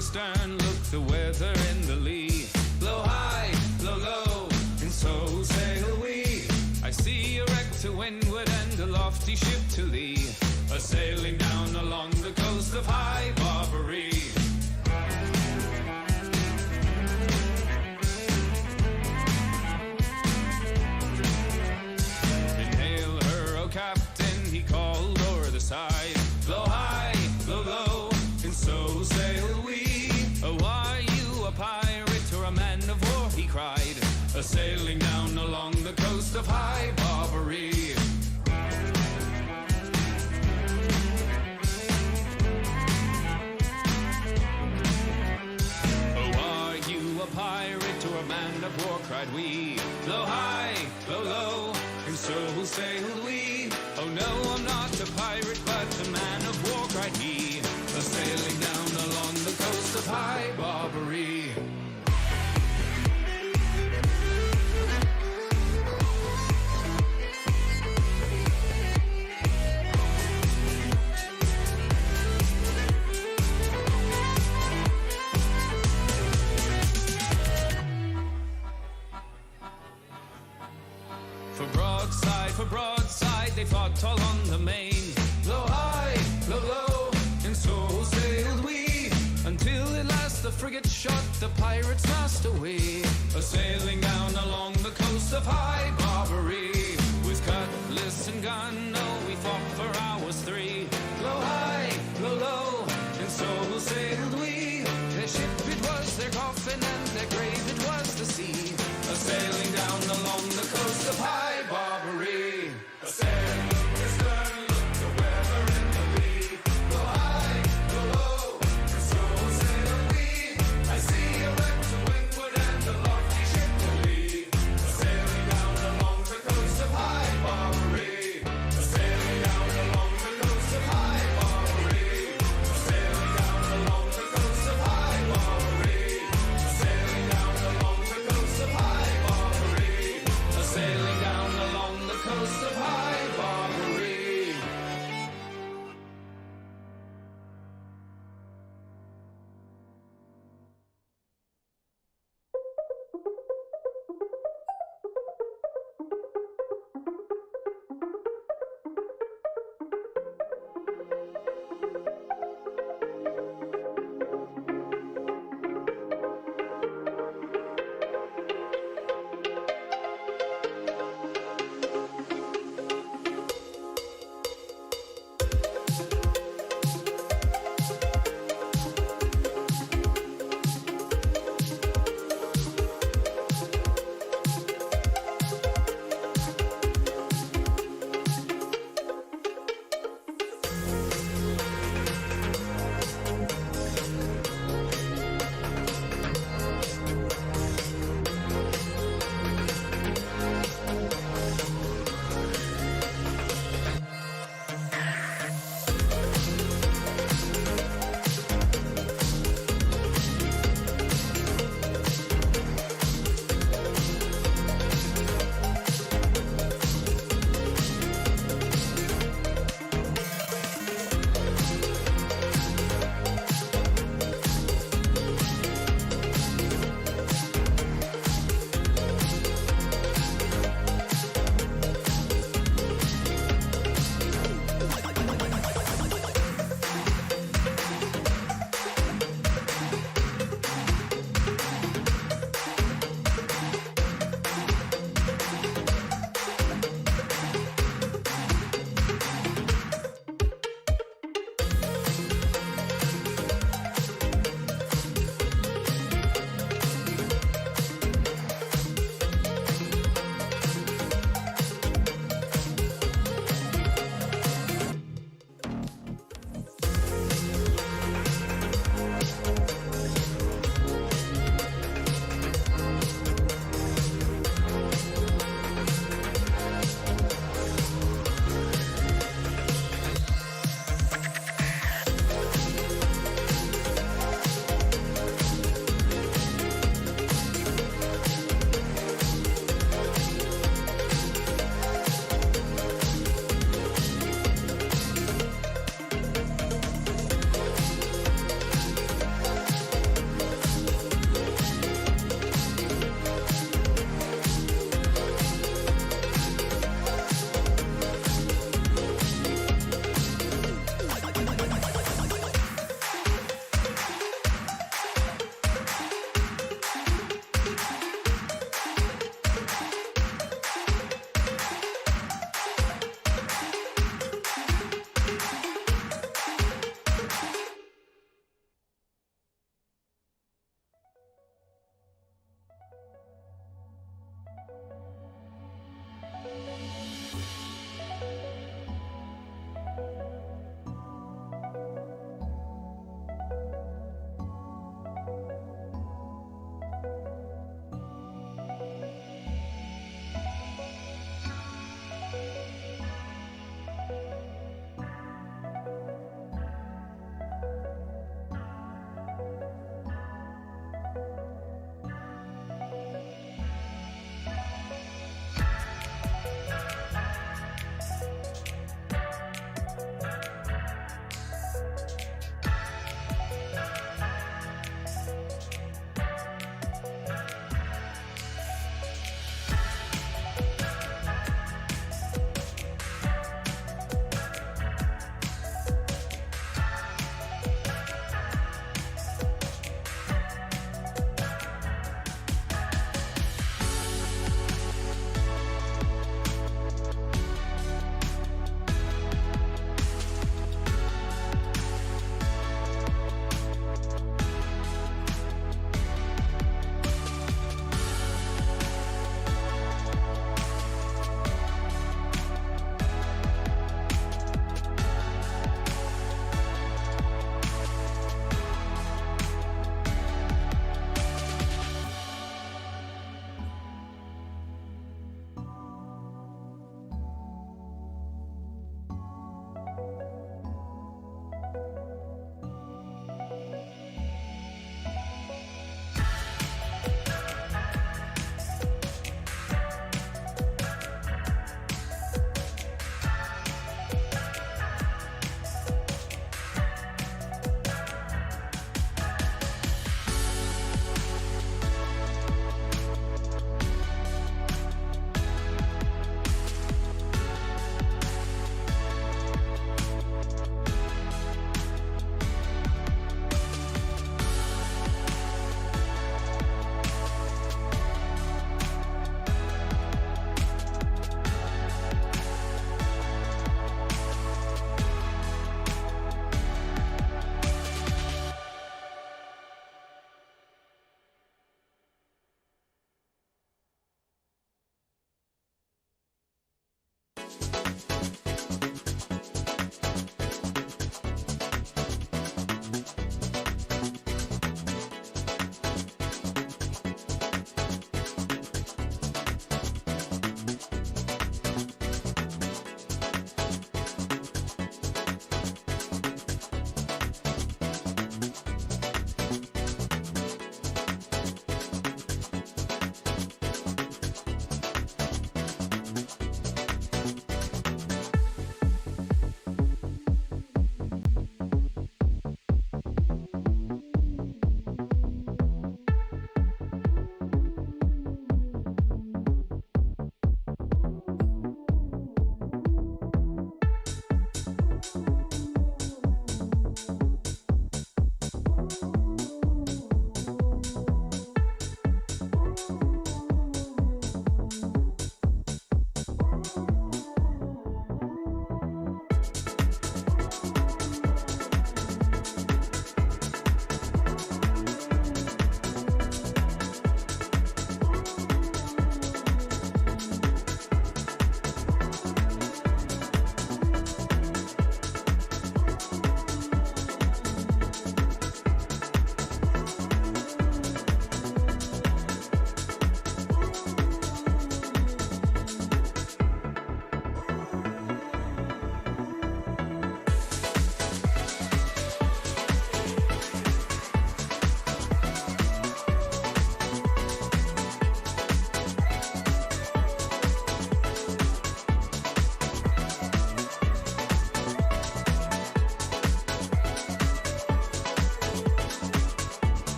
astern, look the weather in the lee. Blow high, blow low, and so sail we. I see a wreck to windward and a lofty ship to lee, a sailing down along the coast of High Barbary. Hail her, oh captain, he called o'er the side. Blow high, blow low, and so sail we. Oh, are you a pirate or a man of war, he cried, a sailing down along the coast of High Barbary. Oh, are you a pirate or a man of war, cried we. Blow high, blow low, and so sailed we. Oh no, I'm not a pirate, but a man of war, cried he, a sailing down along the coast of High Barbary. For broadside, they fought all on the Mayne. Blow high, blow low, and so sailed we, until at last the frigate shot the pirates' mast away, a sailing down along the coast of High Barbary. With cutlass and gun, oh, we fought for hours three. Blow high, blow low, and so sailed we. Their ship it was their coffin, and their grave it was the sea, a sailing down along the coast of High Barbary. A sailing look astern, look the weather in the lee. Blow high, blow low, and so sail we. I see a wreck to windward and a lofty ship to lee, a sailing down along the coast of High Barbary. A sailing down along the coast of High Barbary. A sailing down along the coast of High Barbary. A sailing down along the coast of High Barbary. A sailing down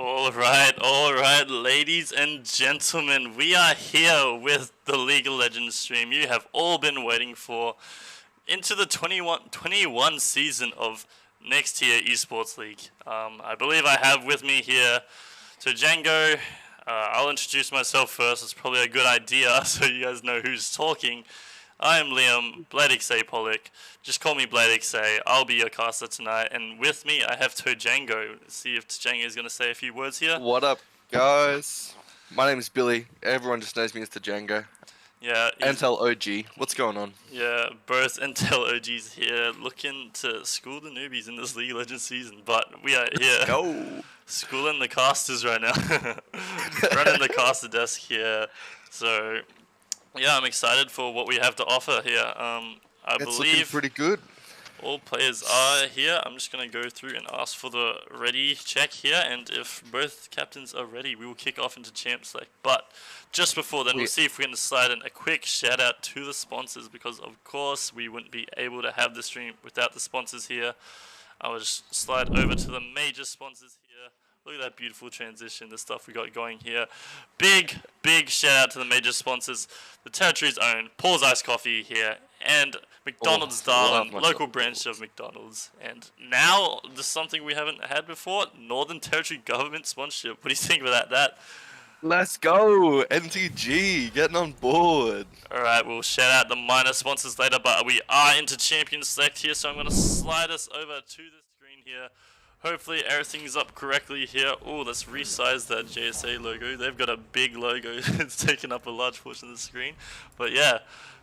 All right, ladies and gentlemen, we are here with the League of Legends stream you have all been waiting for into the 21 season of Next Tier Esports League. I believe I have with me here to Django. I'll introduce myself first, it's probably a good idea so you guys know who's talking. I am Liam, Bladixay Pollock. Just call me Bladixay. I'll be your caster tonight. And with me, I have Django. See if Django is going to say a few words here. What up, guys? My name is Billy. Everyone just knows me as the Django. Yeah. NTEL OG. What's going on? Yeah, both NTEL OGs here looking to school the newbies in this League of Legends season. But we are here. Go! Schooling the casters right now. Running the caster desk here. So... yeah, I'm excited for what we have to offer here. I It's believe looking pretty good. all players are here. I'm just going to go through and ask for the ready check here, and if both captains are ready, we will kick off into Champ Select. But just before then, we'll see if we can slide in a quick shout out to the sponsors, because of course we wouldn't be able to have the stream without the sponsors here. I will just slide over to the major sponsors here. Look at that beautiful transition, the stuff we got going here. Big shout out to the major sponsors. The Territory's own Paul's Iced Coffee here, and McDonald's Darwin, local branch of McDonald's. And now, this is something we haven't had before, Northern Territory Government sponsorship. What do you think about that? Let's go! NTG, getting on board. Alright, we'll shout out the minor sponsors later, but we are into Champion Select here, so I'm going to slide us over to the screen here. Hopefully everything's up correctly here. Oh, let's resize that JSA logo. They've got a big logo. It's taken up a large portion of the screen. But yeah,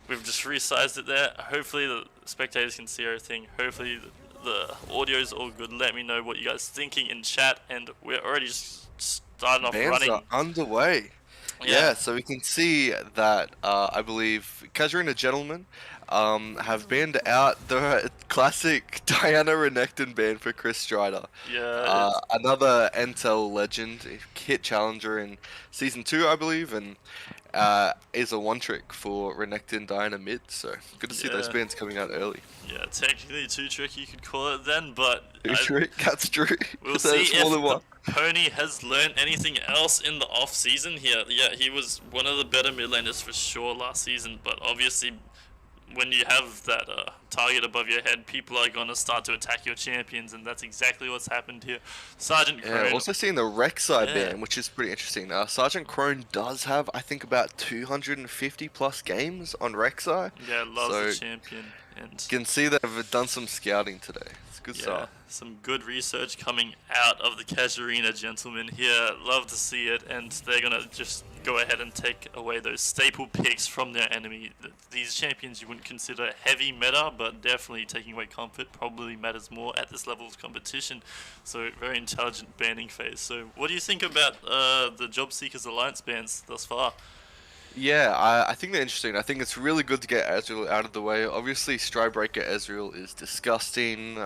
we've just resized it there. Hopefully the spectators can see everything. Hopefully the audio's all good. Let me know what you guys are thinking in chat. And we're already just starting off running. Are underway. Yeah, so we can see that I believe Casuarina gentlemen have banned out the classic Diana Renekton ban for Chris Strider. Yeah. Another NTEL legend, hit challenger in Season 2, I believe, and is a one-trick for Renekton Diana mid, so good to see those bans coming out early. Yeah, technically two-trick you could call it then, but... Two-trick? That's true. We'll see if the Pony has learned anything else in the off-season here. Yeah, he was one of the better mid laners for sure last season, but obviously when you have that target above your head, people are going to start to attack your champions, and that's exactly what's happened here. Sergeant Crone... yeah, also seeing the Rek'Sai ban, which is pretty interesting. Sergeant Crone does have, I think, about 250 plus games on Rek'Sai. Yeah, loves the champion. And you can see they've done some scouting today. It's a good start. Some good research coming out of the Casuarina gentlemen here. Love to see it, and they're going to just go ahead and take away those staple picks from their enemy. These champions you wouldn't consider heavy meta, but definitely taking away comfort probably matters more at this level of competition. So very intelligent banning phase. So what do you think about the Job Seekers Alliance bans thus far? Yeah, I think they're interesting. I think it's really good to get Ezreal out of the way. Obviously, Strybreaker Ezreal is disgusting.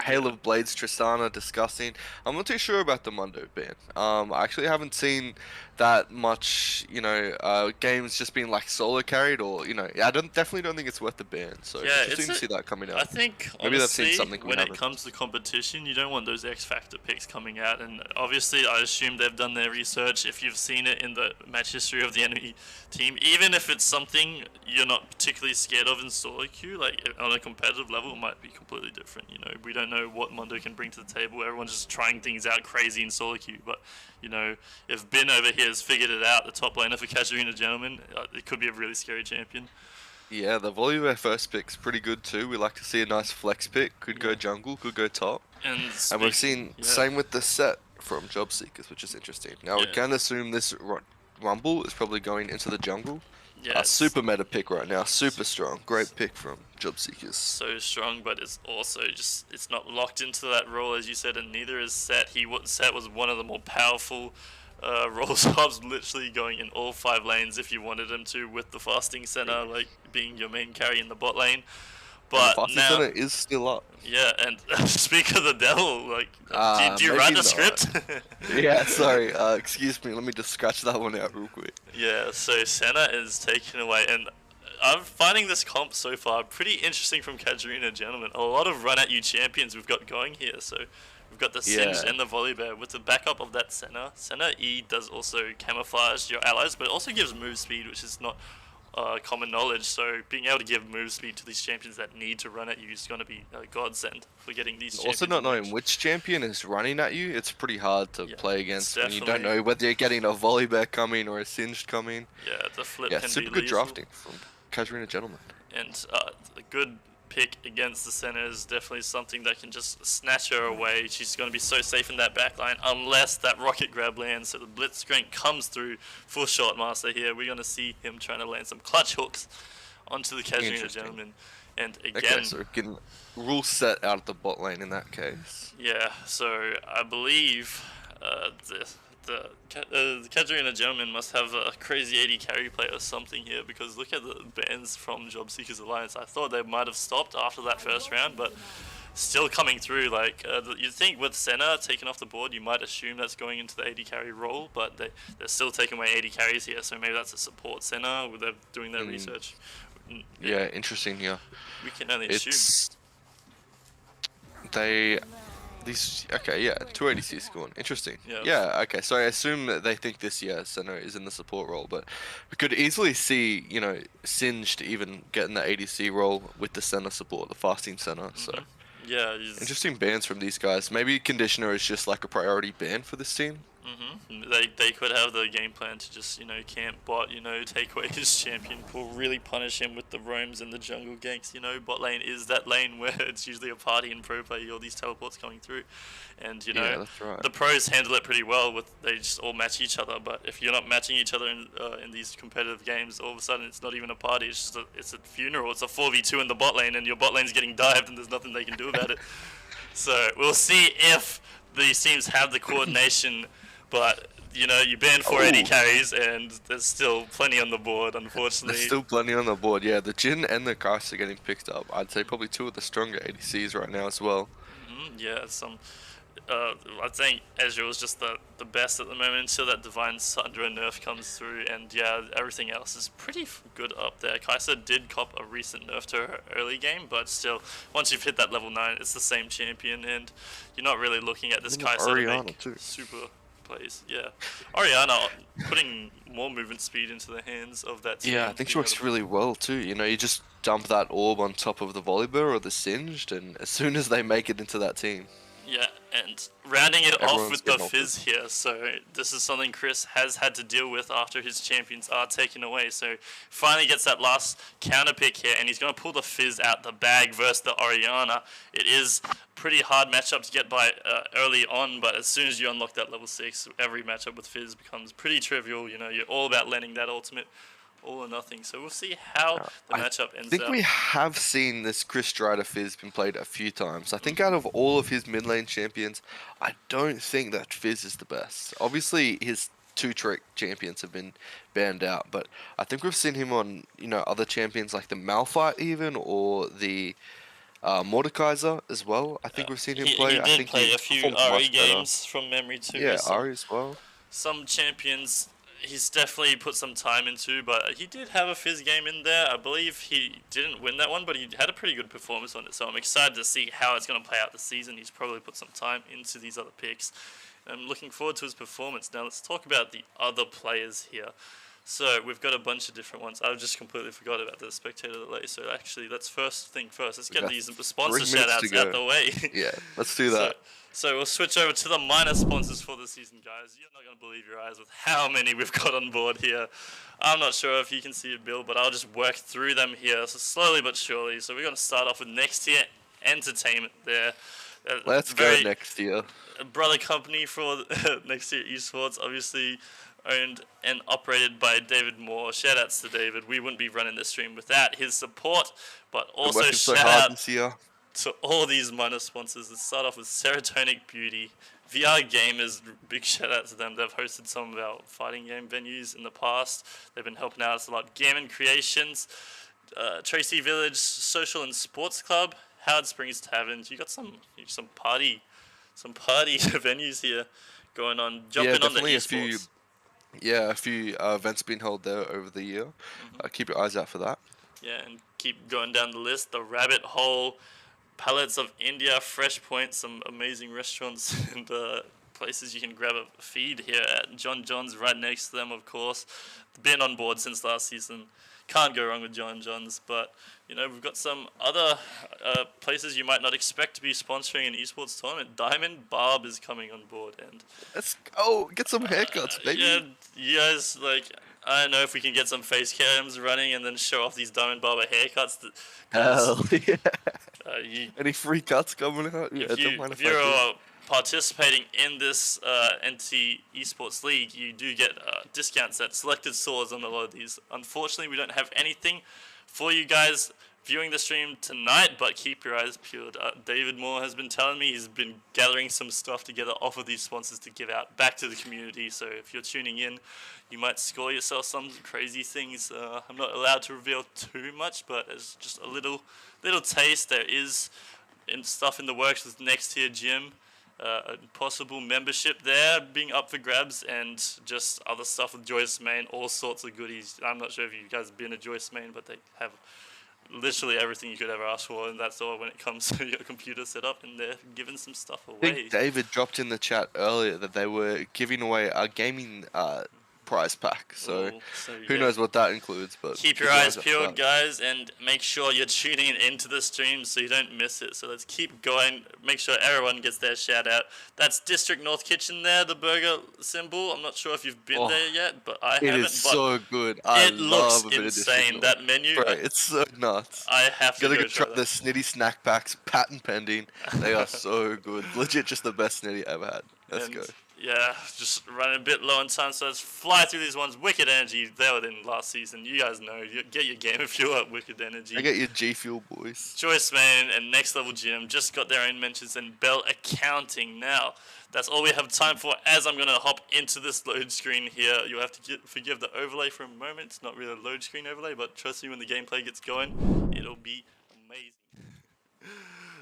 Hail of Blades Tristana, disgusting. I'm not too sure about the Mundo ban. I actually haven't seen that much, games just being like solo carried, or I definitely don't think it's worth the ban. So yeah, it's interesting to see that coming out. I think maybe honestly, they've seen something when it comes to competition, you don't want those X Factor picks coming out. And obviously, I assume they've done their research. If you've seen it in the match history of the enemy team, even if it's something you're not particularly scared of in solo queue, like on a competitive level, it might be completely different. We don't know what Mundo can bring to the table. Everyone's just trying things out crazy in solo queue, but if Bin over here has figured it out, the top laner for Casuarina gentlemen, it could be a really scary champion. Yeah, the Volibear first pick's pretty good too. We like to see a nice flex pick. Could go jungle, could go top. And we've seen same with the set from Job Seekers, which is interesting. Now we can assume this Rumble is probably going into the jungle. Yeah, super meta pick right now, super strong. Great pick from Job Seekers. So strong, but it's also it's not locked into that role, as you said, and neither is Set. Set was one of the more powerful role swaps, literally going in all 5 lanes if you wanted him to, with the fasting center like being your main carry in the bot lane. But fasting center is still up. Yeah, and speak of the devil, like, do you write the script? Yeah, sorry. Excuse me. Let me just scratch that one out real quick. Yeah, so Senna is taken away, and I'm finding this comp so far pretty interesting from Casuarina gentlemen. A lot of run at you champions we've got going here, so We've got the Yeah. Singe and the Volibear with the backup of that Senna. Senna E does also camouflage your allies, but it also gives move speed, which is not common knowledge. So being able to give move speed to these champions that need to run at you is going to be a godsend for getting these champions. Also, not in knowing range. which champion is running at you, it's pretty hard to Yeah, play against when you don't definitely. know whether you're getting a Volibear coming or a Singed coming. Yeah, the flip Yeah, can super be good lethal. drafting from Casuarina Gentleman. And a good pick against the center is definitely something that can just snatch her away. She's going to be so safe in that backline unless that rocket grab lands. So the Blitzcrank comes through for Shotmaster here. We're going to see him trying to land some clutch hooks onto the Casuarina Interesting. Gentleman. And again, Okay, so getting rule set out of the bot lane in that case. yeah, so I believe the Casuarina Gentleman must have a crazy 80 carry play or something here, because look at the bans from Job Seekers Alliance. I thought they might have stopped after that first round, but still coming through. Like you'd think with Senna taken off the board, you might assume that's going into the 80 carry role, but they're still taking away 80 carries here, so maybe that's a support Senna where they're doing their research. Yeah, interesting here. We can only assume. Okay, yeah, 280C scoring. Interesting. Yeah. Yeah, okay, so I assume that they think this year Senna is in the support role, but we could easily see, you know, Singed even getting the 80C role with the Senna support, the fasting Senna, so. Yeah, Interesting bans from these guys. Maybe Conditioner is just like a priority ban for this team. They could have the game plan to just, you know, camp bot, you know, take away his champion pool, really punish him with the roams and the jungle ganks. You know, bot lane is that lane where it's usually a party and pro play, all these teleports coming through. And, you know, Yeah, that's right. the pros handle it pretty well with, they just all match each other. But if you're not matching each other in these competitive games, all of a sudden it's not even a party, it's just it's a funeral. It's a 4v2 in the bot lane and your bot lane's getting dived and there's nothing they can do about it. So we'll see if these teams have the coordination. But, you know, you ban 480 carries and there's still plenty on the board, unfortunately. There's still plenty on the board, yeah. The Jhin and the Kai'Sa are getting picked up. I'd say probably two of the stronger ADCs right now as well. Yeah, I think Ezreal is just the best at the moment until that Divine Sundra nerf comes through, and yeah, everything else is pretty good up there. Kai'Sa did cop a recent nerf to her early game, but still, once you've hit that level 9, it's the same champion, and you're not really looking at this Kai'Sa to make super plays. Yeah, Orianna putting more movement speed into the hands of that team. Yeah, I think she works really well too. You know, you just dump that orb on top of the Volibear or the Singed, and as soon as they make it into that team. Yeah, and rounding it off Everyone's with the getting Fizz here. So this is something Chris has had to deal with after his champions are taken away. So finally gets that last counter pick here, and he's going to pull the Fizz out the bag versus the Orianna. It is pretty hard matchup to get by early on, but as soon as you unlock that level 6, every matchup with Fizz becomes pretty trivial. You know, you're all about landing that ultimate, all or nothing. So we'll see how the matchup ends I think up. we have seen this Chris Strider Fizz been played a few times. I think out of all of his mid lane champions, I don't think that Fizz is the best. Obviously, his 2-trick champions have been banned out, but I think we've seen him on, you know, other champions like the Malphite even, or the Mordekaiser as well. I think we've seen him play. He I did think play he a few performed Ari much better. games from memory too. Yeah, so Ari as well. some champions he's definitely put some time into, but he did have a Fizz game in there. I believe he didn't win that one, but he had a pretty good performance on it, so I'm excited to see how it's going to play out this season. He's probably put some time into these other picks. I'm looking forward to his performance. Now let's talk about the other players here. So we've got a bunch of different ones. I just completely forgot about the spectator delay. So actually, let's first thing first. Let's get these sponsor 3 minutes shoutouts to go. out the way. Yeah, let's do that. So we'll switch over to the minor sponsors for the season, guys. You're not going to believe your eyes with how many we've got on board here. I'm not sure if you can see it, Bill, but I'll just work through them here, so slowly but surely. So we're going to start off with Next Tier Entertainment there. Let's go next year. A brother company for Next Tier Esports, obviously owned and operated by David Moore. Shoutouts to David. We wouldn't be running this stream without his support, but also shout out to all these minor sponsors. Let's start off with Serotonic Beauty, VRGamers. Big shout out to them. They've hosted some of our fighting game venues in the past. They've been helping out us a lot. Gammon Creations, Tracy Village Social and Sports Club, Howard Springs Taverns. You got some party venues here going on. Jumping on the esports. A few events being held there over the year. Keep your eyes out for that. Yeah, and keep going down the list. The Rabbit Hole, Palates of India, Fresh Point, some amazing restaurants and places you can grab a feed here at John's right next to them, of course. Been on board since last season. Can't go wrong with John's, but you know, we've got some other places you might not expect to be sponsoring an esports tournament. Diamond Barb is coming on board, and Let's go get some haircuts, baby. yeah, you guys, like, I don't know if we can get some face cams running and then show off these Diamond Barber haircuts. Hell yeah. You, Any free cuts coming out? Yeah, don't mind if if I do. you're participating in this NT Esports League, you do get discounts at selected stores on a lot of these. Unfortunately, we don't have anything for you guys viewing the stream tonight, but keep your eyes peeled. David Moore has been telling me he's been gathering some stuff together off of these sponsors to give out back to the community. So if you're tuning in, you might score yourself some crazy things. I'm not allowed to reveal too much, but as just a little taste, there is stuff in the works with Next Tier Gym. A possible membership there being up for grabs, and just other stuff with Joyce Mayne, all sorts of goodies. I'm not sure if you guys have been to Joyce Mayne, but they have literally everything you could ever ask for, and that's all when it comes to your computer setup, and they're giving some stuff I away. think David dropped in the chat earlier that they were giving away a gaming prize pack. So who yeah. knows what that includes? But Keep your eyes peeled, guys, and make sure you're tuning into the stream so you don't miss it. So let's keep going. Make sure everyone gets their shout out. That's District North Kitchen there, the burger symbol. I'm not sure if you've been there yet, but I haven't. It is so good. I love a bit looks of insane, that menu. Bro, it's so nuts. I have to Gotta go go try that. the Snitty snack packs, patent pending. They are so good. Legit, just the best Snitty I ever had. Let's go. Yeah, just running a bit low on time, so let's fly through these ones. Wicked Energy, they were in last season. You guys know, get your game if you want Wicked Energy. I get your G Fuel boys. Joyce Mayne and Next Level Gym just got their own mentions, and Bell Accounting now. That's all we have time for, as I'm going to hop into this load screen here. You'll have to forgive the overlay for a moment. It's not really a load screen overlay, but trust me, when the gameplay gets going, it'll be amazing.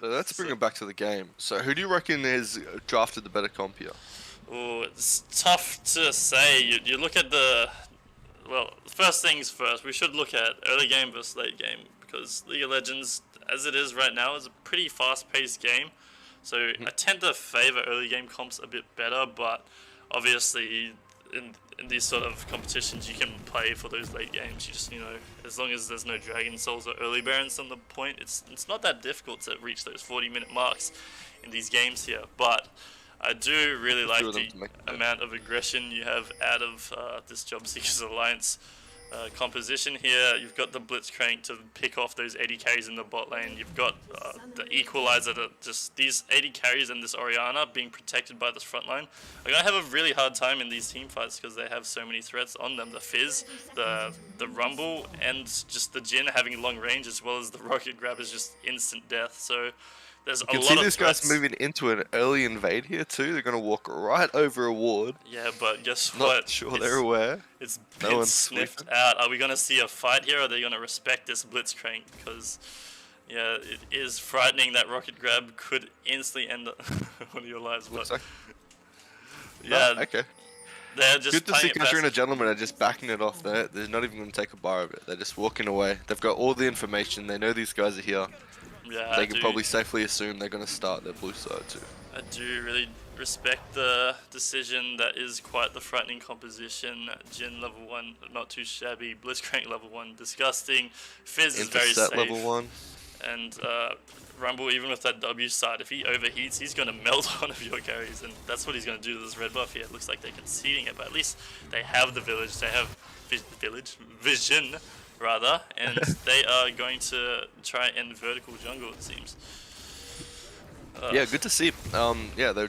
So let's bring it back to the game. So who do you reckon is drafted the better comp here? Oh, it's tough to say. You look at well, first things first, we should look at early game versus late game, because League of Legends, as it is right now, is a pretty fast-paced game. So I tend to favor early game comps a bit better, but obviously in these sort of competitions, you can play for those late games. You just, as long as there's no Dragon Souls or early Barons on the point, it's not that difficult to reach those 40-minute marks in these games here. But I do really like the amount of aggression you have out of this Job Seekers Alliance composition here. You've got the Blitzcrank to pick off those 80 carries in the bot lane. You've got the Equalizer to just these 80 carries and this Orianna being protected by this front line. Are going to have a really hard time in these team fights because they have so many threats on them. The Fizz, the Rumble, and just the Jhin having long range, as well as the Rocket Grab is just instant death. So there's a lot of You can see these guys threats. moving into an early invade here too. They're going to walk right over a ward. Yeah, but guess Not what? sure they're aware. It's No been one's sniffed sleeping. out. Are we going to see a fight here, or are they going to respect this Blitzcrank? Because, yeah, it is frightening that Rocket Grab could instantly end one of your lives. Looks But, like. yeah, No, okay. they're just Good to see playing it Casuarina fast. Gentlemen are just backing it off there. They're not even going to take a bar of it. They're just walking away. They've got all the information. They know these guys are here. Yeah, They can probably safely assume they're going to start their blue side too. I do really respect the decision. That is quite the frightening composition. Jhin level 1, not too shabby. Blitzcrank level 1, disgusting. Fizz is very Intercept safe. level 1. And Rumble, even with that W side, if he overheats, he's going to melt one of your carries, and that's what he's going to do to this red buff here. It looks like they're conceding it, but at least they have the village. They have vision, rather, and they are going to try and vertical jungle, it seems. Yeah, good to see. Yeah, they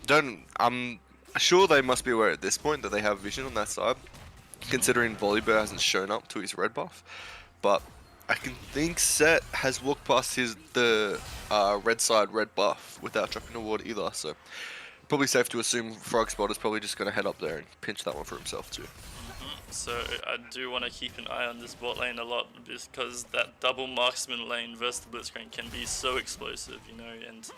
don't. I'm sure they must be aware at this point that they have vision on that side, considering Volibear hasn't shown up to his red buff. But I can think Set has walked past the red side red buff without dropping a ward either. So probably safe to assume Frogspot is probably just going to head up there and pinch that one for himself too. So I do want to keep an eye on this bot lane a lot, because that double marksman lane versus the Blitzcrank can be so explosive, and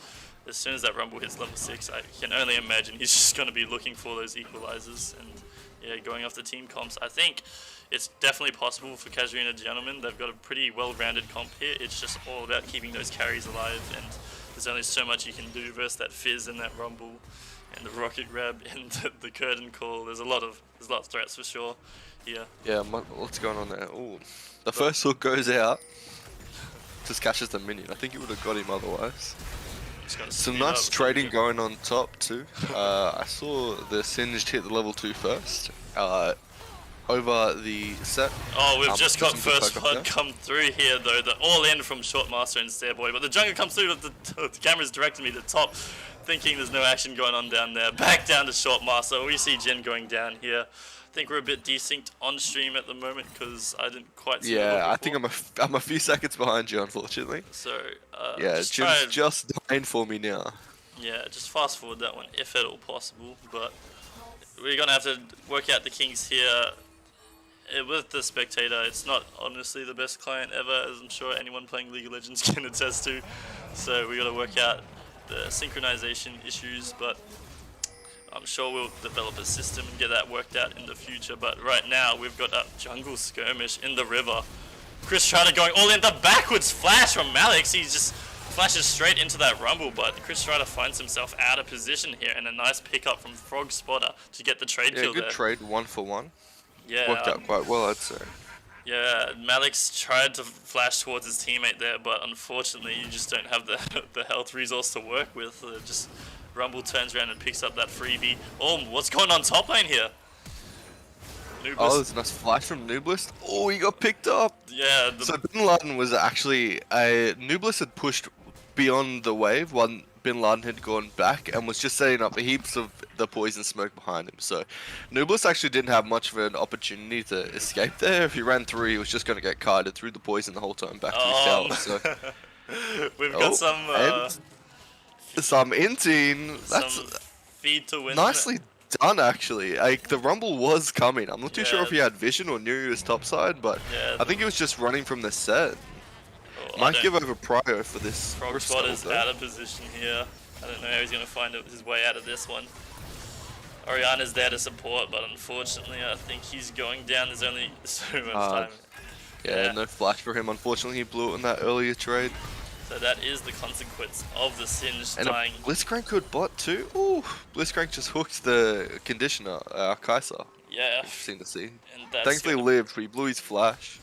as soon as that Rumble hits level 6, I can only imagine he's just going to be looking for those equalizers, and yeah, going off the team comps. I think it's definitely possible for Casuarina gentlemen. They've got a pretty well-rounded comp here. It's just all about keeping those carries alive, and there's only so much you can do versus that Fizz and that Rumble and the Rocket Grab and the Curtain Call. There's a lot of threats for sure here. Yeah, what's going on there? Ooh, the first hook goes out. Just catches the minion. I think he would have got him otherwise. Some nice trading going on top too. I saw the Singed hit the level 2 first. Over the set. Oh, we've just got first blood come through here though. The all in from Shortmaster and Stairboy, but the jungle comes through. The camera's directing me to top, thinking there's no action going on down there. Back down to Shortmaster. We see Jen going down here. I think we're a bit desynced on stream at the moment because I didn't quite see. Yeah, I think I'm a few seconds behind you, unfortunately. So yeah, Jen's just dying for me now. Yeah, just fast forward that one if at all possible. But we're gonna have to work out the kinks here. With the Spectator, it's not honestly the best client ever, as I'm sure anyone playing League of Legends can attest to. So we got to work out the synchronization issues, but I'm sure we'll develop a system and get that worked out in the future. But right now, we've got a jungle skirmish in the river. Chris Strider going all in, the backwards flash from Malix. He just flashes straight into that Rumble, but Chris Strider finds himself out of position here, and a nice pickup from Frog Spotter to get the trade kill there. Yeah, good trade, 1-for-1. Yeah, worked out quite well, I'd say. Yeah, Malix tried to flash towards his teammate there, but unfortunately you just don't have the health resource to work with. Just Rumble turns around and picks up that freebie. Oh, what's going on top lane here? Nooblist. Oh, there's a nice flash from Nooblist. Oh, he got picked up. Yeah. So Bin Laden was actually Nooblist had pushed beyond the wave when Bin Laden had gone back and was just setting up heaps of the poison smoke behind him. So Nooblist actually didn't have much of an opportunity to escape there. If he ran through, he was just going to get kited through the poison the whole time back to his tower. So we've got some inting. That's some feed to win. Nicely done, actually. Like, the Rumble was coming. I'm not too sure if he had vision or knew he was topside, but I think he was just running from the set. Might give over Prio for this. Frog Spotter's out of position here. I don't know how he's going to find his way out of this one. Oriana's there to support, but unfortunately I think he's going down. There's only so much time. Yeah, no flash for him. Unfortunately, he blew it in that earlier trade. So that is the consequence of the Singe dying. And Blitzcrank could bot too. Ooh, Blitzcrank just hooked the conditioner, Kaiser. Yeah. Interesting to see. And thankfully lived, but he blew his flash.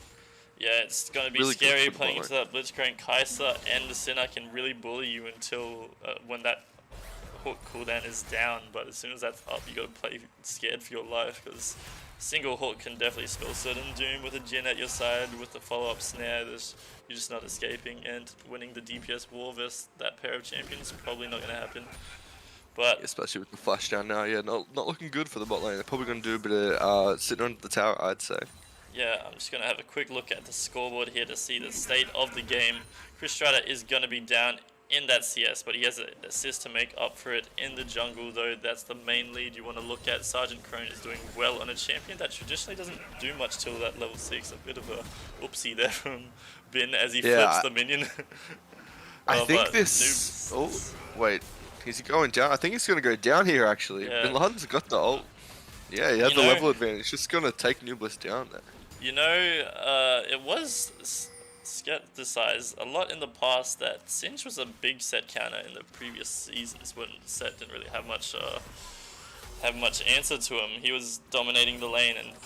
Yeah, it's going to be really scary playing into that Blitzcrank. Kaiser and the Sinner can really bully you until when that hook cooldown is down, but as soon as that's up, you got to play scared for your life, because single hook can definitely spell certain doom with a Jin at your side with the follow-up snare. You're just not escaping, and winning the DPS war versus that pair of champions probably not going to happen. But especially with the flash down now, yeah, not looking good for the bot lane. They're probably going to do a bit of sitting on the tower, I'd say. Yeah, I'm just going to have a quick look at the scoreboard here to see the state of the game. Chris Strider is going to be down in that CS, but he has an assist to make up for it in the jungle, though. That's the main lead you want to look at. Sergeant Crone is doing well on a champion that traditionally doesn't do much till that level 6. A bit of a oopsie there from Bin as he flips the minion. I think this... Oh, wait. Is he going down? I think he's going to go down here, actually. Yeah. Bin Laden's got the ult. Yeah, he had the level advantage. Just going to take Nooblist down there. You know, it was skepticized a lot in the past that Singe was a big set counter in the previous seasons when set didn't really have much answer to him. He was dominating the lane, and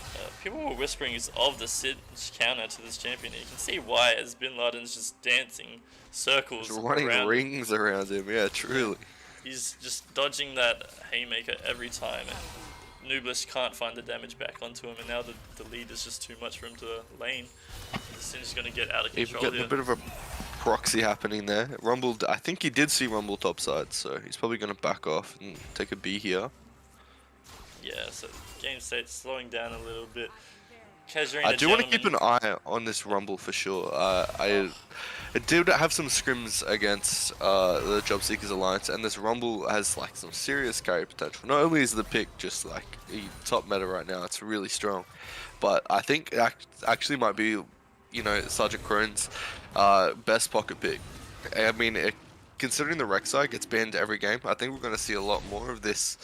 people were whispering of the Singe counter to this champion. And you can see why, as Bin Laden's just dancing circles just running around rings around him. Yeah, truly. He's just dodging that haymaker every time. And Nooblist can't find the damage back onto him, and now the lead is just too much for him to lane. Singe's going to get out of control here. Getting a bit of a proxy happening there. Rumble, I think he did see Rumble topside, so he's probably going to back off and take a B here. Yeah, so game state's slowing down a little bit. Casuarina, I do want to keep an eye on this Rumble for sure. I did have some scrims against the Jobseekers Alliance, and this Rumble has like some serious carry potential. Not only is the pick just like top meta right now, it's really strong, but I think it actually might be, you know, Sergeant Crone's best pocket pick. I mean, considering the Rek'Sai gets banned every game, I think we're going to see a lot more of this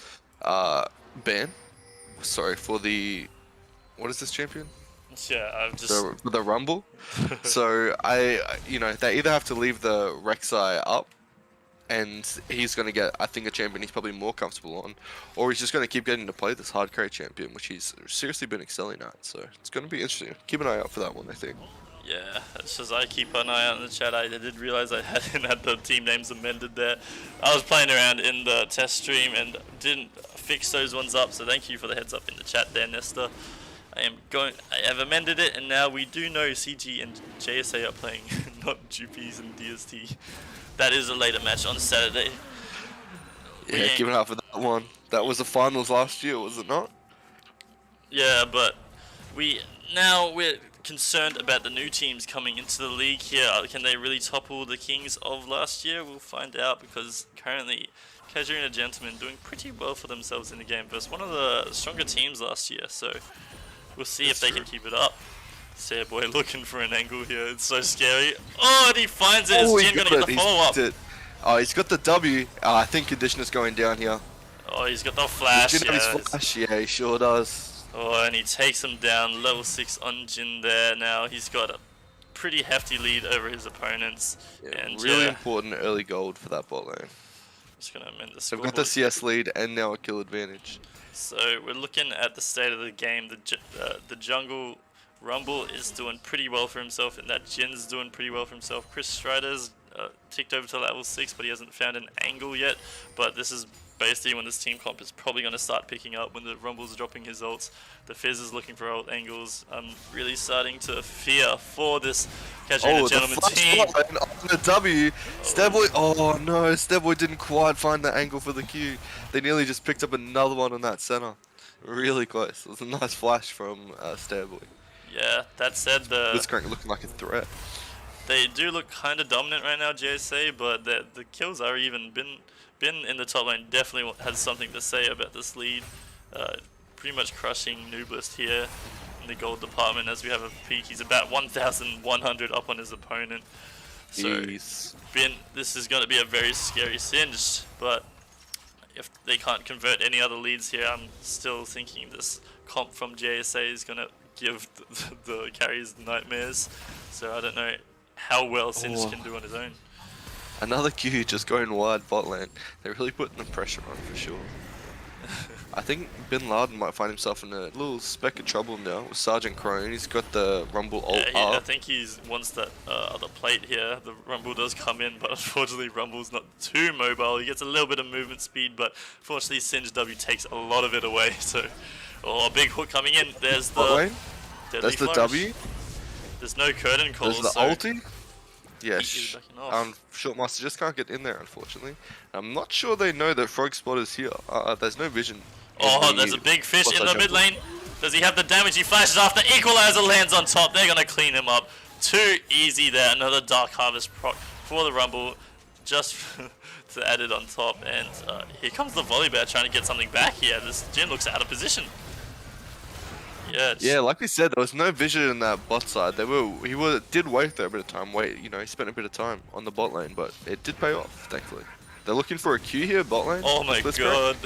ban. Sorry, for the... What is this champion? Yeah, I've just... the Rumble. So they either have to leave the Rek'Sai up, and he's going to get, I think, a champion he's probably more comfortable on, or he's just going to keep getting to play this hard carry champion, which he's seriously been excelling at. So it's going to be interesting. Keep an eye out for that one, I think. Yeah, it's just I keep an eye out in the chat. I did realize I hadn't had the team names amended there. I was playing around in the test stream and didn't fix those ones up, so thank you for the heads up in the chat there, Nesta. I have amended it, and now we do know CG and JSA are playing, not GPs and DST. That is a later match on Saturday. Yeah, keep an eye out for that one. That was the finals last year, was it not? Yeah, but we're concerned about the new teams coming into the league here. Can they really topple the Kings of last year? We'll find out, because currently Casuarina Gentlemen doing pretty well for themselves in the game versus one of the stronger teams last year. So we'll see if they can keep it up. Boy looking for an angle here. It's so scary. Oh, and he finds it. Is Jin going to get the follow-up? Oh, he's got the W. I think Conditioner's going down here. Oh, he's got the flash. Yeah, he sure does. Oh, and he takes him down, level 6 on Jin there. Now he's got a pretty hefty lead over his opponents. Yeah, and really important early gold for that bot lane. Just gonna amend the They've scoreboard. got the CS lead and now a kill advantage. So we're looking at the state of the game. The jungle Rumble is doing pretty well for himself, and that Jin's doing pretty well for himself. Chris Strider's ticked over to level 6, but he hasn't found an angle yet. But this is basically when this team comp is probably going to start picking up, when the Rumble's dropping his ults. The Fizz is looking for ult angles. I'm really starting to fear for this Casuarina Gentlemen team. On the W. Starboy, oh no, Starboy didn't quite find the angle for the Q. They nearly just picked up another one on that center. Really close. It was a nice flash from Starboy. Yeah, that said, This currently looking like a threat. They do look kind of dominant right now, JSA, but the kills are even. Bin in the top lane definitely has something to say about this lead. Pretty much crushing Nooblist here in the gold department. As we have a peek, he's about 1,100 up on his opponent. So Jeez. Bin, this is going to be a very scary Singed, but if they can't convert any other leads here, I'm still thinking this comp from JSA is going to give the carries nightmares. So I don't know how well Singed can do on his own. Another Q just going wide bot lane. They're really putting the pressure on for sure. I think Bin Laden might find himself in a little speck of trouble now with Sergeant Crone. He's got the Rumble ult up. I think he wants that other plate here. The Rumble does come in, but unfortunately Rumble's not too mobile. He gets a little bit of movement speed, but fortunately Singed W takes a lot of it away. So, a big hook coming in. There's the There's the W. There's no curtain calls. There's the ulti. Yes. Shortmaster just can't get in there, unfortunately. I'm not sure they know that Frog Spot is here. There's no vision. Oh, there's a big fish in the mid lane. Does he have the damage? He flashes after. Equalizer lands on top. They're going to clean him up. Too easy there. Another Dark Harvest proc for the Rumble. Just to add it on top. And here comes the Volibear trying to get something back here. This Jin looks out of position. Yeah, like we said, there was no vision in that bot side. He did wait there a bit of time. He spent a bit of time on the bot lane, but it did pay off, thankfully. They're looking for a Q here, bot lane. Oh my god.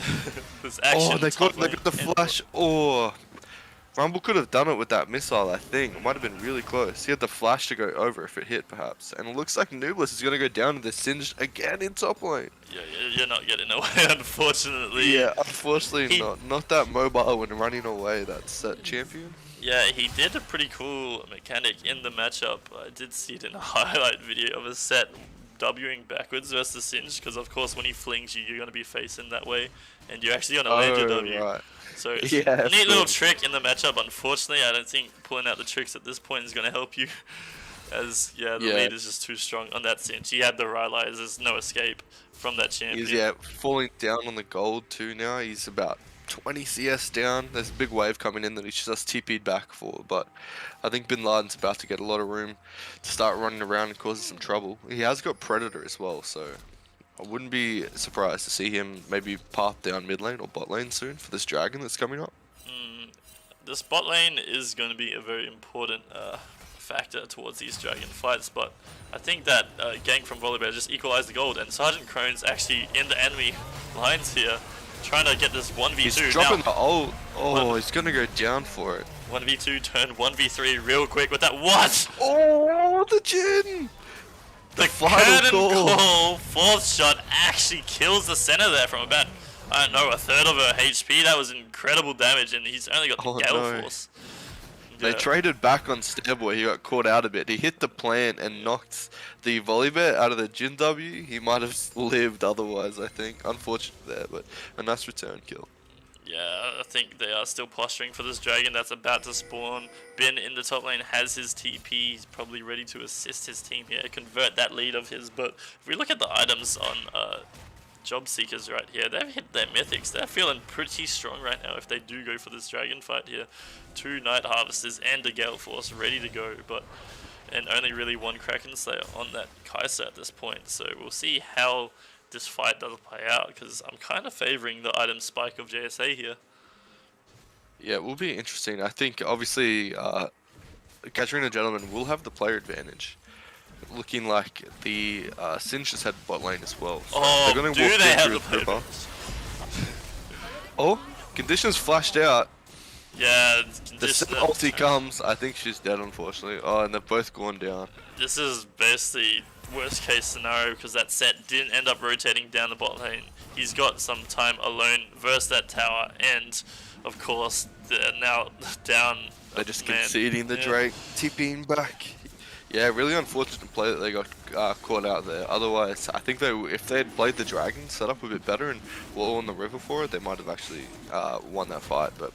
This action. They got the flash. Rumble could have done it with that missile, I think. It might have been really close. He had the flash to go over if it hit, perhaps. And it looks like Nooblist is going to go down to the Singed again in top lane. Yeah, you're not getting away, unfortunately. Yeah, unfortunately not. Not that mobile when running away, that champion. Yeah, he did a pretty cool mechanic in the matchup. I did see it in a highlight video of a set Wing backwards versus Singed, because of course when he flings you, you're going to be facing that way, and you're actually going to land your W. Right. So it's a neat little trick in the matchup. Unfortunately, I don't think pulling out the tricks at this point is going to help you, as the lead is just too strong on that Singed. He had the Rylai's, there's no escape from that champion. He's falling down on the gold too now. He's about 20 CS down. There's a big wave coming in that he's just TP'd back for, but I think Bin Laden's about to get a lot of room to start running around and causing some trouble. He has got Predator as well, so I wouldn't be surprised to see him maybe path down mid lane or bot lane soon for this dragon that's coming up. This bot lane is going to be a very important factor towards these dragon fights, but I think that gank from Volibear just equalized the gold, and Sergeant Crone's actually in the enemy lines here, trying to get this 1v2. He's dropping the ult. Oh, he's going to go down for it. 1v2 turned 1v3 real quick with that. What? Oh, the Jin! The final curtain call. call fourth shot actually kills the center there from about, I don't know, a third of her HP. That was incredible damage, and he's only got the Oh, Gale no. Force. They Yeah. traded back on Stairboy. He got caught out a bit. He hit the plant and knocked the volley bet out of the Jin W. He might have lived otherwise, I think. Unfortunate there, but a nice return kill. Yeah, I think they are still posturing for this dragon that's about to spawn. Bin in the top lane has his TP. He's probably ready to assist his team here, convert that lead of his. But if we look at the items on Job Seekers right here, they've hit their mythics. They're feeling pretty strong right now if they do go for this dragon fight here. 2 Night Harvesters and a Gale Force ready to go, and only really 1 Kraken Slayer on that Kai'Sa at this point. So we'll see how this fight does play out, because I'm kind of favoring the item spike of JSA here. Yeah, it will be interesting. I think, obviously, Casuarina Gentleman will have the player advantage. Looking like the Singe just had bot lane as well. So Oh, they're gonna do walk they in have through the player Cobra. advantage? Oh, conditions flashed out. Yeah, The second ulti comes. I think she's dead, unfortunately. Oh, and they've both gone down. This is basically worst case scenario, because that set didn't end up rotating down the bot lane. He's got some time alone versus that tower, and of course they're now down. They're just man. conceding the Yeah. Drake, tipping back. Yeah, really unfortunate play that they got caught out there. Otherwise, I think if they had played the dragon setup a bit better and were all on the river for it, they might have actually won that fight. But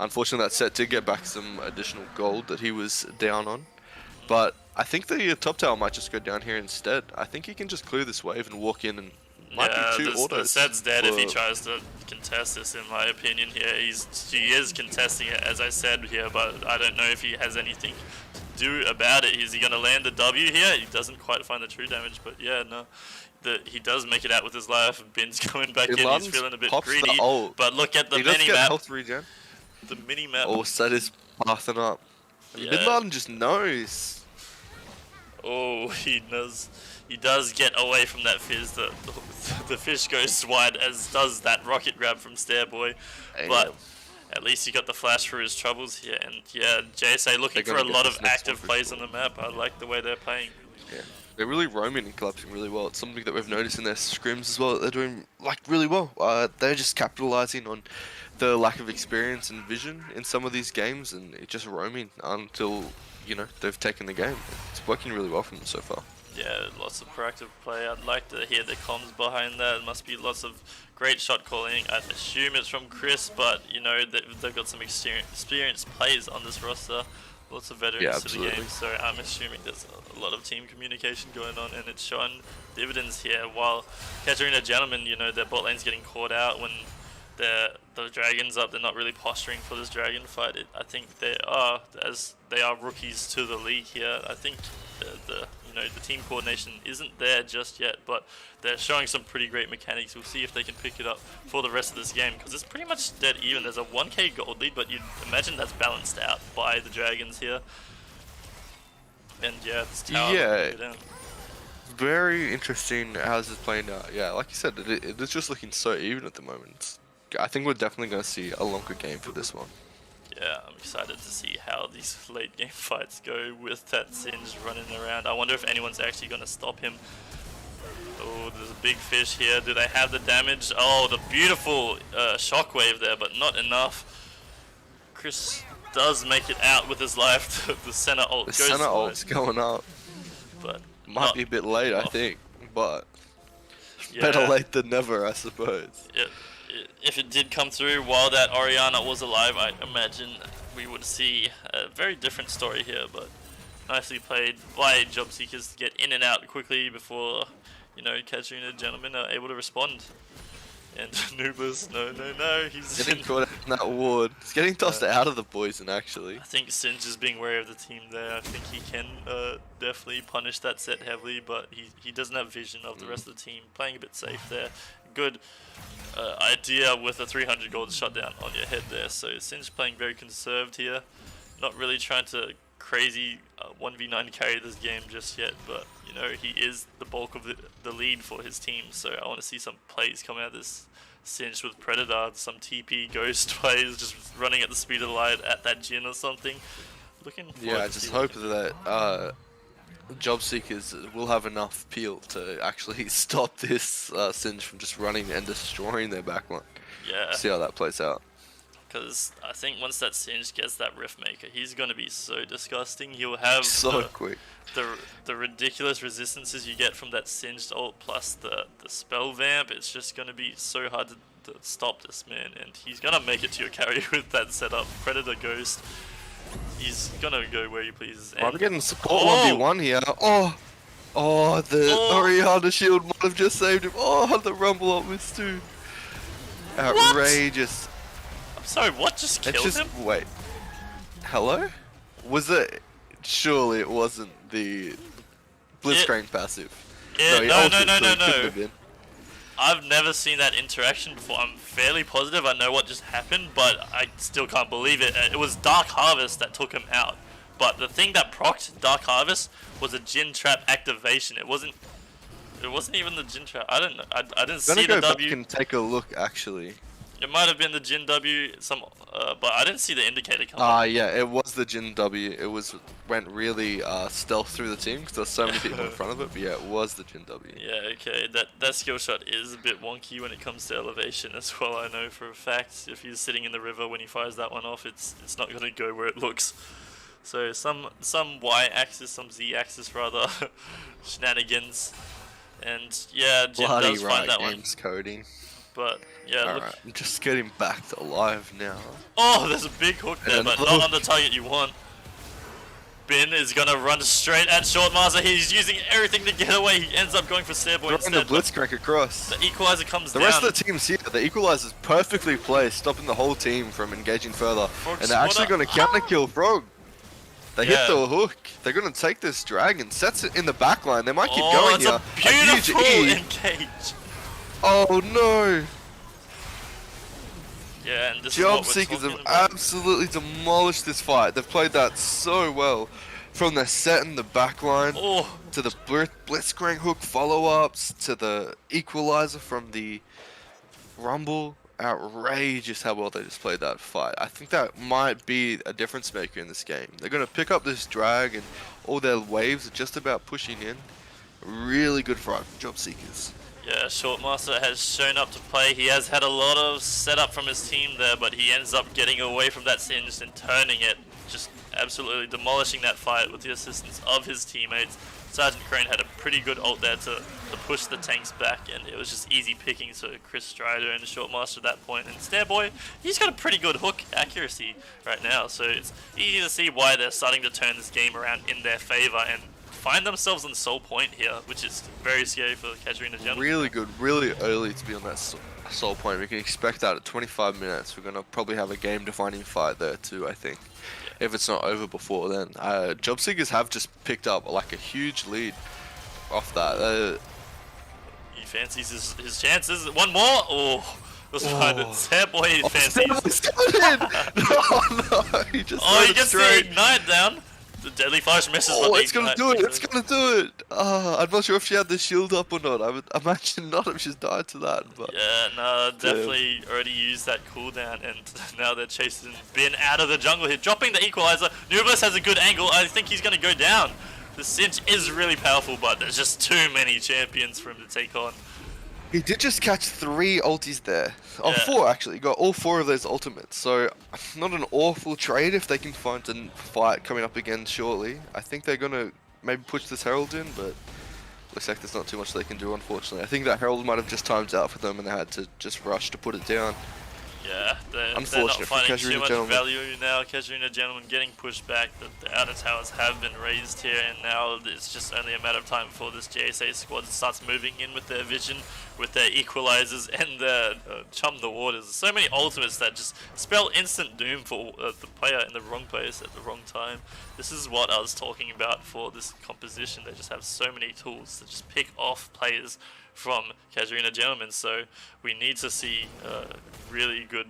unfortunately, that set did get back some additional gold that he was down on. But I think the top tower might just go down here instead. I think he can just clear this wave and walk in and might be 2 the autos. set's dead if he for- tries to contest this, in my opinion here. He is contesting it, as I said here, but I don't know if he has anything to do about it. Is he going to land the W here? He doesn't quite find the true damage, but yeah, no. He does make it out with his life. Bin's going back in, Bin he's feeling a bit pops the greedy. ult. But look at the He does get mini-map. health regen. The mini-map. Oh, set is passing up. And Yeah. Bin Laden just knows. Oh, he does get away from that fizz. The fish goes wide, as does that rocket grab from Stairboy. But Damn. at least he got the flash for his troubles here. And yeah, JSA looking They're for a gonna lot get of this next active one for plays sure. on the map. I like the way they're playing. Yeah. They're really roaming and collapsing really well. It's something that we've noticed in their scrims as well. That they're doing like really well. They're just capitalizing on the lack of experience and vision in some of these games, and it's just roaming until they've taken the game. It's working really well for them so far. Yeah, lots of proactive play. I'd like to hear the comms behind that. It must be lots of great shot calling. I'd assume it's from Chris, but they've got some experienced players on this roster. Lots of veterans Yeah, to the absolutely. game, so I'm assuming there's a lot of team communication going on, and it's showing dividends here. While Casuarina Gentlemen, their bot lane's getting caught out when the dragon's up. They're not really posturing for this dragon fight. I think they are, as they are rookies to the league here. I think the team coordination isn't there just yet, but they're showing some pretty great mechanics. We'll see if they can pick it up for the rest of this game, because it's pretty much dead even. There's a 1k gold lead, but you'd imagine that's balanced out by the dragons here. And yeah, this tower Yeah. will go down. Very interesting how this is playing out. Yeah, like you said, it's just looking so even at the moment. I think we're definitely going to see a longer game for this one. Yeah, I'm excited to see how these late game fights go with that Singe running around. I wonder if anyone's actually going to stop him. Oh, there's a big fish here. Do they have the damage? Oh, the beautiful shockwave there, but not enough. Chris does make it out with his life. The center ult The goes center for ult's it, going up. but Might not be a bit late, I enough. think, but Yeah. better late than never, I suppose. If it did come through while that Orianna was alive, I imagine we would see a very different story here, but nicely played by Job Seekers to get in and out quickly before, Casuarina Gentlemen are able to respond. And Nubus, no, he's Getting caught out in that ward. He's getting tossed out of the poison, actually. I think Singe is being wary of the team there. I think he can definitely punish that set heavily, but he doesn't have vision of the rest of the team. Playing a bit safe there. Good idea with a 300 gold shutdown on your head there. So Singe playing very conserved here. Not really trying to crazy 1v9 carry this game just yet, but you know, he is the bulk of the lead for his team, so I want to see some plays come out of this cinch with Predator, some TP Ghost plays, just running at the speed of light at that Jin or something. Looking Yeah, I just hope that job seekers will have enough peel to actually stop this Singe from just running and destroying their backline. Yeah. See how that plays out. Because I think once that Singe gets that Rift Maker, he's going to be so disgusting. He'll have So quick. The ridiculous resistances you get from that Singed ult plus the spell vamp. It's just going to be so hard to stop this man, and he's going to make it to your carry with that setup. Predator Ghost. He's gonna go where he pleases. I'm getting support 1v1 here. The Oriana shield might have just saved him. The rumble ult missed too. Outrageous. I'm sorry, what just killed him? Wait. Hello? Was it? Surely it wasn't the Blitzcrank passive. Yeah, no. No. I've never seen that interaction before. I'm fairly positive I know what just happened, but I still can't believe it. It was Dark Harvest that took him out. But the thing that procced Dark Harvest was a Jin Trap activation. It wasn't even the Jin Trap. I didn't see the go W. back and take a look actually. It might have been the Jin W, but I didn't see the indicator come up. Yeah, it was the Jin W. It went really stealth through the team because there's so many people in front of it. But yeah, it was the Jin W. Yeah, okay. That skill shot is a bit wonky when it comes to elevation as well. I know for a fact. If he's sitting in the river when he fires that one off, it's not gonna go where it looks. So some Y-axis, some Z-axis rather, shenanigans, and yeah, Jin does find that one. Coding. But yeah, look. Alright, I'm just getting back to live now. Oh, there's a big hook there, but not on the target you want. Bin is gonna run straight at Shortmaster. He's using everything to get away. He ends up going for Stairboy instead. The Blitzcrank across. The equalizer comes down. The rest of the team's here. The equalizer's perfectly placed, stopping the whole team from engaging further. Frog and they're actually gonna counter kill Frog. They hit the hook. They're gonna take this dragon. Sets it in the back line. They might keep going here. It's a beautiful engage. Oh no! Yeah, and this Job is what Seekers have about. absolutely demolished this fight. They've played that so well. From the set in the back line, to the Blitzcrank hook follow-ups, to the equalizer from the Rumble. Outrageous how well they just played that fight. I think that might be a difference maker in this game. They're going to pick up this drag and all their waves are just about pushing in. Really good fight from Job Seekers. Yeah, Shortmaster has shown up to play. He has had a lot of setup from his team there, but he ends up getting away from that Singe and turning it. Just absolutely demolishing that fight with the assistance of his teammates. Sergeant Crane had a pretty good ult there to push the tanks back, and it was just easy pickings for Chris Strider and Shortmaster at that point. And Stairboy, he's got a pretty good hook accuracy right now, so it's easy to see why they're starting to turn this game around in their favor and find themselves on Soul Point here, which is very scary for Casuarina Johnn. Really good, really early to be on that Soul Point. We can expect that at 25 minutes. We're going to probably have a game-defining fight there too, I think. If it's not over before then. Job Seekers have just picked up like a huge lead off that. He fancies his chances. One more. Oh, it was fine. Stairboy fancies. No, he just he gets the ignite down. The deadly flash misses. It's gonna do it. It's gonna do it. I'm not sure if she had the shield up or not. I would imagine not if she's died to that. But yeah, no, definitely already used that cooldown, and now they're chasing Bin out of the jungle here, dropping the equalizer. Nubis has a good angle. I think he's gonna go down. The Cinch is really powerful, but there's just too many champions for him to take on. He did just catch 3 ultis there. Oh, Yeah. 4 actually. He got all 4 of those ultimates. So, not an awful trade if they can find a fight coming up again shortly. I think they're going to maybe push this Herald in, but looks like there's not too much they can do, unfortunately. I think that Herald might have just timed out for them and they had to just rush to put it down. Yeah, they're not Unfortunate for finding too Casuarina much Gentlemen. value now. Casuarina Gentlemen getting pushed back. The outer towers have been raised here, and now it's just only a matter of time before this JSA squad starts moving in with their vision, with their equalizers, and their chum the waters. So many ultimates that just spell instant doom for the player in the wrong place at the wrong time. This is what I was talking about for this composition. They just have so many tools to just pick off players from Casuarina Gentlemen, so we need to see really good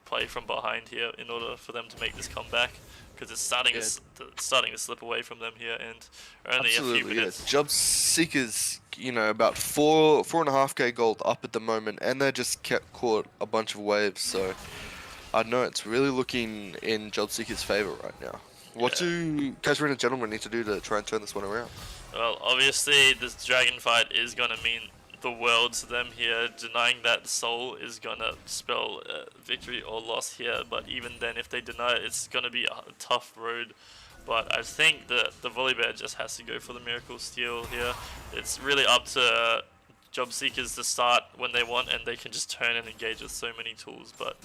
play from behind here in order for them to make this comeback. because it's starting to slip away from them here, and only a few Absolutely, minutes. yeah. Job Seekers, about 4.5k gold up at the moment, and they just kept caught a bunch of waves. So I know it's really looking in Job Seekers' favor right now. What do Casuarina gentlemen need to do to try and turn this one around? Well, obviously this dragon fight is gonna mean the world to them here. Denying that soul is gonna spell victory or loss here, but even then, if they deny it, it's gonna be a tough road. But I think the Volibear just has to go for the Miracle Steel here. It's really up to Job Seekers to start when they want, and they can just turn and engage with so many tools. But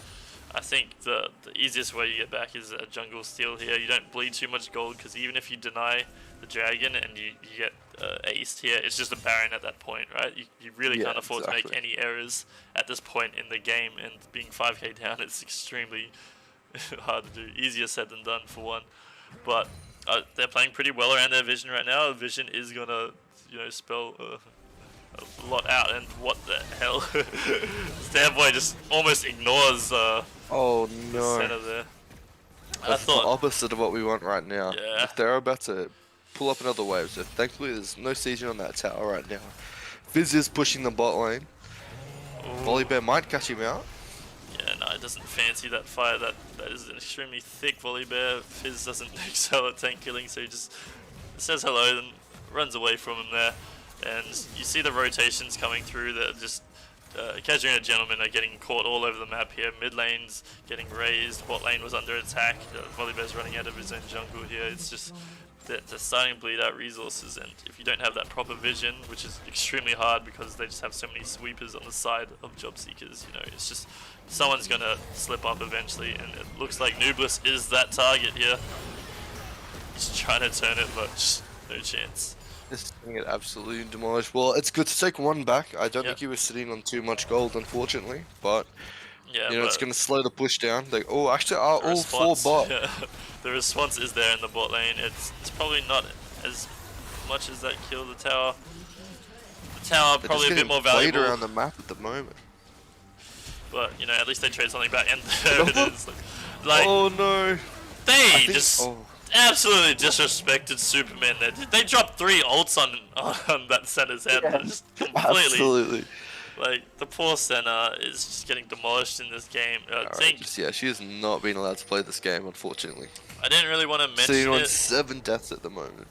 I think the easiest way you get back is a Jungle Steel here. You don't bleed too much gold, because even if you deny the dragon and you get aced here, it's just a Baron at that point, right? You really can't afford to make any errors at this point in the game, and being 5k down is extremely hard to do. Easier said than done for one. But they're playing pretty well around their vision right now. Vision is gonna, spell a lot out. And what the hell? Standboy just almost ignores Oh the no! center there. That's the opposite of what we want right now. Yeah. If they're about to pull up another wave, so thankfully there's no sieging on that tower right now. Fizz is pushing the bot lane. Volibear might catch him out. Yeah, no, it doesn't fancy that fire. That is an extremely thick Volibear. Fizz doesn't excel at tank killing, so he just says hello, then runs away from him there. And you see the rotations coming through that just Casuarina gentlemen are getting caught all over the map here. Mid lane's getting raised, bot lane was under attack. Volibear's running out of his own jungle here. It's just they're starting to bleed out resources, and if you don't have that proper vision, which is extremely hard because they just have so many sweepers on the side of Job Seekers, it's just someone's gonna slip up eventually, and it looks like Nublis is that target here. He's trying to turn it, but just no chance. This thing get absolutely demolished. Well, it's good to take one back. I don't think he was sitting on too much gold, unfortunately, but it's going to slow the push down. Actually, all four bot. Yeah. The response is there in the bot lane. It's probably not as much as that kill the tower. The tower They're probably a bit more valuable around the map at the moment. But at least they trade something back, and there it is. Like, oh no! They just absolutely disrespected Superman there. They dropped 3 ults on that center's head. Just completely. Absolutely. Like, the poor center is just getting demolished in this game. She has not been allowed to play this game, unfortunately. I didn't really want to mention it. On 7 deaths at the moment.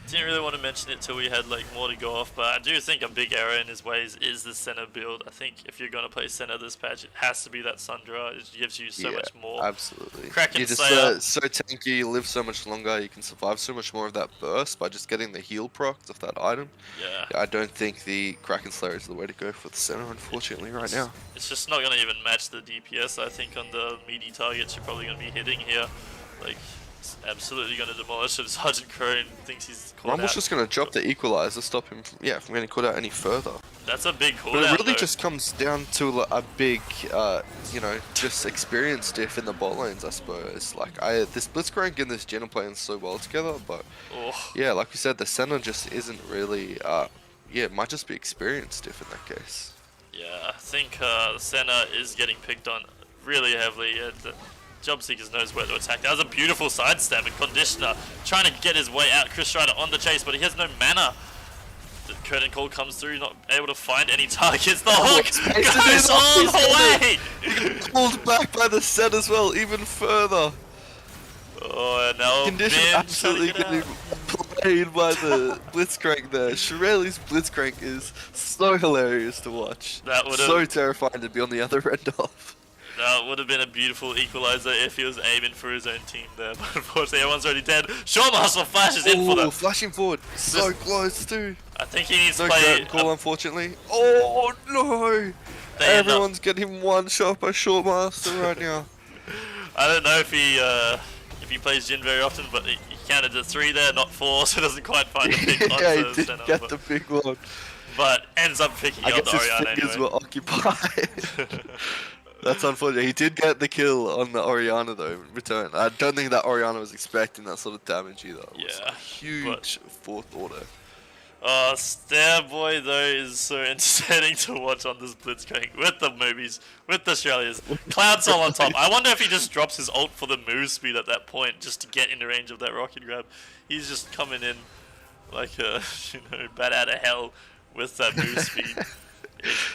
Didn't really want to mention it till we had more to go off, but I do think a big error in his ways is the center build. I think if you're going to play center this patch, it has to be that Sundra. It gives you so much more. Absolutely. Kraken You're just so tanky, you live so much longer, you can survive so much more of that burst by just getting the heal procs off that item. Yeah. I don't think the Kraken Slayer is the way to go for the center, unfortunately, right now. It's just not going to even match the DPS, I think, on the meaty targets you're probably going to be hitting here. Absolutely going to demolish it. Sergeant Crone thinks he's caught Rumble's out. just going to drop the equalizer, stop him from getting caught out any further. That's a big cooldown. But it really just comes down to a big, just experience diff in the bot lanes, I suppose. This Blitzcrank and this Jhin are playing so well together, but like we said, the center just isn't really, it might just be experience diff in that case. Yeah, I think the center is getting picked on really heavily. Job Seekers knows where to attack. That was a beautiful sidestep, and Conditioner trying to get his way out. Chris Strider on the chase, but he has no mana. The curtain call comes through, not able to find any targets. The hook goes all the way! Pulled back by the set as well, even further. Oh, and now Condition absolutely getting played by the Blitzcrank there. Shirley's Blitzcrank is so hilarious to watch. So terrifying to be on the other end of. That would have been a beautiful equalizer if he was aiming for his own team there, but unfortunately everyone's already dead. Shawmaster flashes in for them. Flashing forward. So close too. I think he needs to play... call, unfortunately. Oh no! Everyone's getting one shot by Shawmaster right now. I don't know if he plays Jhin very often, but he counted to 3 there, not 4, so doesn't quite find a pick on he the did center, get the big one. But ends up picking up the Orianna anyway. anyway. Were occupied. That's unfortunate. He did get the kill on the Orianna though, in return. I don't think that Orianna was expecting that sort of damage either. It was a huge 4th order. Starboy though is so entertaining to watch on this Blitzcrank with the movies, with the Australias. Cloud Soul on top. I wonder if he just drops his ult for the move speed at that point just to get into range of that rocket grab. He's just coming in like a, bat out of hell with that move speed.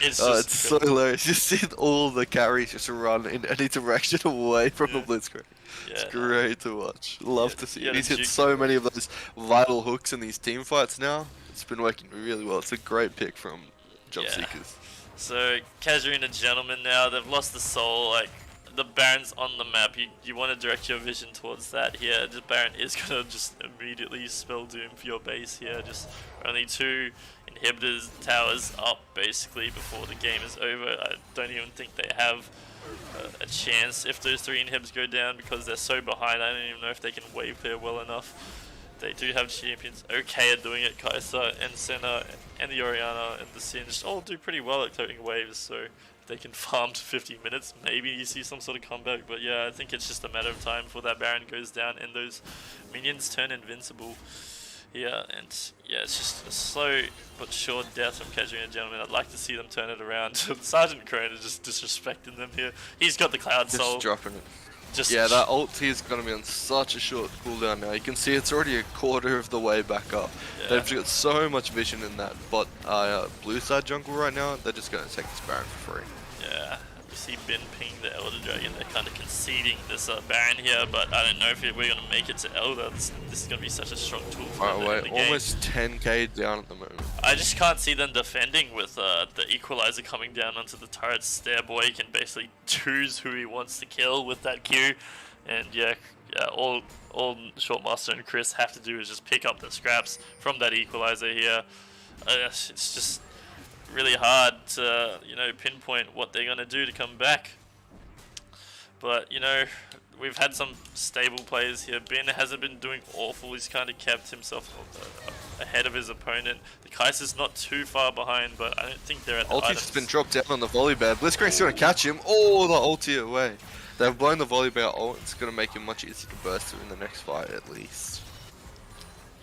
It's so hilarious. You see all the carries just run in any direction away from the Blitzcrank. Yeah, it's great to watch. Love to see it. He's hit so many of those vital hooks in these team fights now. It's been working really well. It's a great pick from Job Seekers. So, Casuarina Gentlemen now, they've lost the soul. Like, the Baron's on the map. You want to direct your vision towards that here. The Baron is going to just immediately spell doom for your base here. Just only 2 inhibitors, towers up basically before the game is over. I don't even think they have a chance if those 3 inhibs go down because they're so behind. I don't even know if they can wave clear well enough. They do have champions okay at doing it. Kai'Sa and Senna and the Orianna and the Singed all do pretty well at clearing waves, so if they can farm to 50 minutes, maybe you see some sort of comeback. But yeah, I think it's just a matter of time before that Baron goes down and those minions turn invincible. Yeah, and yeah, it's just a slow but sure death from Casuarina Gentlemen. I'd like to see them turn it around. Sergeant Crone is just disrespecting them here. He's got the Cloud Soul. Just dropping it. Yeah, that ult is going to be on such a short cooldown now. You can see it's already a quarter of the way back up. Yeah. They've got so much vision in that blue side jungle right now. They're just going to take this Baron for free. Yeah, we see Ben ping the Elder Dragon. They're kind of conceding this Baron here, but I don't know if we're going to make it to Elder. This is going to be such a strong tool for them in the game. Almost 10k down at the moment. I just can't see them defending with the Equalizer coming down onto the turret. Starboy can basically choose who he wants to kill with that Q, and yeah, all Shortmaster and Chris have to do is just pick up the scraps from that Equalizer here. It's just really hard to pinpoint what they're gonna do to come back. But we've had some stable players here. Ben hasn't been doing awful. He's kind of kept himself ahead of his opponent. The Kai'Sa's not too far behind, but I don't think they're at the ulti's just been dropped down on the volley bear. Blitzcrank's gonna catch him. Oh, the ulti away. They've blown the volley bear ult. It's gonna make him much easier to burst through in the next fight at least.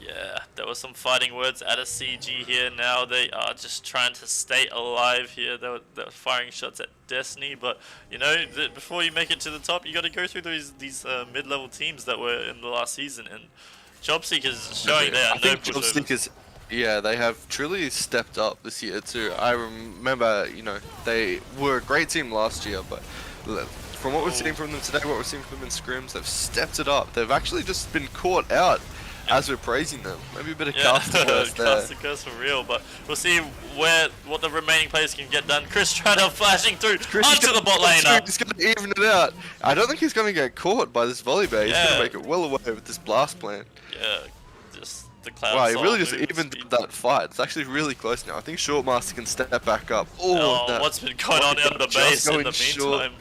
Yeah, there were some fighting words at a CG here. Now they are just trying to stay alive here. They were firing shots at Destiny, but before you make it to the top, you got to go through these mid-level teams that were in the last season. And Jobseekers showing they are no pushovers. Yeah, they have truly stepped up this year too. I remember, they were a great team last year, but from what we've seen from them today, what we've seen from them in scrims, they've stepped it up. They've actually just been caught out as we're praising them. Maybe a bit of cast the curse there. Cast the curse for real, but we'll see what the remaining players can get done. Chris trying to flashing through onto the bot lane up. He's going to even it out. I don't think he's going to get caught by this volley bear. He's going to make it well away with this blast plan. Yeah, just the Cloud Wow, he really just evened that fight. It's actually really close now. I think Shortmaster can step back up. What's been going on in the base in the meantime?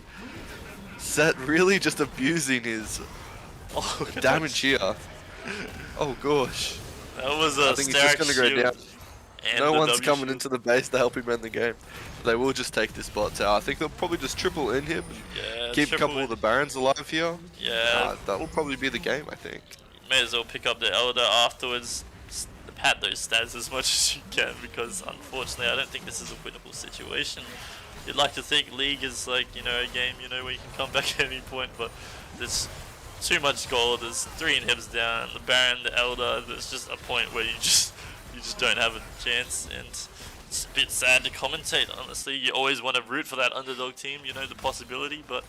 Set really just abusing his damage here. Oh gosh. That was a I think he's just going to go down. No one's coming into the base to help him end the game. They will just take this bot tower. I think they'll probably just triple in him and keep a couple of the Barons alive here. Yeah. That'll probably be the game, I think. May as well pick up the Elder afterwards. Pad those stats as much as you can, because unfortunately I don't think this is a winnable situation. You'd like to think League is like, a game, where you can come back at any point, but there's too much gold. There's 3 inhibs down, the Baron, the Elder. There's just a point where you just don't have a chance, and it's a bit sad to commentate. Honestly, you always want to root for that underdog team, the possibility, but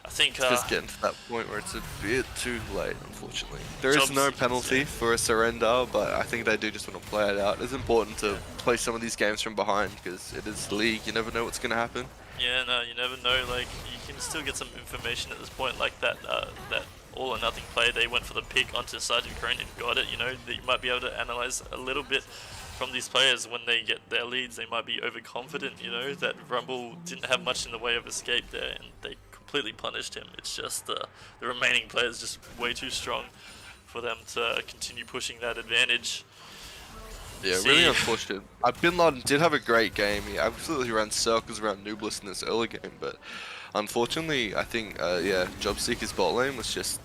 I think it's just getting to that point where it's a bit too late, unfortunately. There is no penalty for a surrender, but I think they do just want to play it out. It's important to play some of these games from behind because it is League. You never know what's going to happen. Yeah, no, you never know. Like, you can still get some information at this point, like that all or nothing play. They went for the pick onto Sergeant Crone and got it. That you might be able to analyze a little bit from these players when they get their leads. They might be overconfident. That Rumble didn't have much in the way of escape there, and they completely punished him. It's just the remaining players just way too strong for them to continue pushing that advantage. Yeah, really unfortunate. Bin Laden did have a great game. He absolutely ran circles around Nooblis in this early game, but unfortunately, I think, Jobseeker's bot lane was just,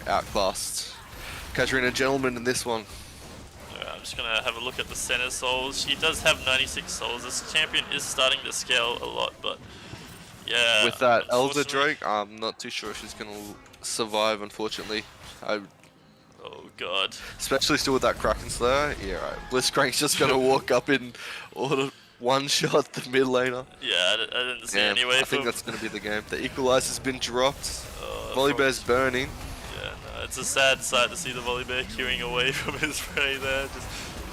outclassed. Casuarina Gentlemen in this one. just gonna have a look at the center souls. She does have 96 souls. This champion is starting to scale a lot, but yeah. With that Elder unfortunately- Drake, I'm not too sure if she's gonna survive. Unfortunately, Oh god. especially still with that Kraken Slayer. Yeah, right. Blitzcrank's just gonna walk up in order one shot the mid laner. Yeah, I didn't see Yeah, any way I think for. that's gonna be the game. The equalizer's been dropped. Uh, Volibear's burning. Yeah, no, it's a sad sight to see the Volibear queuing away from his prey there. Just,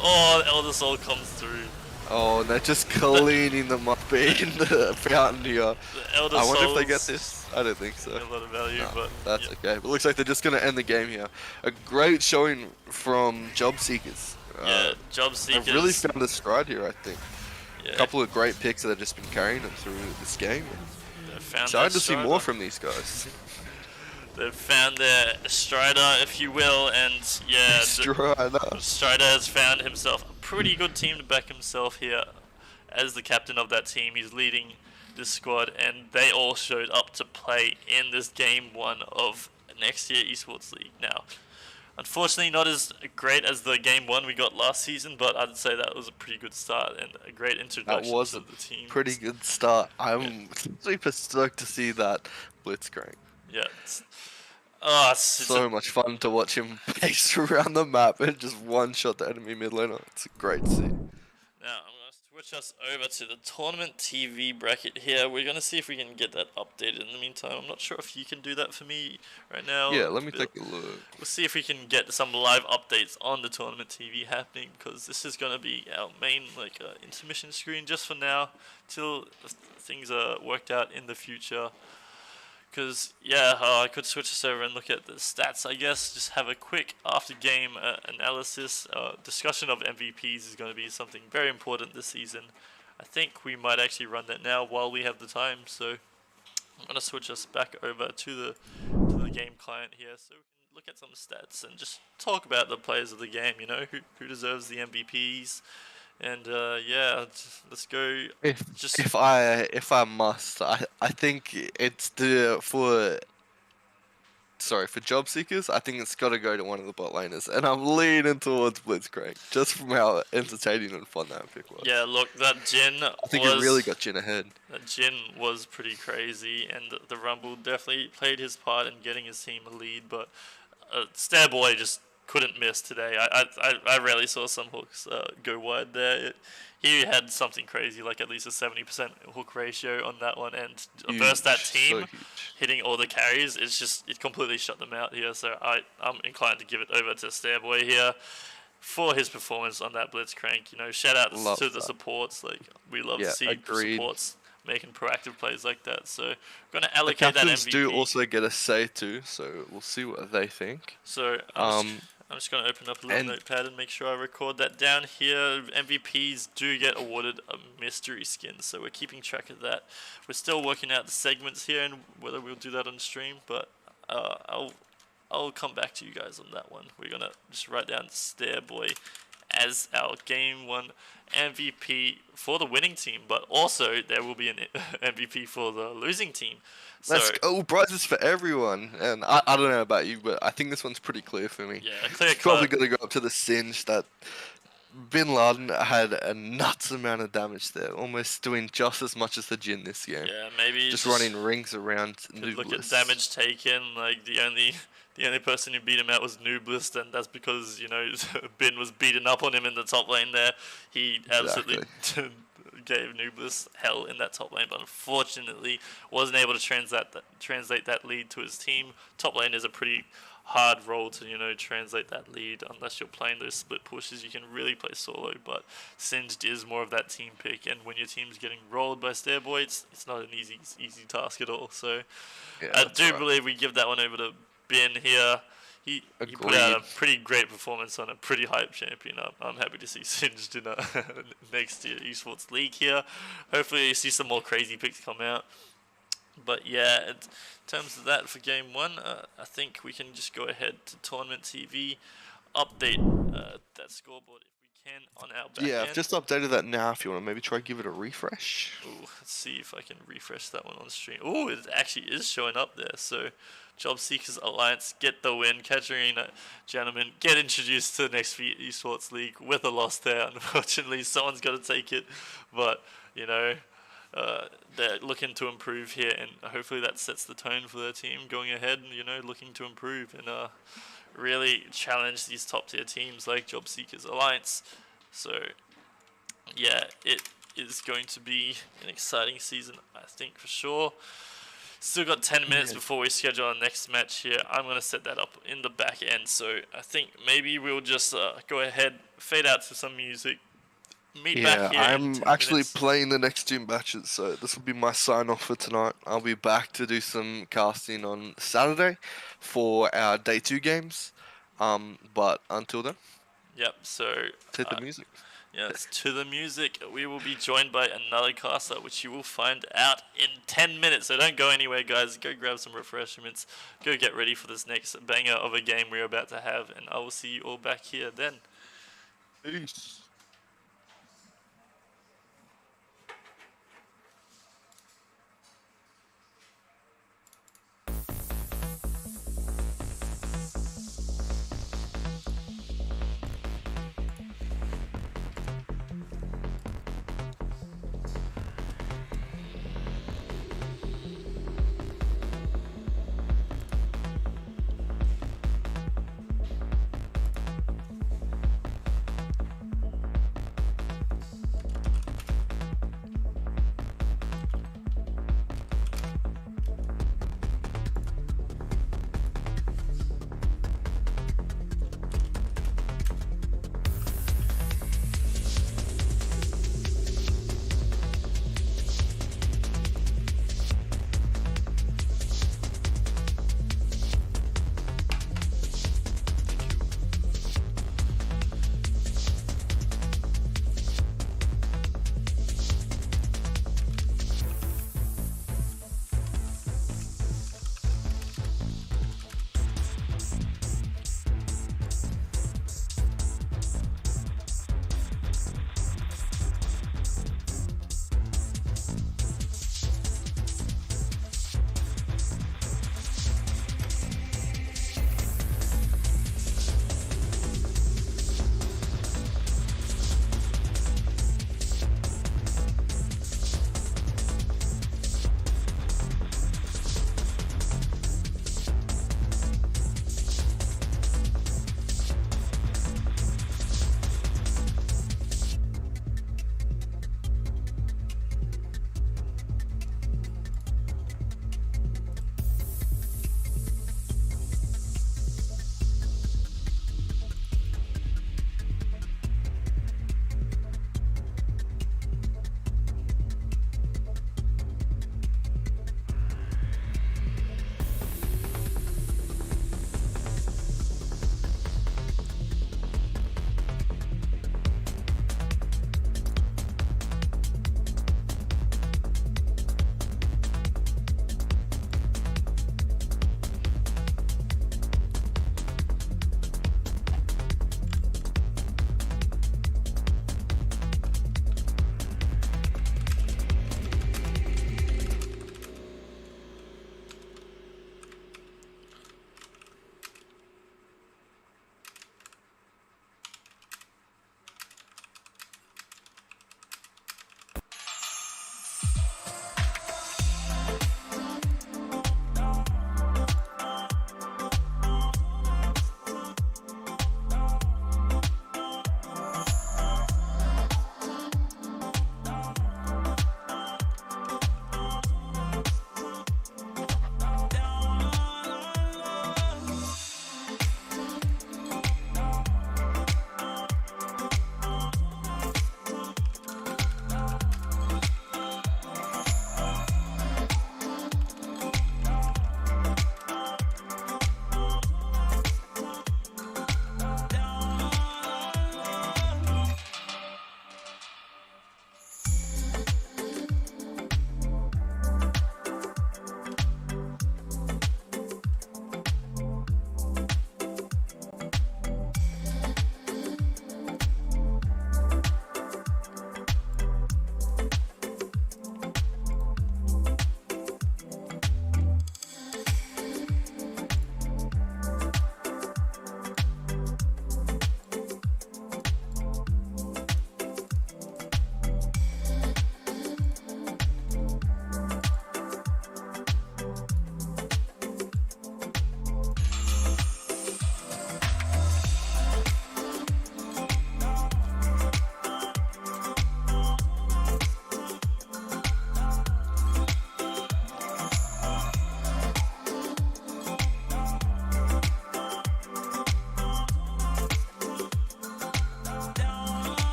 oh, the Elder Soul comes through. Oh, and they're just cleaning them up in the fountain here. The Elder I wonder if they get Souls this. I don't think so. a lot of value, No, but that's yeah. okay. But looks like they're just gonna end the game here. A great showing from Job Seekers. Yeah, Job Seekers. They've really found a stride here, I think. yeah, A couple of great picks that have just been carrying them through this game. they've found Excited their to see strider. more from these guys. They've found their Strider, if you will, and yeah, Strider. Strider has found himself a pretty good team to back himself here as the captain of that team. He's leading this squad, and they all showed up to play in this game 1 of next year Esports League. Now, unfortunately, not as great as the game 1 we got last season, but I'd say that was a pretty good start and a great That introduction was to a the team. pretty good start. I'm super stoked to see that Blitzcrank. Yeah. It's So much fun to watch him pace around the map and just one-shot the enemy mid laner. It's great to see. Now, I'm going to switch us over to the tournament TV bracket here. We're going to see if we can get that updated in the meantime. I'm not sure if you can do that for me right now. Yeah, let me Bill. take a look. We'll see if we can get some live updates on the tournament TV happening, because this is going to be our main intermission screen just for now, till things are worked out in the future. Because, yeah, I could switch this over and look at the stats, I guess. Just have a quick after-game analysis. Discussion of MVPs is going to be something very important this season. I think we might actually run that now while we have the time. So I'm going to switch us back over to the game client here, so we can look at some stats and just talk about the players of the game, you know, who deserves the MVPs. And yeah, let's go. If I must, I think it's for Job Seekers. I think it's got to go to one of the bot laners, and I'm leaning towards Blitzcrank just from how entertaining and fun that pick was. Yeah, look, that Jin I think it really got Jin ahead. That Jin was pretty crazy, and the Rumble definitely played his part in getting his team a lead, but Starboy just couldn't miss today. I rarely saw some hooks go wide there. He had something crazy, like at least a 70% hook ratio on that one, and versus that team, so huge. hitting all the carries, it completely shut them out here. So I'm inclined to give it over to Starboy here for his performance on that Blitzcrank. You know, shout out Love to the that. supports. Like, we love Yeah, to see agreed. supports making proactive plays like that. So we're gonna The allocate that captains MVP. do also get a say too, so we'll see what they think. So I'm just going to open up a little and- notepad and make sure I record that down here. MVPs do get awarded a mystery skin, so we're keeping track of that. We're still working out the segments here and whether we'll do that on stream, but I'll come back to you guys on that one. We're going to just write down Starboy as our Game 1 MVP for the winning team, but also there will be an MVP for the losing team. So, Let's go, prizes for everyone. And I don't know about you, but I think this one's pretty clear for me. yeah, clear It's probably cut. going to go up to the Singe that Bin Laden had a nuts amount of damage there, almost doing just as much as the Jin this game. Yeah, maybe Just running rings around could look at Nooblis. damage taken. Like the only person who beat him out was Nooblist, and that's because, you know, Bin was beating up on him in the top lane there. He absolutely gave Nooblist hell in that top lane, but unfortunately wasn't able to translate that lead to his team. Top lane is a pretty hard role to, you know, translate that lead unless you're playing those split pushes. You can really play solo, but Singed is more of that team pick, and when your team's getting rolled by Starboy, it's not an easy task at all. So Yeah, I that's do right. believe we give that one over to Ben here. He put out a pretty great performance on a pretty hype champion. I'm happy to see Singed in a next year Esports League here. Hopefully you see some more crazy picks come out. But yeah, in terms of that for Game 1, I think we can just go ahead to Tournament TV, update that scoreboard if we 10 on our back Yeah, end. I've just updated that now. If you want to maybe try give it a refresh. Ooh, let's see if I can refresh that one on stream. Ooh, it actually is showing up there. So, Job Seekers Alliance get the win. Casuarina, gentlemen, get introduced to the next esports league with a loss there. Unfortunately, someone's got to take it. But, you know, they're looking to improve here, and hopefully that sets the tone for their team going ahead. You know, looking to improve and really challenge these top tier teams like Job Seekers Alliance. So, yeah, it is going to be an exciting season, I think, for sure. Still got 10 minutes before we schedule our next match here. I'm going to set that up in the back end, so I think maybe we'll just go ahead, fade out to some music, meet back here in I'm 10 actually minutes. playing the next 2 matches, so this will be my sign-off for tonight. I'll be back to do some casting on Saturday for our day 2 games. But until then, Yep, so to the music. yes, to the music. We will be joined by another caster, which you will find out in 10 minutes. So don't go anywhere, guys. Go grab some refreshments. Go get ready for this next banger of a game we're about to have. And I will see you all back here then. Peace.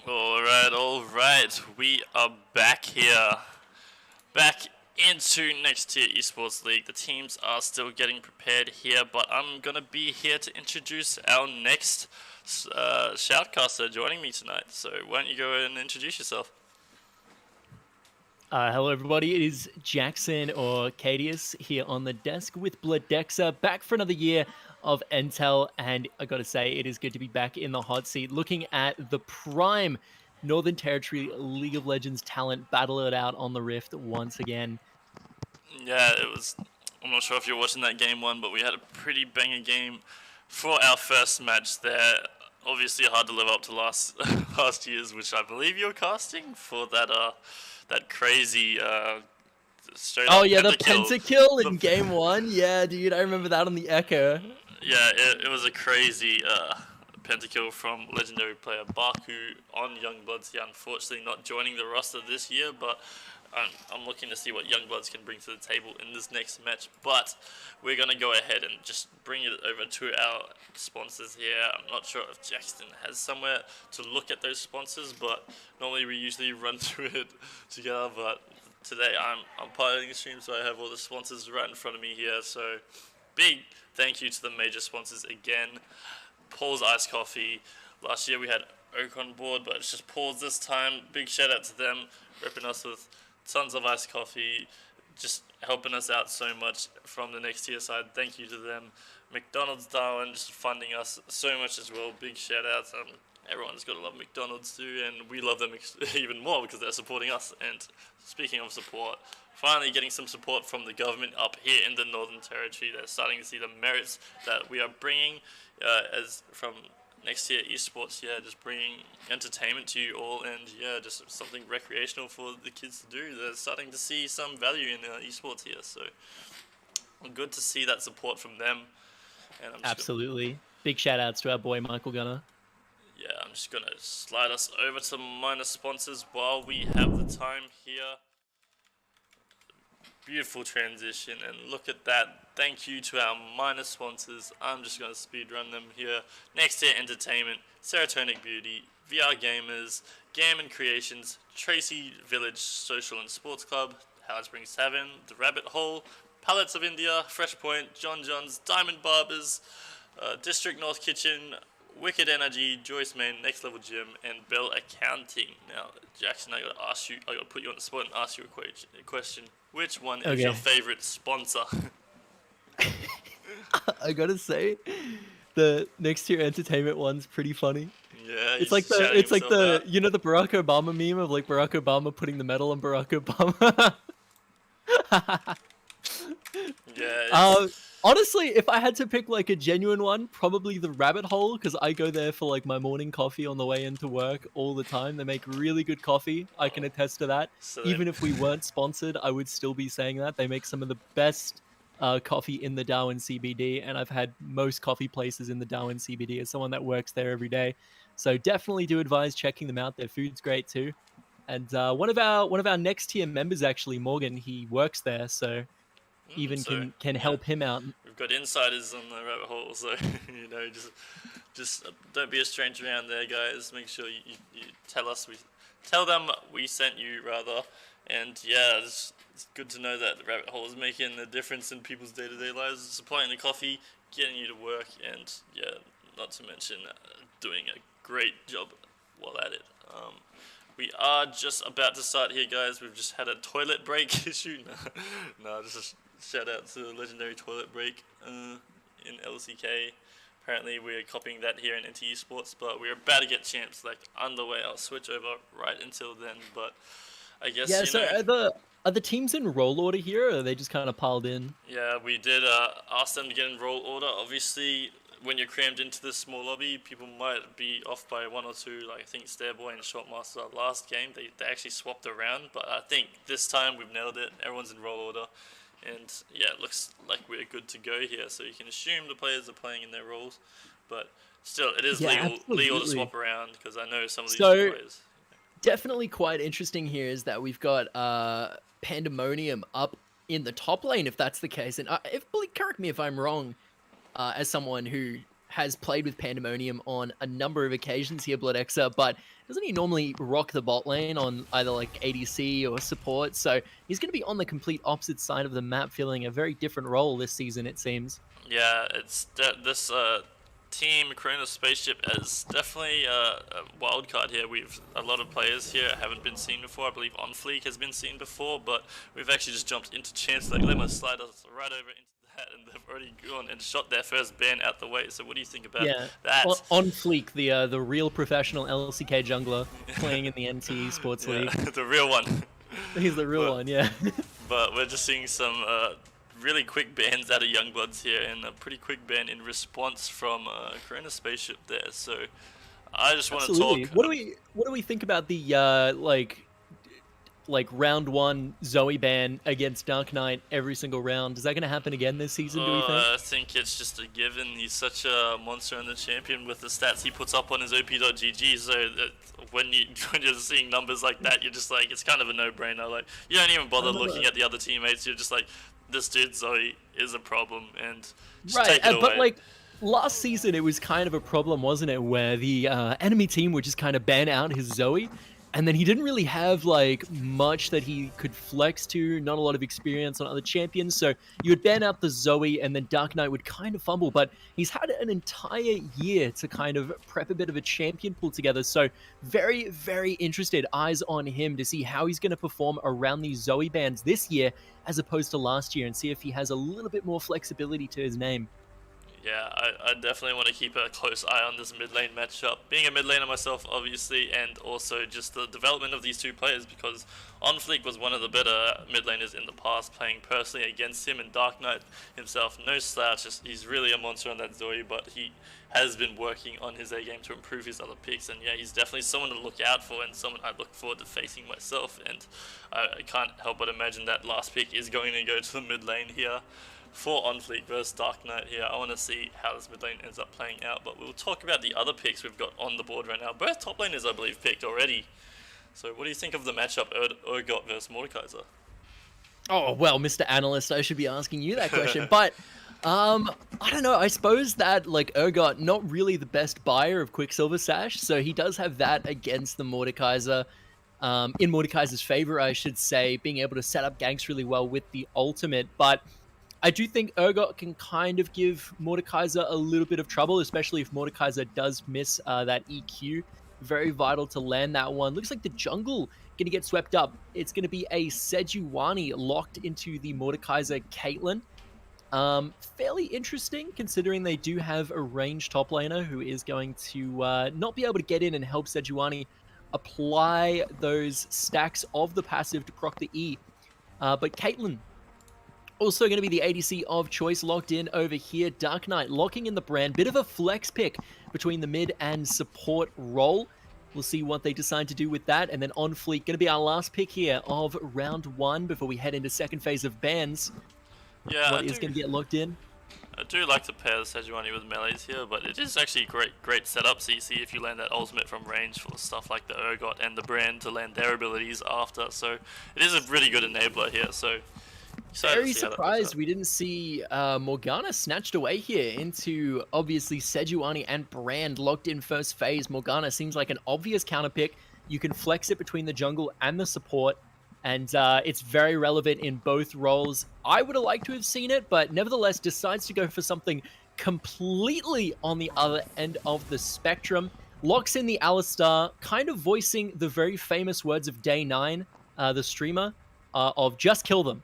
All right. We are back here. Back into next tier esports league. The teams are still getting prepared here, but I'm gonna be here to introduce our next shoutcaster joining me tonight. So why don't you go and introduce yourself? Hello everybody, it is Jackson or Cadius here on the desk with Bladexa, back for another year of NTEL, and I gotta say, it is good to be back in the hot seat, looking at the prime Northern Territory League of Legends talent battle it out on the Rift once again. Yeah, it was. I'm not sure if you're watching that game one, but we had a pretty banger game for our first match there. Obviously, hard to live up to last year's, which I believe you're casting for that crazy straight up Oh yeah, the pentakill. pentakill in game one. Yeah, dude, I remember that on the Echo. Yeah, it was a crazy pentakill from legendary player Baku on Youngbloods here. Unfortunately, not joining the roster this year, but I'm looking to see what Youngbloods can bring to the table in this next match. But we're going to go ahead and just bring it over to our sponsors here. I'm not sure if Jackson has somewhere to look at those sponsors, but normally we usually run through it together. But today I'm piloting the stream, so I have all the sponsors right in front of me here. So big thank you to the major sponsors again. Paul's Iced Coffee. Last year we had Oak on board, but it's just Paul's this time. Big shout out to them, ripping us with tons of iced coffee, just helping us out so much from the next tier side. Thank you to them. McDonald's Darwin just funding us so much as well. Big shout outs. Everyone's got to love McDonald's too, and we love them even more because they're supporting us. And speaking of support, finally getting some support from the government up here in the Northern Territory. They're starting to see the merits that we are bringing as from next year esports, just bringing entertainment to you all, and just something recreational for the kids to do. They're starting to see some value in esports here, so good to see that support from them. And Absolutely. Big shout outs to our boy Michael Gunner. Yeah, I'm just gonna slide us over to minor sponsors while we have the time here. Beautiful transition, and look at that. Thank you to our minor sponsors. I'm just going to speed run them here. Next Tier Entertainment, Serotonic Beauty, VRGamers, Gammon Creations, Tracy Village Social and Sports Club, Howard Springs Tavern, The Rabbit Hole, Palates of India, Fresh Point, John's, Diamond Barbers, District North Kitchen, Wicked Energy, Joyce, Mayne, Next Level Gym, and Bell Accounting. Now, Jackson, I got to put you on the spot and ask you a question. Which one is your favorite sponsor? I gotta say, the Next Tier Entertainment one's pretty funny. Yeah, it's like the the Barack Obama meme of like Barack Obama putting the medal on Barack Obama. Yeah. Honestly, if I had to pick like a genuine one, probably the Rabbit Hole, because I go there for like my morning coffee on the way into work all the time. They make really good coffee. I can attest to that. So even if we weren't sponsored, I would still be saying that. They make some of the best coffee in the Darwin CBD, and I've had most coffee places in the Darwin CBD as someone that works there every day. So definitely do advise checking them out. Their food's great too. And one of our next tier members, actually, Morgan, he works there, so can help him out. We've got insiders on the Rabbit Hole, so just don't be a stranger around there, guys. Make sure you tell them we sent you, rather. And it's good to know that the Rabbit Hole is making a difference in people's day-to-day lives, supplying the coffee, getting you to work, and not to mention doing a great job while at it. We are just about to start here, guys. We've just had a toilet break issue. Just a shout out to the legendary toilet break in LCK. Apparently we're copying that here in NTE Sports, but we're about to get champs select underway. I'll switch over right until then, but I guess are the teams in roll order here, or are they just kind of piled in? Yeah, we did ask them to get in roll order. Obviously, when you're crammed into this small lobby, people might be off by one or two. Like I think Stairboy and Shortmaster last game, they actually swapped around, but I think this time we've nailed it. Everyone's in roll order, and it looks like we're good to go here. So you can assume the players are playing in their roles, but still, it is legal to swap around because I know some of these players. Definitely quite interesting here is that we've got Pandemonium up in the top lane, if that's the case. And correct me if I'm wrong, as someone who has played with Pandemonium on a number of occasions here, Bloodexa, but doesn't he normally rock the bot lane on either like ADC or support? So he's going to be on the complete opposite side of the map, filling a very different role this season, it seems. Yeah, it's this team Corona Spaceship is definitely a wild card here. We've a lot of players here haven't been seen before. I believe On Fleek has been seen before, but we've actually just jumped into chance. Like, let me slide us right over into that, and they've already gone and shot their first ban out the way. So what do you think about that? On Fleek, the real professional LCK jungler playing in the NTE Sports League. The real one. He's the real one, yeah. But we're just seeing some really quick bans out of Youngbloods here, and a pretty quick ban in response from Corona Spaceship there. So I just want to talk. What do we think about the like round 1 Zoe ban against Dark Knight every single round? Is that going to happen again this season, do we think? I think it's just a given. He's such a monster in the champion with the stats he puts up on his OP.GG, so that when you're seeing numbers like that, you're just like, it's kind of a no-brainer. Like, you don't even bother looking at the other teammates. You're just like, this dude Zoe is a problem, and just take it away. But like last season, it was kind of a problem, wasn't it, where the enemy team would just kind of ban out his Zoe, and then he didn't really have like much that he could flex to, not a lot of experience on other champions, so you would ban out the Zoe, and then Dark Knight would kind of fumble, but he's had an entire year to kind of prep a bit of a champion pool together, so very, very interested, eyes on him to see how he's going to perform around these Zoe bans this year, as opposed to last year, and see if he has a little bit more flexibility to his name. Yeah, I definitely want to keep a close eye on this mid lane matchup. Being a mid laner myself, obviously, and also just the development of these two players, because On Fleek was one of the better mid laners in the past, playing personally against him, and Dark Knight himself, no slouch, he's really a monster on that Zoe, but he has been working on his A game to improve his other picks, and yeah, he's definitely someone to look out for, and someone I look forward to facing myself, and I can't help but imagine that last pick is going to go to the mid lane here. For On Fleek versus Dark Knight here. I want to see how this mid lane ends up playing out, but we'll talk about the other picks we've got on the board right now. Both top laners, I believe, picked already. So what do you think of the matchup, Urgot versus Mordekaiser? Oh, well, Mr. Analyst, I should be asking you that question, but I don't know, I suppose that, like, Urgot, not really the best buyer of Quicksilver Sash, so he does have that against the Mordekaiser. In Mordekaiser's favor, I should say, being able to set up ganks really well with the ultimate, but I do think Urgot can kind of give Mordekaiser a little bit of trouble, especially if Mordekaiser does miss that EQ. Very vital to land that one. Looks like the jungle going to get swept up. It's going to be a Sejuani locked into the Mordekaiser Caitlyn. Fairly interesting, considering they do have a ranged top laner who is going to not be able to get in and help Sejuani apply those stacks of the passive to proc the E. But Caitlyn, also going to be the ADC of choice, locked in over here. Dark Knight locking in the brand. Bit of a flex pick between the mid and support role. We'll see what they decide to do with that. And then On Fleek, going to be our last pick here of round 1 before we head into second phase of bans. Yeah, what is going to get locked in? I do like to pair the Sejuani with melees here, but it is actually great setup, CC, if you land that ultimate from range for stuff like the Urgot and the brand to land their abilities after. So it is a really good enabler here. So very surprised we didn't see Morgana snatched away here into, obviously, Sejuani and Brand locked in first phase. Morgana seems like an obvious counter pick. You can flex it between the jungle and the support, and it's very relevant in both roles. I would have liked to have seen it, but nevertheless decides to go for something completely on the other end of the spectrum. Locks in the Alistar, kind of voicing the very famous words of Day9, the streamer, of just kill them.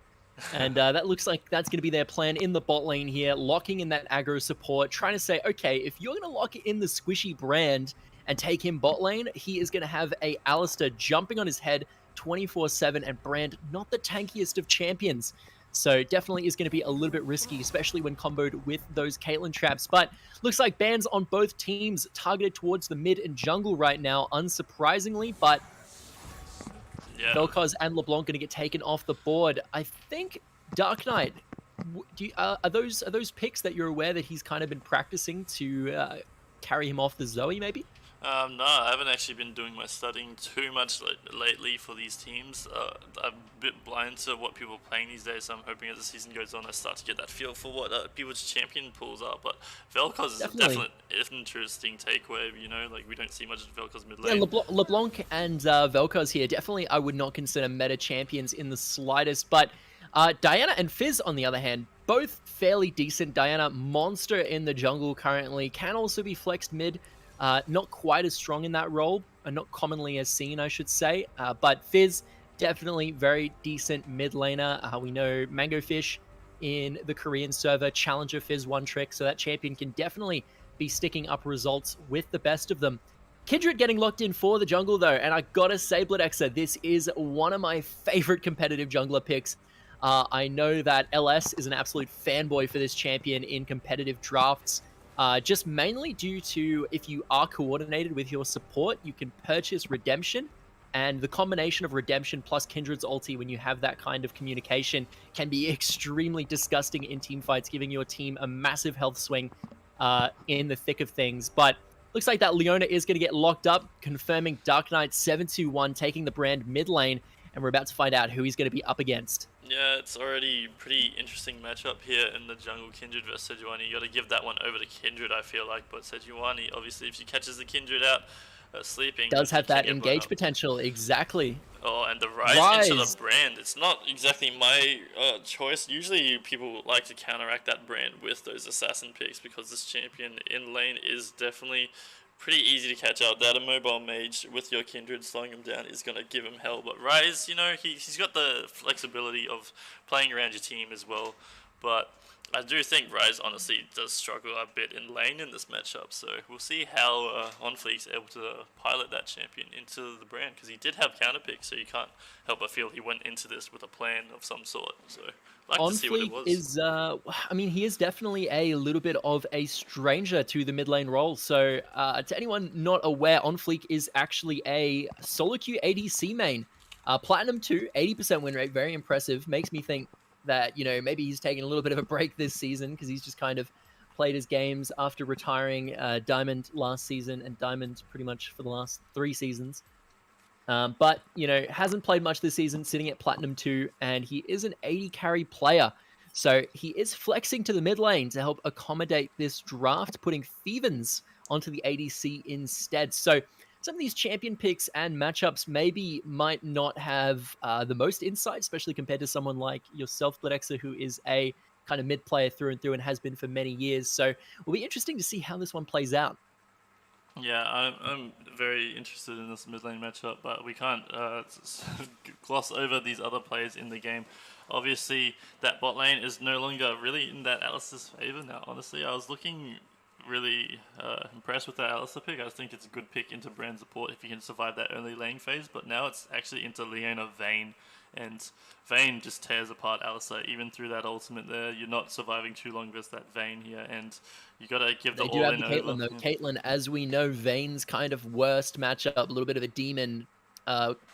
And that looks like that's going to be their plan in the bot lane here, locking in that aggro support, trying to say, okay, if you're going to lock in the squishy Brand and take him bot lane, he is going to have a Alistar jumping on his head 24/7, and Brand not the tankiest of champions. So definitely is going to be a little bit risky, especially when comboed with those Caitlyn traps. But looks like bans on both teams targeted towards the mid and jungle right now, unsurprisingly, but yeah. Vel'Koz and LeBlanc going to get taken off the board. I think Dark Knight, are those picks that you're aware that he's kind of been practicing to carry him off the Zoe, maybe? No, I haven't actually been doing my studying too much lately for these teams. I'm a bit blind to what people are playing these days, so I'm hoping as the season goes on I start to get that feel for what people's champion pools are. But Vel'Koz is a definite interesting takeaway, you know, like we don't see much of Vel'Koz mid lane. Yeah, LeBlanc and Vel'Koz here, definitely I would not consider meta champions in the slightest, but Diana and Fizz, on the other hand, both fairly decent. Diana, monster in the jungle currently, can also be flexed mid. Not quite as strong in that role, not commonly as seen, I should say. But Fizz, definitely very decent mid laner. We know Mangofish in the Korean server, Challenger Fizz one trick, so that champion can definitely be sticking up results with the best of them. Kindred getting locked in for the jungle, though, and I gotta say, Bloodexer, this is one of my favorite competitive jungler picks. I know that LS is an absolute fanboy for this champion in competitive drafts. Just mainly due to if you are coordinated with your support, you can purchase Redemption, and the combination of Redemption plus Kindred's ulti when you have that kind of communication can be extremely disgusting in team fights, giving your team a massive health swing in the thick of things. But looks like that Leona is going to get locked up, confirming Dark Knight 721 taking the brand mid lane, and we're about to find out who he's going to be up against. Yeah, it's already a pretty interesting matchup here in the jungle, Kindred versus Sejuani. You got to give that one over to Kindred, I feel like, but Sejuani, obviously, if she catches the Kindred out sleeping, does have that engage potential, exactly. Oh, and the rise into the brand. It's not exactly my choice. Usually people like to counteract that brand with those assassin picks because this champion in lane is definitely pretty easy to catch out. That immobile mage with your Kindred slowing him down is going to give him hell. But Rise, you know, he's got the flexibility of playing around your team as well. But I do think Rise honestly does struggle a bit in lane in this matchup, so we'll see how OnFleek's able to pilot that champion into the brand, because he did have counter picks, so you can't help but feel he went into this with a plan of some sort. So I'd like to see what it was. Is, I mean, he is definitely a little bit of a stranger to the mid lane role. So to anyone not aware, OnFleek is actually a solo queue ADC main. Platinum 2, 80% win rate, very impressive. Makes me think that, you know, maybe he's taking a little bit of a break this season because he's just kind of played his games after retiring Diamond last season and Diamond pretty much for the last 3 seasons. But, you know, hasn't played much this season, sitting at Platinum 2, and he is an 80 carry player. So he is flexing to the mid lane to help accommodate this draft, putting Thevens onto the ADC instead. So some of these champion picks and matchups maybe might not have the most insight, especially compared to someone like yourself, Bloodexer, who is a kind of mid player through and through and has been for many years. So it'll be interesting to see how this one plays out. Yeah, I'm very interested in this mid lane matchup, but we can't gloss over these other players in the game. Obviously, that bot lane is no longer really in that Alistair's favor now. Honestly, I was looking really impressed with that Alistair pick. I think it's a good pick into brand support if you can survive that early lane phase, but now it's actually into Leona Vayne, and Vayne just tears apart Alistair even through that ultimate there. You're not surviving too long versus that Vayne here, and you gotta give the all in over. They do have the Caitlyn, though. Caitlyn, as we know, Vayne's kind of worst matchup, a little bit of a demon,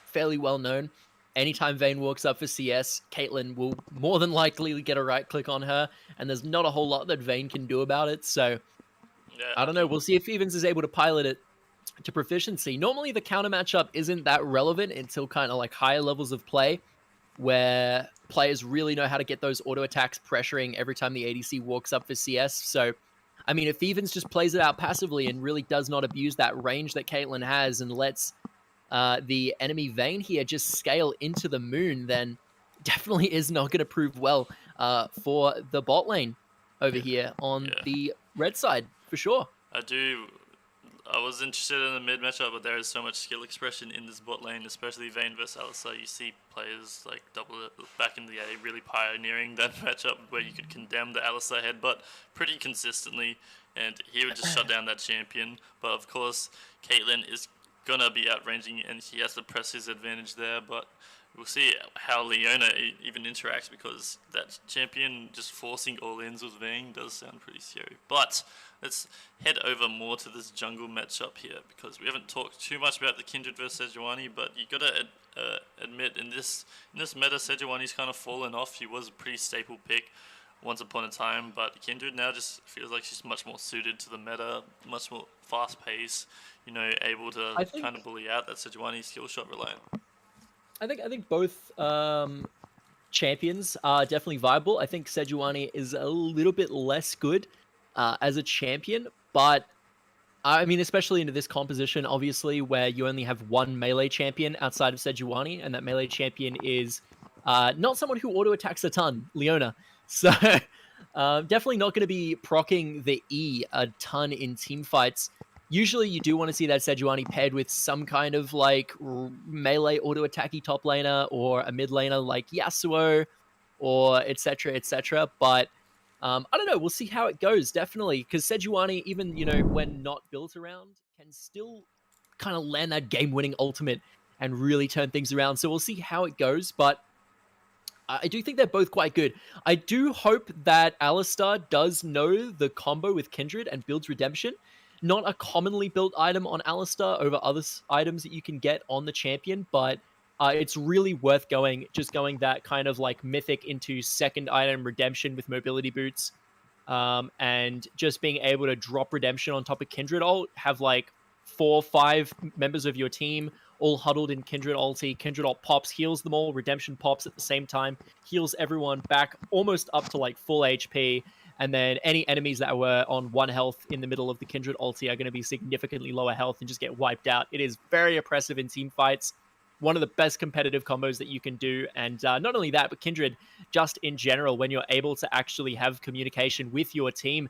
fairly well known. Anytime Vayne walks up for CS, Caitlyn will more than likely get a right click on her, and there's not a whole lot that Vayne can do about it, so yeah, I don't know. We'll see if Evans is able to pilot it to proficiency. Normally, the counter matchup isn't that relevant until kind of like higher levels of play, where players really know how to get those auto attacks pressuring every time the ADC walks up for CS. So, I mean, if Evans just plays it out passively and really does not abuse that range that Caitlyn has and lets the enemy Vayne here just scale into the moon, then definitely is not going to prove well for the bot lane over here on the red side, for sure. I was interested in the mid matchup, but there is so much skill expression in this bot lane, especially Vayne versus Alistair. You see players like back in the A really pioneering that matchup where you could condemn the Alistair headbutt pretty consistently, and he would just shut down that champion. But of course, Caitlyn is gonna be outranging, and he has to press his advantage there. But we'll see how Leona even interacts, because that champion just forcing all-ins with Vayne does sound pretty scary. But let's head over more to this jungle matchup here, because we haven't talked too much about the Kindred versus Sejuani, but you gotta admit in this meta, Sejuani's kind of fallen off. He was a pretty staple pick once upon a time, but Kindred now just feels like she's much more suited to the meta, much more fast pace, you know, able to kind of bully out that Sejuani skill shot reliant. I think both champions are definitely viable. I think Sejuani is a little bit less good as a champion, but I mean, especially into this composition, obviously, where you only have one melee champion outside of Sejuani, and that melee champion is not someone who auto-attacks a ton, Leona. So definitely not going to be proccing the E a ton in team fights. Usually you do want to see that Sejuani paired with some kind of like melee auto-attacky top laner or a mid laner like Yasuo or etc, etc. But I don't know. We'll see how it goes, definitely. Because Sejuani, even, you know, when not built around, can still kind of land that game-winning ultimate and really turn things around. So we'll see how it goes. But I do think they're both quite good. I do hope that Alistar does know the combo with Kindred and builds Redemption. Not a commonly built item on Alistar over other items that you can get on the champion, but it's really worth going that kind of like mythic into second item Redemption with mobility boots, and just being able to drop Redemption on top of Kindred ult, have like 4 or 5 members of your team all huddled in Kindred ulti. Kindred ult pops, heals them all, Redemption pops at the same time, heals everyone back almost up to like full HP, and then any enemies that were on 1 health in the middle of the Kindred ulti are going to be significantly lower health and just get wiped out. It is very oppressive in team fights. One of the best competitive combos that you can do. And not only that, but Kindred, just in general, when you're able to actually have communication with your team,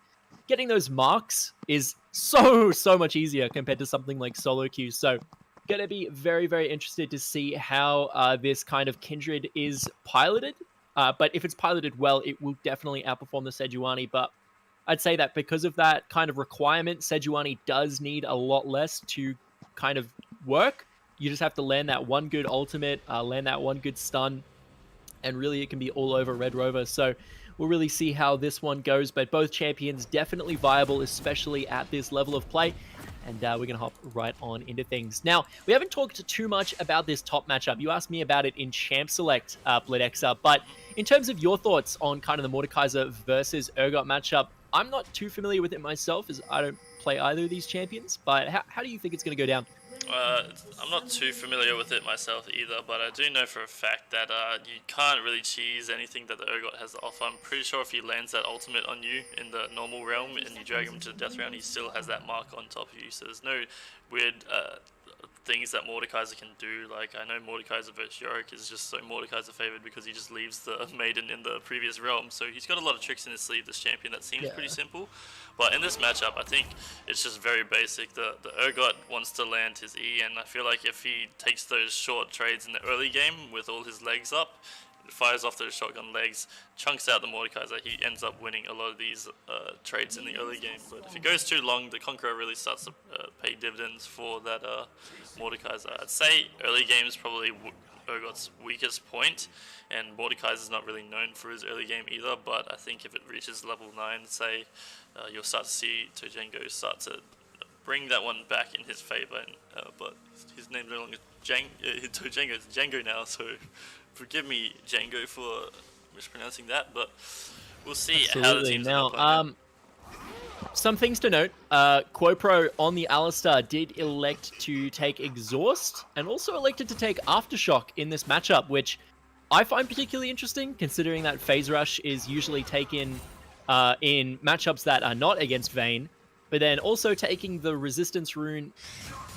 getting those marks is so much easier compared to something like solo queue. So going to be very, very interested to see how this kind of Kindred is piloted. But if it's piloted well, it will definitely outperform the Sejuani. But I'd say that because of that kind of requirement, Sejuani does need a lot less to kind of work. You just have to land that one good ultimate, land that one good stun, and really it can be all over Red Rover. So we'll really see how this one goes. But both champions definitely viable, especially at this level of play. And we're going to hop right on into things. Now, we haven't talked too much about this top matchup. You asked me about it in Champ Select, Blidexa. But in terms of your thoughts on kind of the Mordekaiser versus Urgot matchup, I'm not too familiar with it myself, as I don't play either of these champions. But how do you think it's going to go down? I'm not too familiar with it myself either, but I do know for a fact that you can't really cheese anything that the Urgot has to offer. I'm pretty sure if he lands that ultimate on you in the normal realm and you drag him to the death round, he still has that mark on top of you. So there's no weird things that Mordekaiser can do. Like, I know Mordekaiser versus Yorick is just so Mordekaiser favored because he just leaves the Maiden in the previous realm. So he's got a lot of tricks in his sleeve, this champion, that seems pretty simple. But in this matchup, I think it's just very basic. The Urgot wants to land his E, and I feel like if he takes those short trades in the early game with all his legs up, fires off those shotgun legs, chunks out the Mordekaiser, he ends up winning a lot of these trades in the early game. But if it goes too long, the Conqueror really starts to pay dividends for that Mordekaiser. I'd say early game is probably Urgot's weakest point, and Mordekaiser's not really known for his early game either, but I think if it reaches level 9, say, you'll start to see Tojengo start to bring that one back in his favor. But his name's no longer Tojengo, it's Django now, so forgive me, Django, for mispronouncing that, but we'll see how the team's going to play now. Some things to note. Quopro on the Alistar did elect to take Exhaust and also elected to take Aftershock in this matchup, which I find particularly interesting, considering that Phase Rush is usually taken in matchups that are not against Vayne, but then also taking the Resistance Rune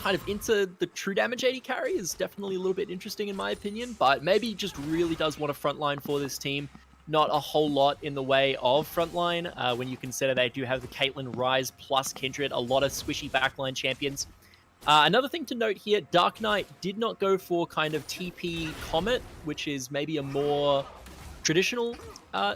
kind of into the true damage 80 carry is definitely a little bit interesting in my opinion, but maybe just really does want a frontline for this team. Not a whole lot in the way of frontline when you consider they do have the Caitlyn, Ryze plus Kindred, a lot of squishy backline champions. Another thing to note here, Dark Knight did not go for kind of TP Comet, which is maybe a more traditional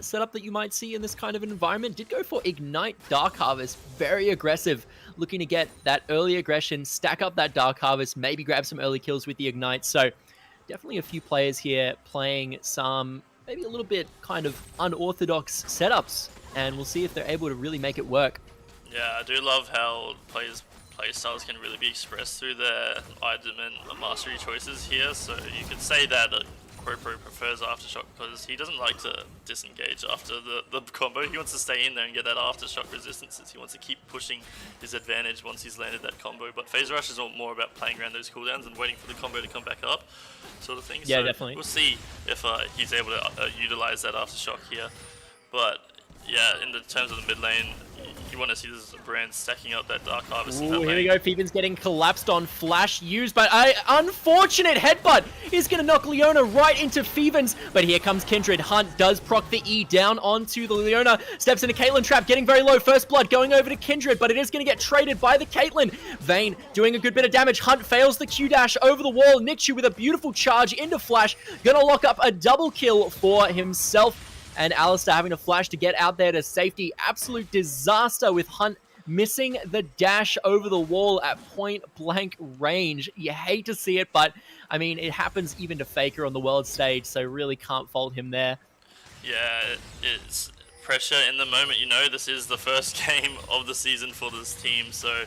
setup that you might see in this kind of environment. Did go for Ignite Dark Harvest, very aggressive, looking to get that early aggression, stack up that Dark Harvest, maybe grab some early kills with the Ignite. So definitely a few players here playing some maybe a little bit kind of unorthodox setups, and we'll see if they're able to really make it work. Yeah, I do love how players' playstyles can really be expressed through their item and mastery choices here. So you could say that Pro prefers Aftershock because he doesn't like to disengage after the combo. He wants to stay in there and get that Aftershock resistance. He wants to keep pushing his advantage once he's landed that combo. But Phase Rush is more about playing around those cooldowns and waiting for the combo to come back up, sort of thing. Yeah, so definitely. We'll see if he's able to utilize that Aftershock here. But yeah, in the terms of the mid lane, you want to see this brand stacking up that Dark Harvest. Ooh, here we go. Feven's getting collapsed on flash used, but an unfortunate headbutt is going to knock Leona right into Feven's. But here comes Kindred. Hunt does proc the E down onto the Leona. Steps into Caitlyn trap, getting very low. First blood going over to Kindred, but it is going to get traded by the Caitlyn. Vayne doing a good bit of damage. Hunt fails the Q dash over the wall. Nixu with a beautiful charge into flash. Going to lock up a double kill for himself. And Alistair having to flash to get out there to safety. Absolute disaster with Hunt missing the dash over the wall at point blank range. You hate to see it, but I mean, it happens even to Faker on the world stage, so really can't fault him there. Yeah, it's pressure in the moment. You know, this is the first game of the season for this team, so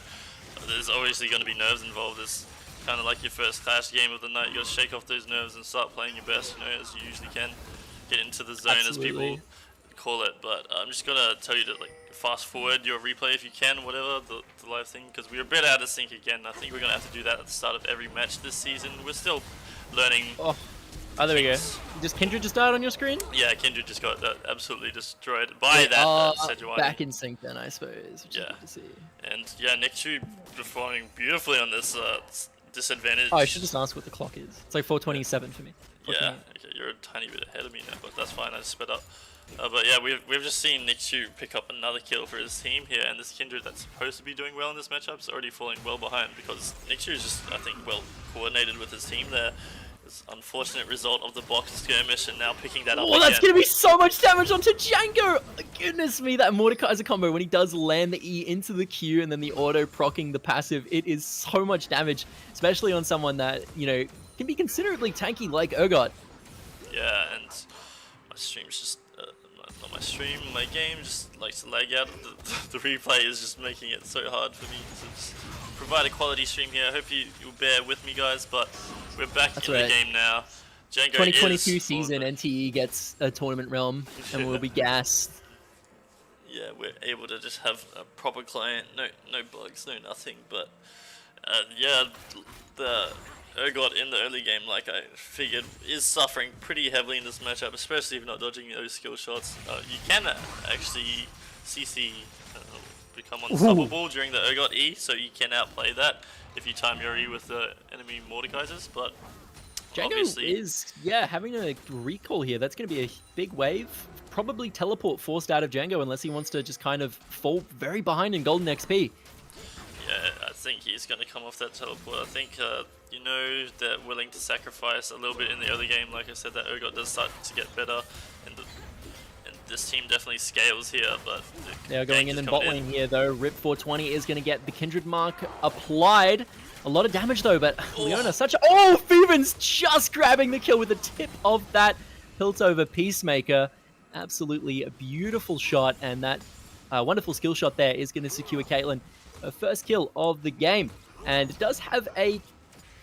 there's obviously going to be nerves involved. It's kind of like your first Clash game of the night. You got to shake off those nerves and start playing your best, you know, as you usually can. Get into the zone, Absolutely. as people call it. But I'm just gonna tell you to like fast forward your replay if you can, whatever the live thing, because we're a bit out of sync again. I think we're gonna have to do that at the start of every match this season. We're still learning. Oh, there we go. Just Kindred just died on your screen? Yeah, Kindred just got absolutely destroyed by that Casuarina. Back in sync then, I suppose. Which is good to see. And yeah, Nixu performing beautifully on this disadvantage. Oh, I should just ask what the clock is. It's like 4:27 for me. Yeah, okay, you're a tiny bit ahead of me now, but that's fine, I just sped up. But yeah, we've just seen Nixu pick up another kill for his team here, and this Kindred that's supposed to be doing well in this matchup is already falling well behind because Nixu is just, I think, well coordinated with his team there. It's an unfortunate result of the box skirmish and now picking that up again. That's going to be so much damage onto Django! Goodness me, that Mordekaiser combo when he does land the E into the Q and then the auto procking the passive, it is so much damage, especially on someone that, you know, can be considerably tanky like Urgot. Yeah, and my stream's just, not my stream, my game just likes to lag out. The replay is just making it so hard for me to just provide a quality stream here. I hope you'll bear with me, guys, but we're back in the game now. Django 2022 season, NTE gets a tournament realm and we'll be gassed. Yeah, we're able to just have a proper client, no bugs, no nothing, but yeah, the Urgot in the early game, like I figured, is suffering pretty heavily in this matchup, especially if not dodging those skill shots. You can actually CC become unstoppable during the Urgot E, so you can outplay that if you time your E with the enemy Mordekaisers, but Django obviously is, having a recall here. That's going to be a big wave. Probably teleport forced out of Django unless he wants to just kind of fall very behind in golden XP. Yeah, I think he's going to come off that teleport. I think, you know, they're willing to sacrifice a little bit in the early game. Like I said, that Urgot does start to get better, and this team definitely scales here, but they're going in and bot lane here, though. Rip 420 is going to get the Kindred mark applied. A lot of damage, though, but Leona, such a... Oh, Feven's just grabbing the kill with the tip of that hilt over Peacemaker. Absolutely a beautiful shot, and that wonderful skill shot there is going to secure Caitlyn her first kill of the game. And it does have a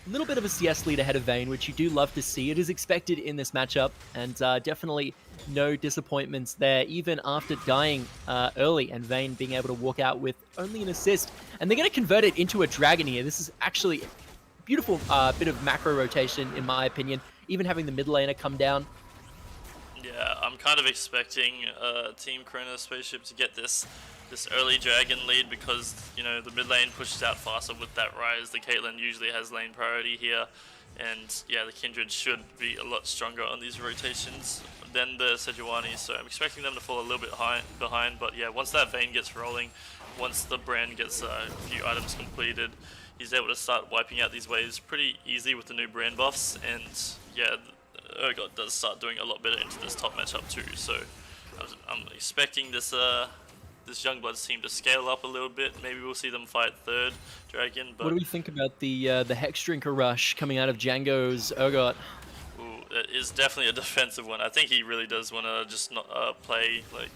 little bit of a CS lead ahead of Vayne, which you do love to see. It is expected in this matchup, and definitely no disappointments there, even after dying early and Vayne being able to walk out with only an assist. And they're going to convert it into a dragon here. This is actually a beautiful bit of macro rotation, in my opinion, even having the mid laner come down. Yeah, I'm kind of expecting Team Corona Spaceship to get this early dragon lead because, you know, the mid lane pushes out faster with that rise. The Caitlyn usually has lane priority here, and yeah, the Kindred should be a lot stronger on these rotations than the Sejuani, so I'm expecting them to fall a little bit behind, but yeah, once that Vayne gets rolling, once the brand gets a few items completed, he's able to start wiping out these waves pretty easy with the new brand buffs, and yeah, Urgot does start doing a lot better into this top matchup too, so I'm expecting this Youngbloods team to scale up a little bit. Maybe we'll see them fight third dragon. But what do we think about the Hex Drinker rush coming out of Django's Urgot? Ooh, it is definitely a defensive one. I think he really does want to just not play like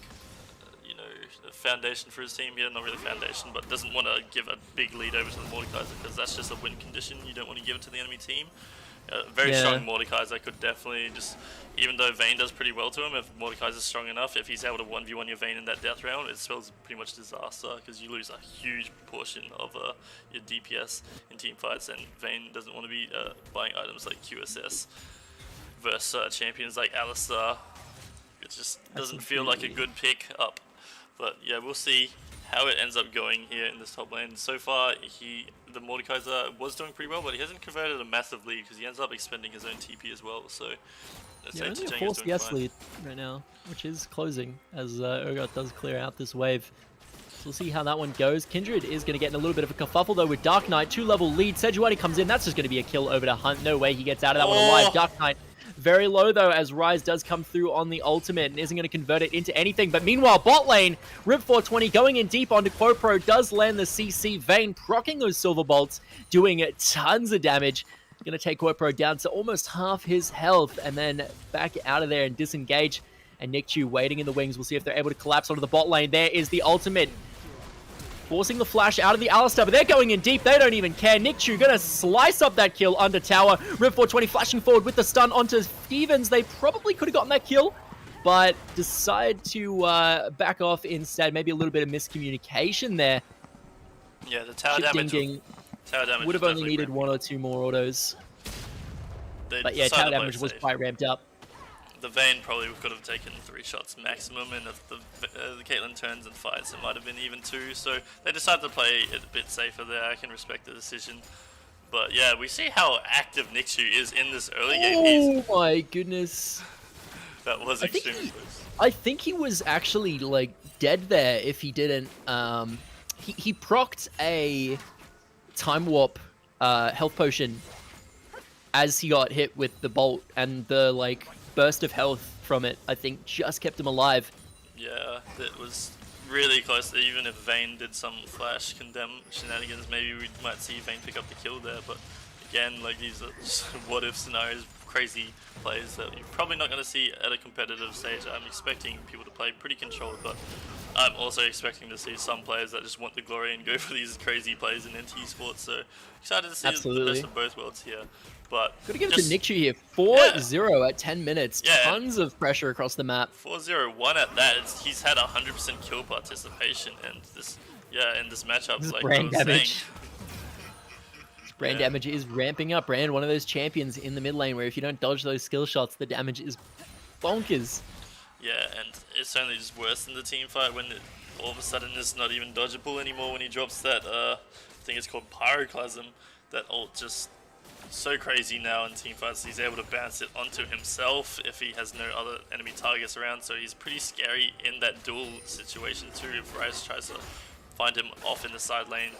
you know, the foundation for his team here. Not really foundation, but doesn't want to give a big lead over to the Mordekaiser because that's just a win condition. You don't want to give it to the enemy team. Very Yeah. strong Mordekaiser could definitely just, even though Vayne does pretty well to him, if Mordekaiser's strong enough, if he's able to 1v1 your Vayne in that death round, it spells pretty much disaster because you lose a huge portion of your DPS in team fights, and Vayne doesn't want to be buying items like QSS versus champions like Alistar. It just doesn't feel like a good pick up. But yeah, we'll see how it ends up going here in this top lane. So far, the Mordekaiser was doing pretty well, but he hasn't converted a massive lead because he ends up expending his own TP as well. So let's say Only a Tachanga's forced doing yes fine. lead right now, which is closing as Urgot does clear out this wave. So we'll see how that one goes. Kindred is going to get in a little bit of a kerfuffle though with Dark Knight, 2-level lead. Sejuani comes in, that's just going to be a kill over to Hunt. No way he gets out of that one alive. Dark Knight very low though as Ryze does come through on the ultimate and isn't going to convert it into anything. But meanwhile, bot lane, Rip 420 going in deep onto Quopro does land the CC. Vayne proccing those silver bolts, doing tons of damage. Going to take Quopro down to almost half his health and then back out of there and disengage. And Nick waiting in the wings. We'll see if they're able to collapse onto the bot lane. There is the ultimate. Forcing the flash out of the Alistar, but they're going in deep. They don't even care. Nick gonna slice up that kill under tower. Rip 420 flashing forward with the stun onto Stevens. They probably could have gotten that kill, but decide to back off instead. Maybe a little bit of miscommunication there. Yeah, the tower Chip damage. Ding Tower damage would have was only definitely needed ramping one or up. two more autos. They But yeah, decided tower to play damage it was safe. quite ramped up. The Vayne probably could have taken 3 shots maximum, and if the Caitlyn turns and fights, it might have been even 2. So they decided to play it a bit safer there. I can respect the decision. But yeah, we see how active Nixu is in this early game. Oh my goodness. That was I think extremely close. I think he was actually like dead there if he didn't. He procced a time warp health potion as he got hit with the bolt, and the like burst of health from it I think just kept him alive. Yeah, it was really close. Even if Vayne did some flash condemn shenanigans, maybe we might see Vayne pick up the kill there. But again, like these are just what if scenarios, crazy plays that you're probably not going to see at a competitive stage. I'm expecting people to play pretty controlled, but I'm also expecting to see some players that just want the glory and go for these crazy plays in NT sports. So excited to see the best of both worlds here. But Gotta give it to Nick here. 4-0 at 10 minutes. Yeah. Tons of pressure across the map. 4-0-1 at that. He's had 100% kill participation, and this matchup, like Brand I was saying. damage. Brand damage is ramping up. Brand, one of those champions in the mid lane where if you don't dodge those skill shots, the damage is bonkers. Yeah, and it's only just worse in the team fight when it all of a sudden is not even dodgeable anymore when he drops that, I think it's called Pyroclasm, that ult just so crazy now in team fights. He's able to bounce it onto himself if he has no other enemy targets around, so he's pretty scary in that duel situation too if Ryze tries to find him off in the side lane.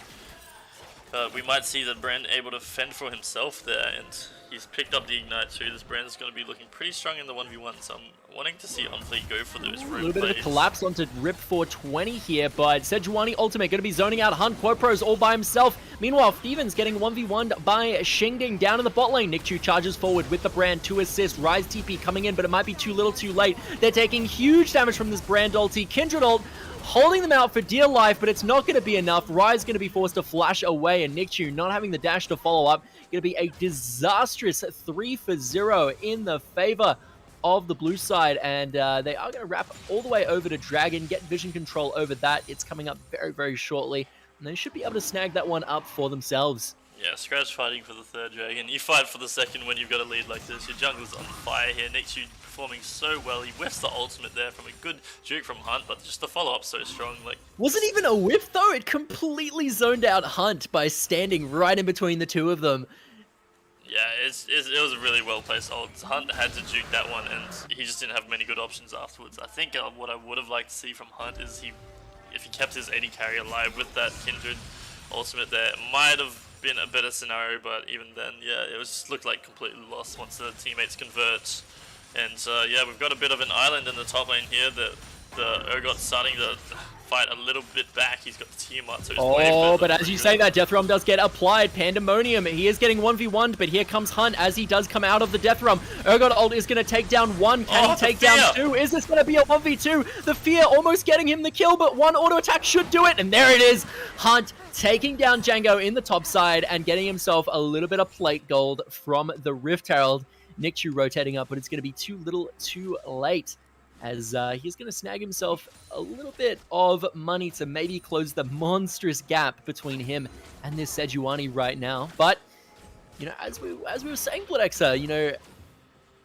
We might see that Brand able to fend for himself there, and he's picked up the Ignite too. This Brand is going to be looking pretty strong in the 1v1, so I'm wanting to see Unfleet go for those rogue A little bit of a plays. collapse onto Rip 420 here, but Sejuani ultimate going to be zoning out Hunt. Quopro's all by himself. Meanwhile, Stevens getting 1v1'd by Xingding down in the bot lane. Nick charges forward with the Brand to assist. Ryze TP coming in, but it might be too little too late. They're taking huge damage from this Brand ulti. Kindred ult holding them out for dear life, but it's not going to be enough. Ryze going to be forced to flash away, and Nick not having the dash to follow up. Going to be a disastrous 3-0 in the favor of the blue side, and they are going to wrap all the way over to Dragon, get vision control over that. It's coming up very, very shortly, and they should be able to snag that one up for themselves. Yeah, Scratch fighting for the third Dragon. You fight for the second when you've got a lead like this. Your jungle's on fire here. Nixu performing so well. He whiffs the ultimate there from a good juke from Hunt, but just the follow-up so strong. Like, wasn't even a whiff though. It completely zoned out Hunt by standing right in between the two of them. yeah, it was a really well-placed ult. Hunt had to juke that one, and he just didn't have many good options afterwards. I think what I would have liked to see from Hunt is if he kept his AD carry alive with that Kindred ultimate there, it might have been a better scenario, but even then, yeah, it was just looked like completely lost once the teammates convert. And yeah, we've got a bit of an island in the top lane here. The Urgot's starting to fight a little bit back. He's got the Tiamat, so his wave Oh, looks but as pretty you good. say that, Death Realm does get applied. Pandemonium, he is getting 1v1'd, but here comes Hunt as he does come out of the Death Realm. Urgot Ult is going to take down one. Can Oh, he the take down fear. two? Is this going to be a 1v2? The Fear almost getting him the kill, but one auto attack should do it. And there it is. Hunt taking down Django in the top side and getting himself a little bit of plate gold from the Rift Herald. Nikchu rotating up, but it's going to be too little too late, as he's going to snag himself a little bit of money to maybe close the monstrous gap between him and this Sejuani right now. But, you know, as we were saying, Bloodexer, you know,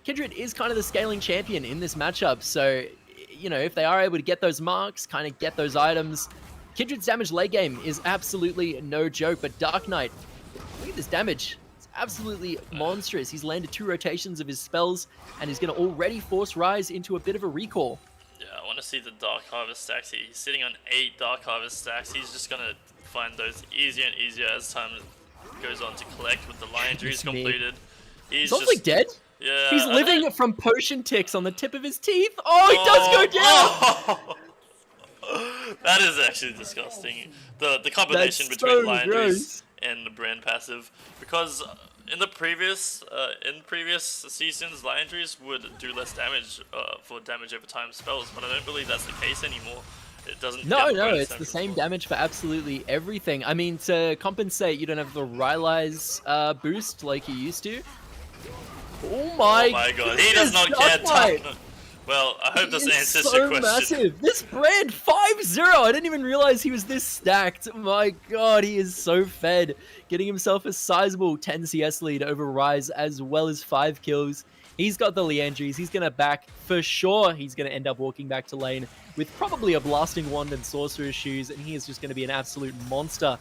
Kindred is kind of the scaling champion in this matchup. So, you know, if they are able to get those marks, kind of get those items, Kindred's damage late game is absolutely no joke. But Dark Knight, look at this damage. Absolutely monstrous. He's landed 2 rotations of his spells and he's going to already force Rise into a bit of a recall. Yeah, I want to see the Dark Harvest stacks here. He's sitting on 8 Dark Harvest stacks. He's just going to find those easier and easier as time goes on to collect with the Lion Trees completed. He's also dead? Yeah. He's living from potion ticks on the tip of his teeth. Oh, he does go down! Oh. That is actually disgusting. The combination That's between so Lion gross. Trees and the brand passive, because in the previous seasons, Lion Trees would do less damage for damage over time spells, but I don't believe that's the case anymore. It doesn't. No, get bonus it's the damage same as well. damage for absolutely everything. I mean, to compensate, you don't have the Rylai's boost like you used to. Oh my God, he does not care. Dark Well, I hope this He is answers so your question. massive. This brand 5-0. I didn't even realize he was this stacked. My God, he is so fed. Getting himself a sizable 10 CS lead over Rise, as well as 5 kills. He's got the Leandries. He's going to back for sure. He's going to end up walking back to lane with probably a Blasting Wand and Sorcerer's Shoes, and he is just going to be an absolute monster.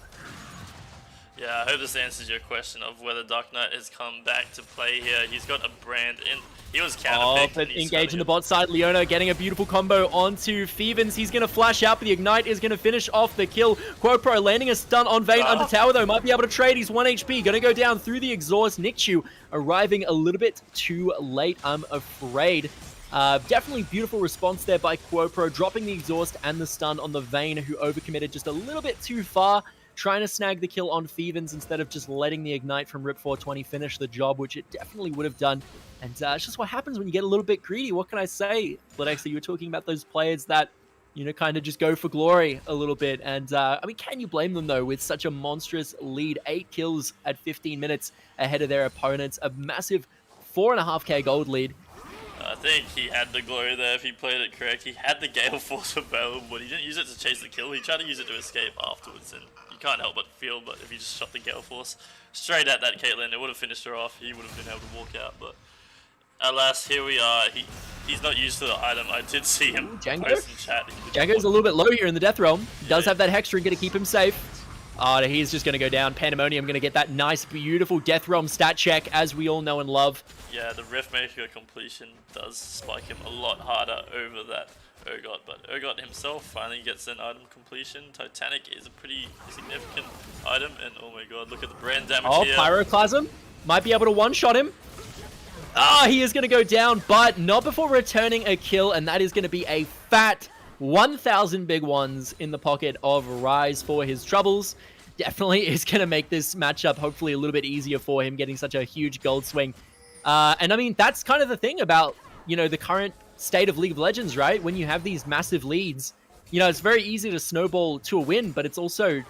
Yeah, I hope this answers your question of whether Dark Knight has come back to play here. He's got a brand in. He was counterpicked. But and he's engaging the got bot side, Leona getting a beautiful combo onto Thevens. He's going to flash out, but the Ignite is going to finish off the kill. QuoPro landing a stun on Vayne under tower, though. Might be able to trade. He's 1 HP. Going to go down through the exhaust. Nikchu arriving a little bit too late, I'm afraid. Definitely beautiful response there by QuoPro, dropping the exhaust and the stun on the Vayne, who overcommitted just a little bit too far, trying to snag the kill on Thevens instead of just letting the Ignite from Rip 420 finish the job, which it definitely would have done. And it's just what happens when you get a little bit greedy. What can I say? Bloodexer, you were talking about those players that, you know, kind of just go for glory a little bit. And, I mean, can you blame them, though, with such a monstrous lead? 8 kills at 15 minutes ahead of their opponents. A massive 4.5k gold lead. I think he had the glory there if he played it correct. He had the Gale Force available, but he didn't use it to chase the kill. He tried to use it to escape afterwards, and you can't help but feel, but if he just shot the Gale Force straight at that Caitlyn, it would have finished her off. He would have been able to walk out, but alas, here we are. He's not used to the item. I did see him Django? post in chat. Django's a little bit low here in the Death Realm. Does have that Hex Ring, going to keep him safe. Oh, he's just going to go down. Pandemonium going to get that nice, beautiful Death Realm stat check, as we all know and love. Yeah, the Riftmaker completion does spike him a lot harder over that Urgot, but Urgot himself finally gets an item completion. Titanic is a pretty significant item, and oh my god, look at the brand damage Oh, here. Pyroclasm might be able to one-shot him. Ah, he is going to go down, but not before returning a kill, and that is going to be a fat 1,000 big ones in the pocket of Rise for his troubles. Definitely is going to make this matchup hopefully a little bit easier for him, getting such a huge gold swing. And I mean, that's kind of the thing about, you know, the current state of League of Legends, right? When you have these massive leads, you know, it's very easy to snowball to a win, but it's also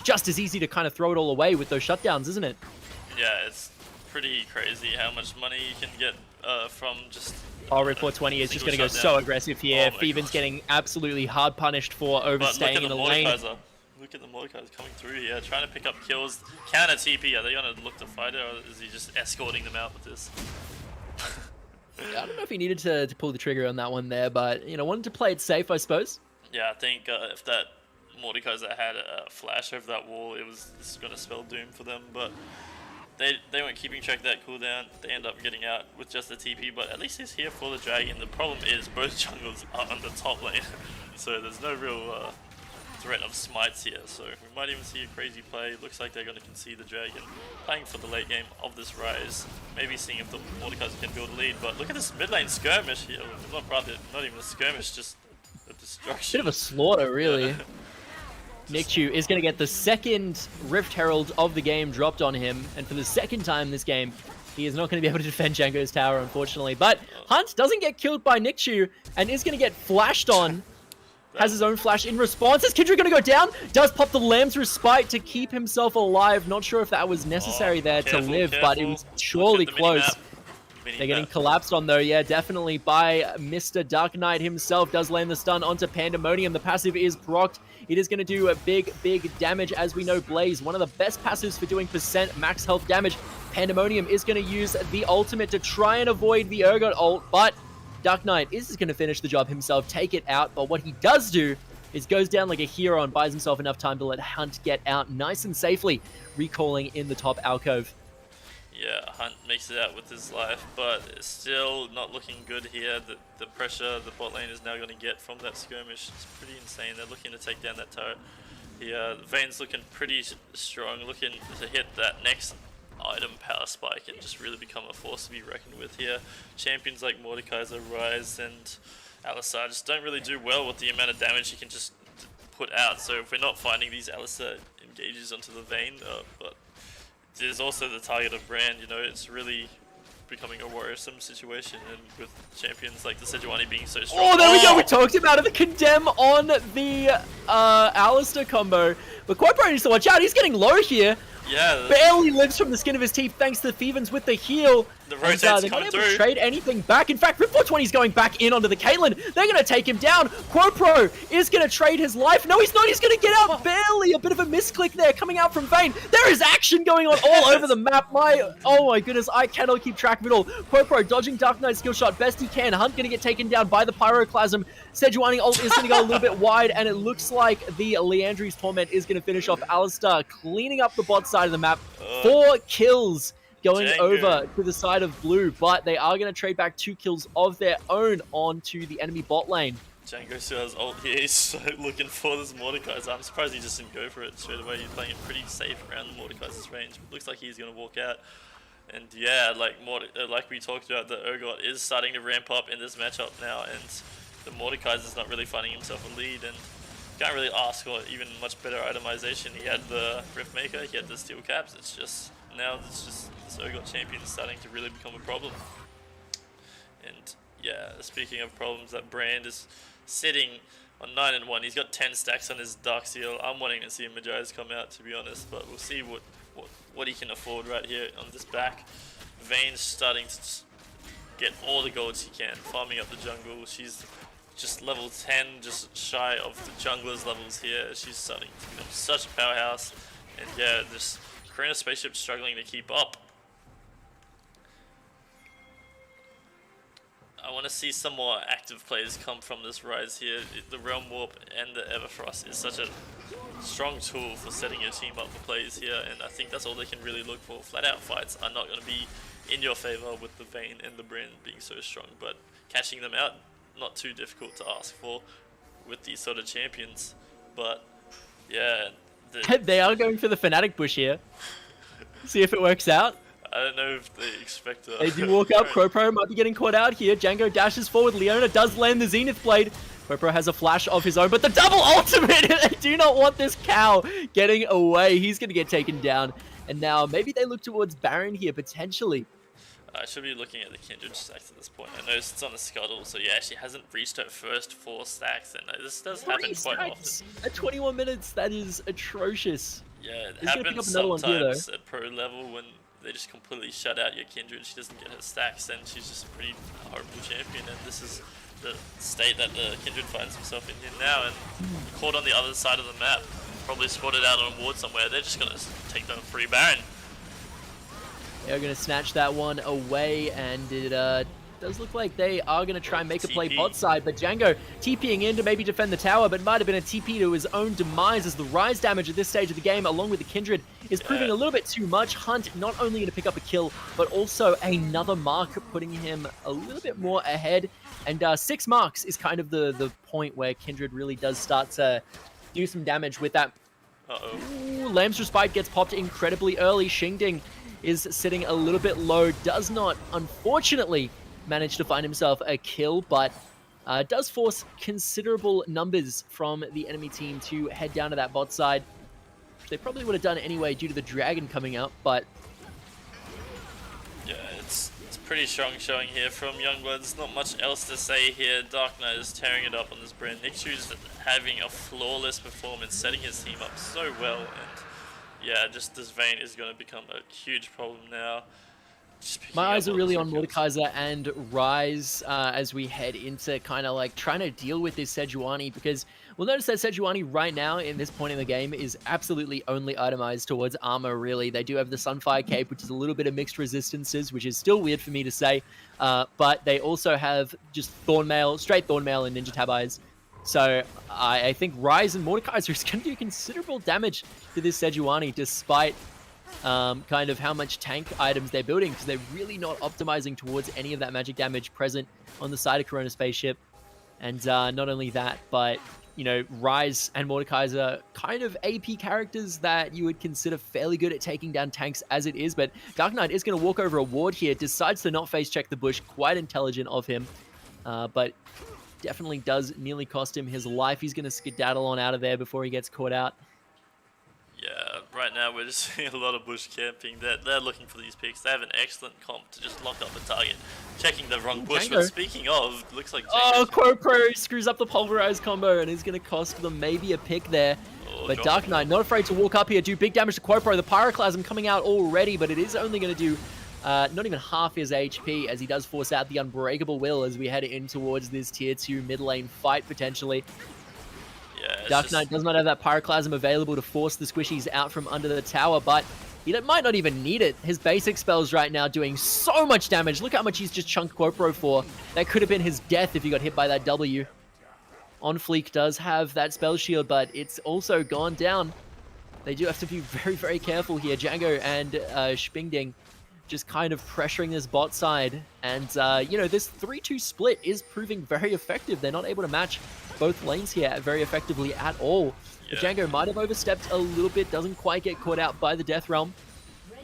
just as easy to kind of throw it all away with those shutdowns, isn't it? Yeah, it's pretty crazy how much money you can get from just... Oh, Rip 420 is just going to go so aggressive here. Oh my Feven's gosh. getting absolutely hard punished for overstaying in the lane. Look at the Mordekaiser coming through here, trying to pick up kills. Counter TP, are they going to look to fight it, or is he just escorting them out with this? I don't know if he needed to pull the trigger on that one there, but, you know, wanted to play it safe, I suppose. Yeah, I think if that Mordekaiser had a flash over that wall, this is going to spell doom for them, but they weren't keeping track of that cooldown. They end up getting out with just the TP, but at least he's here for the dragon. The problem is both jungles are on the top lane, so there's no real threat of smites here, so we might even see a crazy play. Looks like they're going to concede the dragon, playing for the late game of this Rise, maybe seeing if the Mordekaiser can build a lead. But look at this mid lane skirmish here. Not even a skirmish, just A destruction. Bit of a slaughter, really. Yeah. Nikchu is going to get the second Rift Herald of the game dropped on him, and for the second time this game, he is not going to be able to defend Django's tower, unfortunately. But Hunt doesn't get killed by Nikchu, and is going to get flashed on. Has his own flash in response. Is Kindred going to go down? Does pop the Lamb's Respite to keep himself alive. Not sure if that was necessary there to live, but it was surely close. They're getting collapsed on, though. Yeah, definitely by Mr. Dark Knight himself. Does land the stun onto Pandemonium. The passive is procced. It is going to do a big damage. As we know, Blaze, one of the best passives for doing percent max health damage. Pandemonium is going to use the ultimate to try and avoid the Urgot ult, but Dark Knight is going to finish the job himself, take it out. But what he does do is goes down like a hero and buys himself enough time to let Hunt get out nice and safely, recalling in the top alcove. Yeah, Hunt makes it out with his life, but it's still not looking good here. The pressure the bot lane is now going to get from that skirmish is pretty insane. They're looking to take down that turret. The Vayne's looking pretty strong, looking to hit that next item power spike and just really become a force to be reckoned with here. Champions like Mordekaiser, Ryze, and Alistar just don't really do well with the amount of damage he can just put out. So if we're not finding these Alistar engages onto the Vayne, but there's also the target of Brand, you know, it's really becoming a worrisome situation, and with champions like the Sejuani being so strong. Oh, there we go, we talked about it, the condemn on the Alistar combo. But Quadro needs to watch out, he's getting low here. Yeah. Barely lives from the skin of his teeth thanks to Thevens with the heal. The rotate's they're coming not able to through. trade anything back. In fact, Rip 420 is going back in onto the Caitlyn. They're going to take him down. Quopro is going to trade his life. No, he's not. He's going to get out barely. A bit of a misclick there coming out from Vayne. There is action going on all over the map. Oh my goodness, I cannot keep track of it all. Quopro dodging Dark Knight skill shot best he can. Hunt going to get taken down by the Pyroclasm. Sejuani ult is going to go a little bit wide, and it looks like the Leandri's Torment is going to finish off Alistar, cleaning up the bot side of the map. 4 kills going over to the side of blue, but they are going to trade back 2 kills of their own onto the enemy bot lane. Django still has ult here, he's so looking for this Mordekaiser. I'm surprised he just didn't go for it straight away. He's playing it pretty safe around the Mordekaiser's range. Looks like he's going to walk out. And yeah, like we talked about, the Urgot is starting to ramp up in this matchup now, and the Mordekaiser's not really finding himself a lead, and can't really ask for even much better itemization. He had the Rift Maker, he had the Steel Caps. It's just, now it's just this Urgot champion is starting to really become a problem. And yeah, speaking of problems, that Brand is sitting on 9-1. He's got 10 stacks on his Dark Seal. I'm wanting to see Magi's come out, to be honest, but we'll see what he can afford right here on this back. Vayne's starting to get all the golds he can, farming up the jungle. She's just level 10, just shy of the jungler's levels here. She's starting to become such a powerhouse. And yeah, this Casuarina Spaceship struggling to keep up. I want to see some more active players come from this Ryze here. The Realm Warp and the Everfrost is such a strong tool for setting your team up for plays here, and I think that's all they can really look for. Flat out fights are not going to be in your favor with the Vayne and the Brand being so strong, but catching them out, not too difficult to ask for with these sort of champions. But yeah, they are going for the Fnatic push here. See if it works out. I don't know if they expect to. They do walk up. Quopro might be getting caught out here. Django dashes forward. Leona does land the Zenith Blade. Quopro has a flash of his own, but the double ultimate! They do not want this cow getting away. He's going to get taken down. And now maybe they look towards Baron here, potentially. I should be looking at the Kindred stacks at this point. I noticed it's on the scuttle, so yeah, she hasn't reached her first 4 stacks, and this does happen quite often. At 21 minutes, that is atrocious. Yeah, it happens sometimes at pro level when they just completely shut out your Kindred. She doesn't get her stacks, and she's just a pretty horrible champion, and this is the state that the Kindred finds himself in here now, and caught on the other side of the map, probably spotted out on a ward somewhere. They're just going to take down a free Baron. They're going to snatch that one away, and it does look like they are going to try and make a play bot side, but Django TPing in to maybe defend the tower, but might have been a TP to his own demise, as the Ryze damage at this stage of the game, along with the Kindred, is proving a little bit too much. Hunt not only going to pick up a kill, but also another mark, putting him a little bit more ahead, and 6 marks is kind of the point where Kindred really does start to do some damage with that. Ooh, Lamb's Respite gets popped incredibly early. Xingding is sitting a little bit low, does not, unfortunately, manage to find himself a kill, but does force considerable numbers from the enemy team to head down to that bot side. They probably would have done it anyway due to the dragon coming up, but... Yeah, it's pretty strong showing here from Youngbloods. Not much else to say here. Dark Knight is tearing it up on this brand. Nixu's having a flawless performance, setting his team up so well, and yeah, just this Vayne is going to become a huge problem now. My eyes are really on Mordekaiser and Rise as we head into kind of like trying to deal with this Sejuani, because we'll notice that Sejuani right now in this point in the game is absolutely only itemized towards armor, really. They do have the Sunfire Cape, which is a little bit of mixed resistances, which is still weird for me to say, but they also have just Thornmail, straight Thornmail and Ninja Tab Eyes. So I think Rise and Mordekaiser is going to do considerable damage to this Sejuani, despite kind of how much tank items they're building, because they're really not optimizing towards any of that magic damage present on the side of Corona Spaceship. And not only that, but, you know, Rise and Mordekaiser kind of AP characters that you would consider fairly good at taking down tanks as it is. But Dark Knight is going to walk over a ward here, decides to not face check the bush. Quite intelligent of him, but definitely does nearly cost him his life. He's going to skedaddle on out of there before he gets caught out. Yeah, right now we're just seeing a lot of bush camping. They're looking for these picks. They have an excellent comp to just lock up a target. Checking the wrong bush, but speaking of, looks like Oh, Quopro screws up the pulverized combo and is going to cost them maybe a pick there. But Johnn. Dark Knight not afraid to walk up here, do big damage to Quopro. The Pyroclasm coming out already, but it is only going to do not even half his HP, as he does force out the Unbreakable Will as we head in towards this tier 2 mid lane fight potentially. Yeah, Dark Knight does not have that Pyroclasm available to force the squishies out from under the tower, but he might not even need it. His basic spells right now doing so much damage. Look how much he's just chunked Quopro for. That could have been his death if he got hit by that W. On Fleek does have that spell shield, but it's also gone down. They do have to be very, very careful here. Django and Spingding just kind of pressuring this bot side. And, you know, this 3-2 split is proving very effective. They're not able to match both lanes here very effectively at all. Yeah. Django might have overstepped a little bit, doesn't quite get caught out by the Death Realm.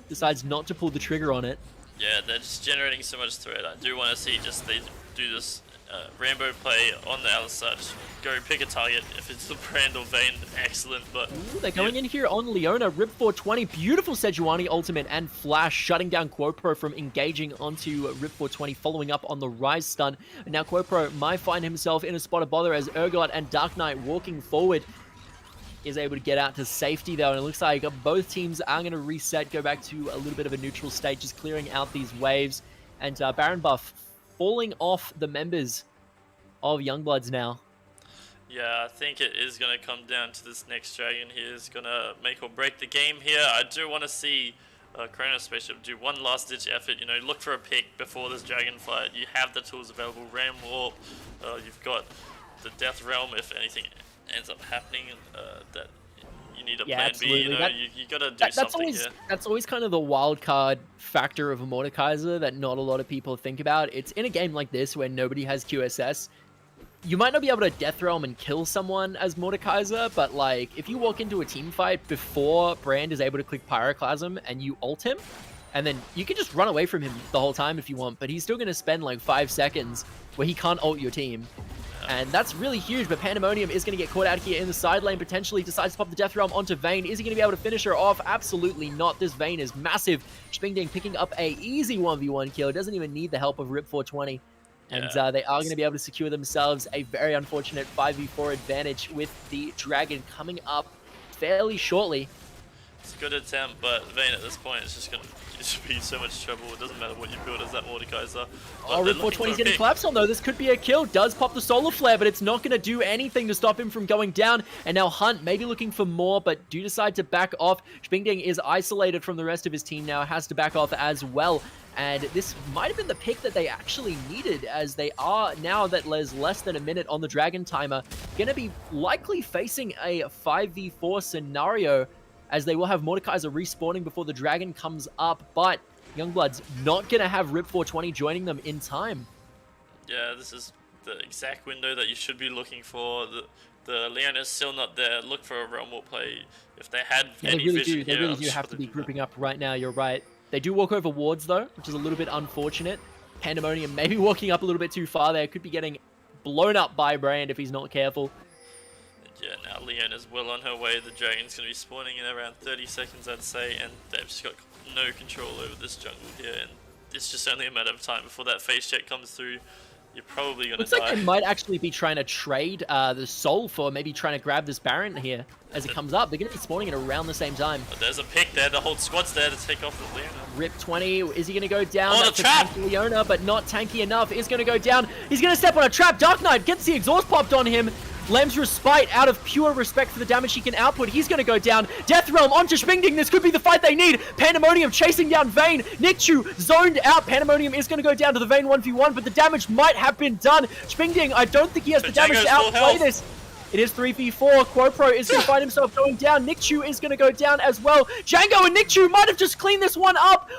Decides not to pull the trigger on it. Yeah, they're just generating so much threat. I do want to see just they do this Rambo play on the outside. Just go pick a target. If it's the Brand or Vayne, excellent. But ooh, they're going in here on Leona. Rip 420. Beautiful Sejuani ultimate and flash, shutting down Quopro from engaging onto Rip 420, following up on the Rise stun. And now Quopro might find himself in a spot of bother as Urgot and Dark Knight walking forward is able to get out to safety though, and it looks like both teams are going to reset, go back to a little bit of a neutral state, just clearing out these waves. And Baron buff falling off the members of Youngbloods now. Yeah, I think it is going to come down to this next dragon here. Is going to make or break the game here. I do want to see Corona Spaceship do one last ditch effort, you know, look for a pick before this dragon fight. You have the tools available, Ram Warp, you've got the Death Realm if anything ends up happening, that you need a plan absolutely. B, you know, you gotta do something here. That's always kind of the wild card factor of a Mordekaiser that not a lot of people think about. It's in a game like this where nobody has QSS. You might not be able to Death Realm and kill someone as Mordekaiser, but like if you walk into a team fight before Brand is able to click Pyroclasm and you ult him, and then you can just run away from him the whole time if you want, but he's still going to spend like 5 seconds where he can't ult your team. And that's really huge, but Pandemonium is going to get caught out here in the side lane, potentially decides to pop the Death Realm onto Vayne. Is he going to be able to finish her off? Absolutely not. This Vayne is massive. Spingding picking up a easy 1v1 kill. Doesn't even need the help of Rip 420. And they are going to be able to secure themselves a very unfortunate 5v4 advantage with the Dragon coming up fairly shortly. It's a good attempt, but Vayne at this point is just going to be so much trouble. It doesn't matter what you build as that Mordekaiser. Oh, Rip 420's getting collapsed on though. This could be a kill. Does pop the Solar Flare, but it's not going to do anything to stop him from going down. And now Hunt maybe looking for more, but do decide to back off. Spingding is isolated from the rest of his team now, has to back off as well. And this might have been the pick that they actually needed, as they are, now that there's less than a minute on the Dragon timer, going to be likely facing a 5v4 scenario, as they will have Mordekaiser respawning before the Dragon comes up, but Youngblood's not going to have Rip 420 joining them in time. Yeah, this is the exact window that you should be looking for. The Leon is still not there. Look for a Realm Warp play. If they had any vision They really do have to be grouping up right now, you're right. They do walk over wards though, which is a little bit unfortunate. Pandemonium maybe walking up a little bit too far there. Could be getting blown up by Brand if he's not careful. Yeah, now Leona's well on her way. The Dragon's going to be spawning in around 30 seconds, I'd say, and they've just got no control over this jungle here, and it's just only a matter of time before that face check comes through. You're probably going to die. Looks like they might actually be trying to trade the soul for maybe trying to grab this Baron here as it comes up. They're going to be spawning it around the same time. But there's a pick there. The whole squad's there to take off the Leona. Rip 20. Is he going to go down? Oh, That's the trap! tanky Leona, but not tanky enough. Is going to go down. He's going to step on a trap. Dark Knight gets the exhaust popped on him. Lem's Respite, out of pure respect for the damage he can output, he's going to go down. Death Realm onto Spingding. This could be the fight they need. Pandemonium chasing down Vayne. Nichu zoned out. Pandemonium is going to go down to the Vayne 1v1, but the damage might have been done. Spingding, I don't think he has the damage to outplay this. It is 3v4. Quopro is going to find himself going down. Nichu is going to go down as well. Django and Nichu might have just cleaned this one up.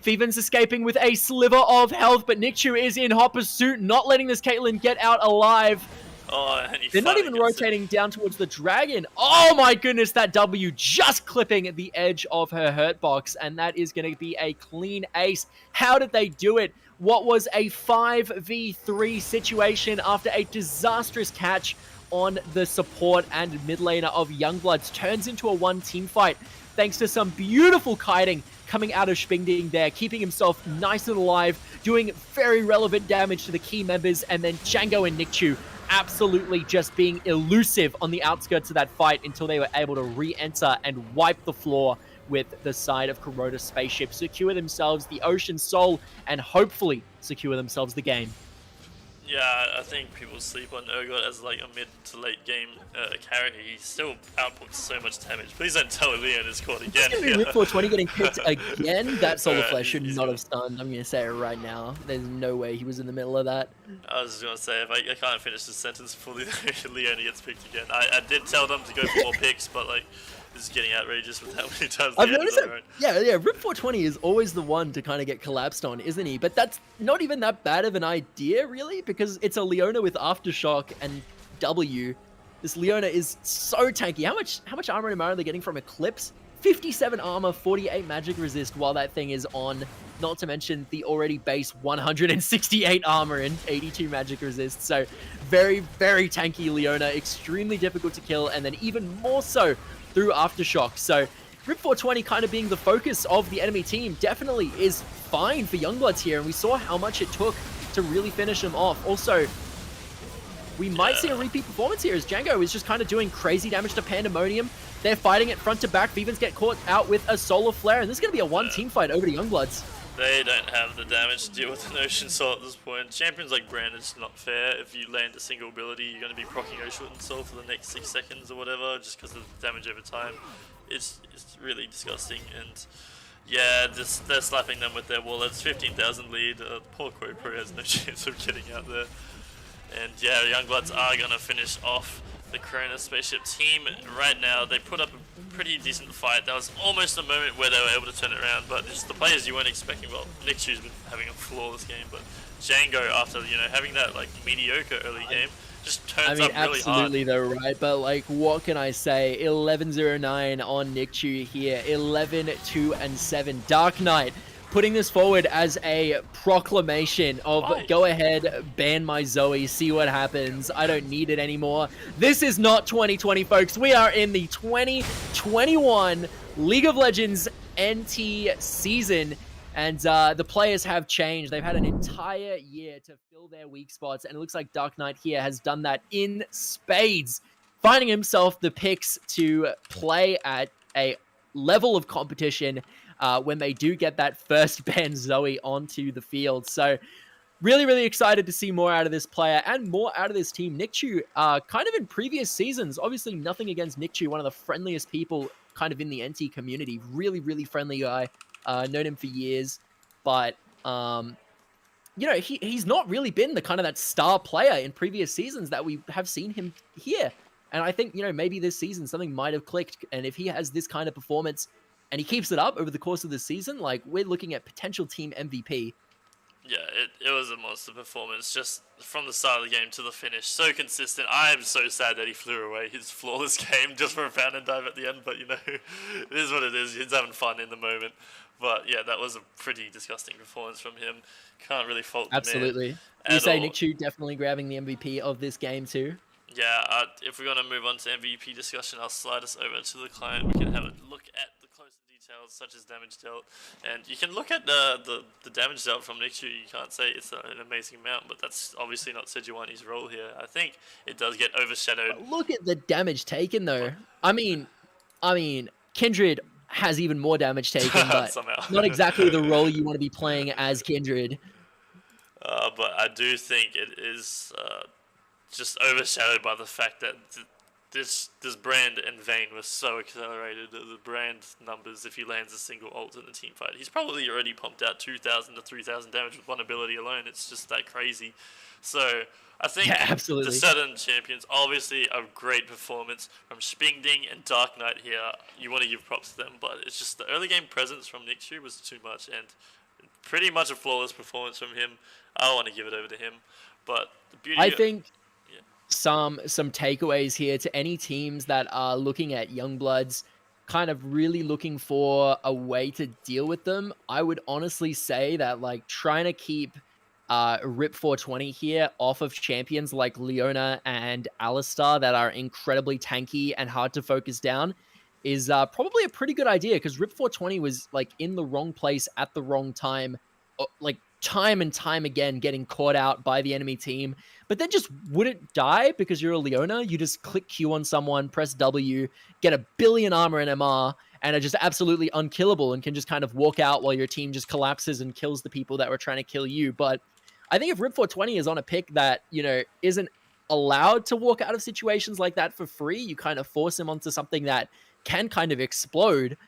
Feven's escaping with a sliver of health, but Nichu is in hot pursuit, not letting this Caitlyn get out alive. Oh, and they're not even rotating down towards the dragon. Oh my goodness, that W just clipping at the edge of her hurt box, and that is going to be a clean ace. How did they do it? What was a 5v3 situation after a disastrous catch on the support and mid laner of Youngbloods turns into a one team fight thanks to some beautiful kiting coming out of Spingding there, keeping himself nice and alive, doing very relevant damage to the key members, and then Django and Nichu absolutely just being elusive on the outskirts of that fight until they were able to re-enter and wipe the floor with the side of Kuroda Spaceship, secure themselves the Ocean Soul, and hopefully secure themselves the game. Yeah, I think people sleep on Urgot as like a mid to late game character. He still outputs so much damage. Please don't tell Leon is caught again. Rip 420 getting picked again. That Solar Flash should not have stunned. I'm going to say it right now. There's no way he was in the middle of that. I was just going to say, if I can't finish this sentence fully, Leon gets picked again. I did tell them to go for more picks, but like, this is getting outrageous with how many times I've noticed that, yeah, Rip 420 is always the one to kind of get collapsed on, isn't he? But that's not even that bad of an idea, really, because it's a Leona with Aftershock and W. This Leona is so tanky. How much armor and ammo are they getting from Eclipse? 57 armor, 48 magic resist while that thing is on. Not to mention the already base 168 armor and 82 magic resist. So very, very tanky Leona. Extremely difficult to kill, and then even more so through Aftershock. So Rip 420 kind of being the focus of the enemy team definitely is fine for Youngbloods here, and we saw how much it took to really finish them off. Also, we might see a repeat performance here as Django is just kind of doing crazy damage to Pandemonium. They're fighting it front to back. Vivens get caught out with a Solar Flare, and this is going to be a one-team fight over to Youngbloods. They don't have the damage to deal with an Ocean Soul at this point. Champions like Brand, it's not fair. If you land a single ability, you're going to be proccing Ocean Soul for the next 6 seconds or whatever, just because of the damage over time. It's really disgusting, and yeah, they're slapping them with their wallets. 15,000 lead. Poor Quopro has no chance of getting out there. And yeah, Youngbloods are going to finish off the Corona Spaceship team right now. They put up a pretty decent fight. There was almost a moment where they were able to turn it around, but just the players you weren't expecting. Well, Nichu's been having a flawless game, but Django, after having that like mediocre early game, just turns up really hard. Absolutely though, right? But like, what can I say? 11-0-9 on Nichu here. 11-2-7. Dark Knight putting this forward as a proclamation of go ahead, ban my Zoe, see what happens. I don't need it anymore. This is not 2020, folks. We are in the 2021 League of Legends NT season, and the players have changed. They've had an entire year to fill their weak spots, and it looks like Dark Knight here has done that in spades, finding himself the picks to play at a level of competition when they do get that first ban Zoe onto the field. So really, really excited to see more out of this player and more out of this team. Nichu, kind of in previous seasons, obviously nothing against Nichu, one of the friendliest people kind of in the NT community. Really, really friendly guy. Known him for years. But, he's not really been the kind of that star player in previous seasons that we have seen him here. And I think, maybe this season something might have clicked. And if he has this kind of performance and he keeps it up over the course of the season, like, we're looking at potential team MVP. Yeah, it was a monster performance, just from the start of the game to the finish. So consistent. I am so sad that he flew away his flawless game just for a fountain dive at the end, but it is what it is. He's having fun in the moment. But yeah, that was a pretty disgusting performance from him. Can't really fault the Absolutely. man You at say all. Nick Chu definitely grabbing the MVP of this game too. Yeah, if we're going to move on to MVP discussion, I'll slide us over to the client. We can have a look at the closer details, such as damage dealt. And you can look at the damage dealt from Nick Chu. You can't say it's an amazing amount, but that's obviously not Sejuani's role here. I think it does get overshadowed. But look at the damage taken, though. I mean, Kindred has even more damage taken, but Somehow. not exactly the role you want to be playing as Kindred. But I do think it is just overshadowed by the fact that this brand and Vayne was so accelerated. The brand numbers, if he lands a single ult in the team fight, he's probably already pumped out 2,000 to 3,000 damage with one ability alone. It's just that crazy. So I think absolutely. the Southern champions, obviously a great performance from Spingding and Dark Knight here. You want to give props to them, but it's just the early game presence from Nick Chu was too much, and pretty much a flawless performance from him. I don't want to give it over to him, but the beauty. I think some takeaways here to any teams that are looking at Youngbloods, kind of really looking for a way to deal with them. I would honestly say that like trying to keep Rip 420 here off of champions like Leona and Alistar that are incredibly tanky and hard to focus down is probably a pretty good idea, because Rip 420 was like in the wrong place at the wrong time, like time and time again getting caught out by the enemy team, but then just wouldn't die because you're a Leona. You just click Q on someone, press W, get a billion armor and MR, and are just absolutely unkillable and can just kind of walk out while your team just collapses and kills the people that were trying to kill you. But I think if Rip 420 is on a pick that, you know, isn't allowed to walk out of situations like that for free, you kind of force him onto something that can kind of explode.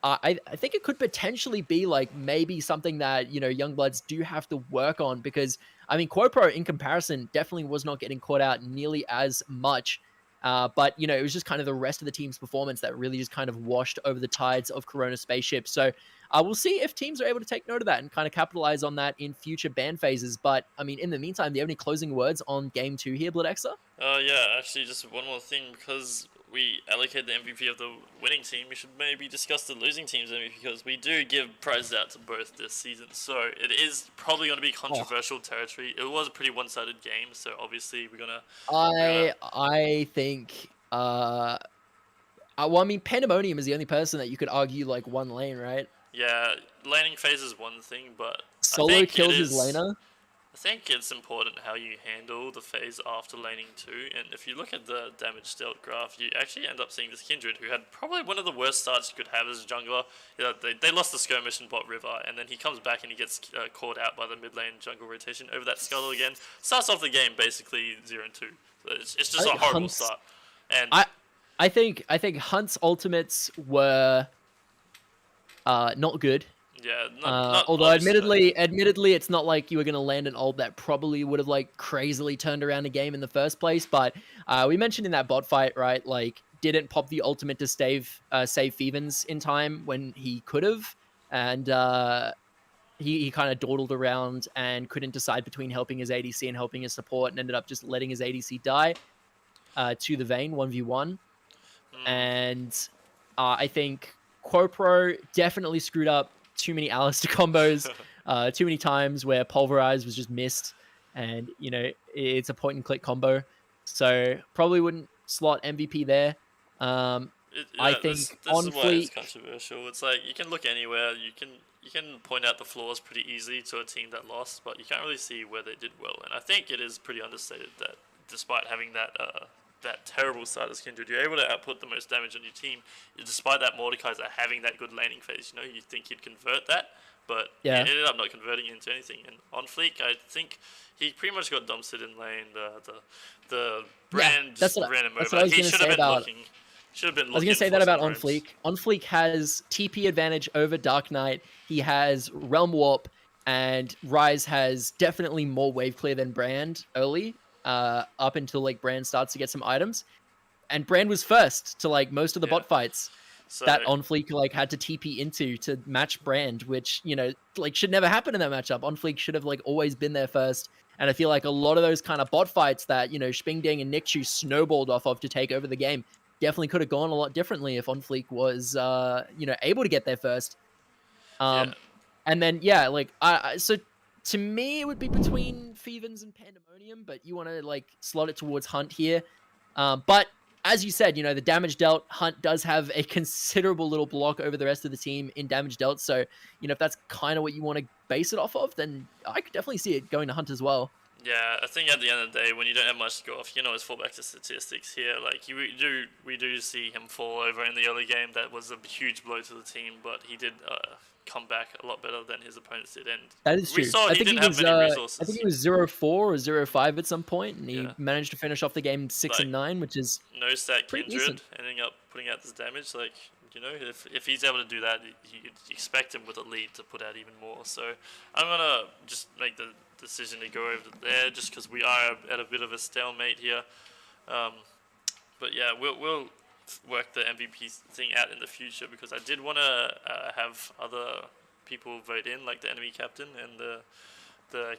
I think it could potentially be like maybe something that, you know, Youngbloods do have to work on, because I mean, QuoPro in comparison definitely was not getting caught out nearly as much. But, you know, it was just kind of the rest of the team's performance that really just kind of washed over the tides of Corona Spaceship. So we'll see if teams are able to take note of that and kind of capitalize on that in future ban phases. But, I mean, in the meantime, do you have any closing words on Game 2 here, Bloodexa? Yeah, actually, just one more thing, because we allocate the MVP of the winning team, we should maybe discuss the losing team's MVP, because we do give prizes out to both this season. So it is probably going to be controversial territory. It was a pretty one-sided game, so obviously we're gonna. I think. Well, I mean, Pandemonium is the only person that you could argue like one lane, right? Yeah, laning phase is one thing, but Solo kills his laner. I think it's important how you handle the phase after laning too, and if you look at the damage dealt graph, you actually end up seeing this Kindred, who had probably one of the worst starts you could have as a jungler. Yeah, they lost the skirmish in bot river, and then he comes back and he gets caught out by the mid lane jungle rotation over that scuttle again. Starts off the game basically 0-2. So it's just a horrible start. And I think Hunt's ultimates were not good. Yeah, not although admittedly, it's not like you were going to land an ult that probably would have like crazily turned around a game in the first place. But we mentioned in that bot fight, right? Like, didn't pop the ultimate to save Fevens in time when he could have, and he kind of dawdled around and couldn't decide between helping his ADC and helping his support, and ended up just letting his ADC die to the Vayne 1v1. And I think QuoPro definitely screwed up too many Alistar combos, too many times where Pulverize was just missed, and, you know, it's a point and click combo. So probably wouldn't slot MVP there. I think this on is why Fleet, it's controversial. It's like you can look anywhere, you can point out the flaws pretty easily to a team that lost, but you can't really see where they did well. And I think it is pretty understated that despite having that terrible start as Kindred, you're able to output the most damage on your team. Despite that Mordekaiser having that good laning phase, you know, you'd think he'd convert that, but he ended up not converting it into anything. And on Fleek, I think he pretty much got dumpstered in lane. The brand just ran him over. He should have been looking. I was going to say that about On Fleek. On Fleek has TP advantage over Dark Knight. He has Realm Warp, and Ryze has definitely more wave clear than Brand early. Up until like Brand starts to get some items, and Brand was first to like most of the bot fights that On Fleek like had to TP into to match Brand, which, you know, like should never happen in that matchup. On Fleek should have like always been there first, and I feel like a lot of those kind of bot fights that, you know, Spingding and Nick Chu snowballed off of to take over the game definitely could have gone a lot differently if On Fleek was you know, able to get there first. Yeah. And then yeah, like so to me it would be between Thievens and Pandemonium, but you want to like slot it towards Hunt here. But as you said, the damage dealt, Hunt does have a considerable little block over the rest of the team in damage dealt. So, if that's kind of what you want to base it off of, then I could definitely see it going to Hunt as well. Yeah, I think at the end of the day, when you don't have much to go off, you can always fall back to statistics here. Like we do see him fall over in the early game. That was a huge blow to the team, but he did come back a lot better than his opponents did. And that is true. We saw he didn't have many resources. I think he was 0-4 or 0-5 at some point, and he Yeah. managed to finish off the game 6-9, which is no stack pretty Kindred, decent. ending up putting out this damage. Like, if he's able to do that, you'd expect him with a lead to put out even more. So I'm gonna just make the decision to go over there, just because we are at a bit of a stalemate here. But yeah, we'll work the MVP thing out in the future, because I did want to have other people vote in, like the enemy captain and the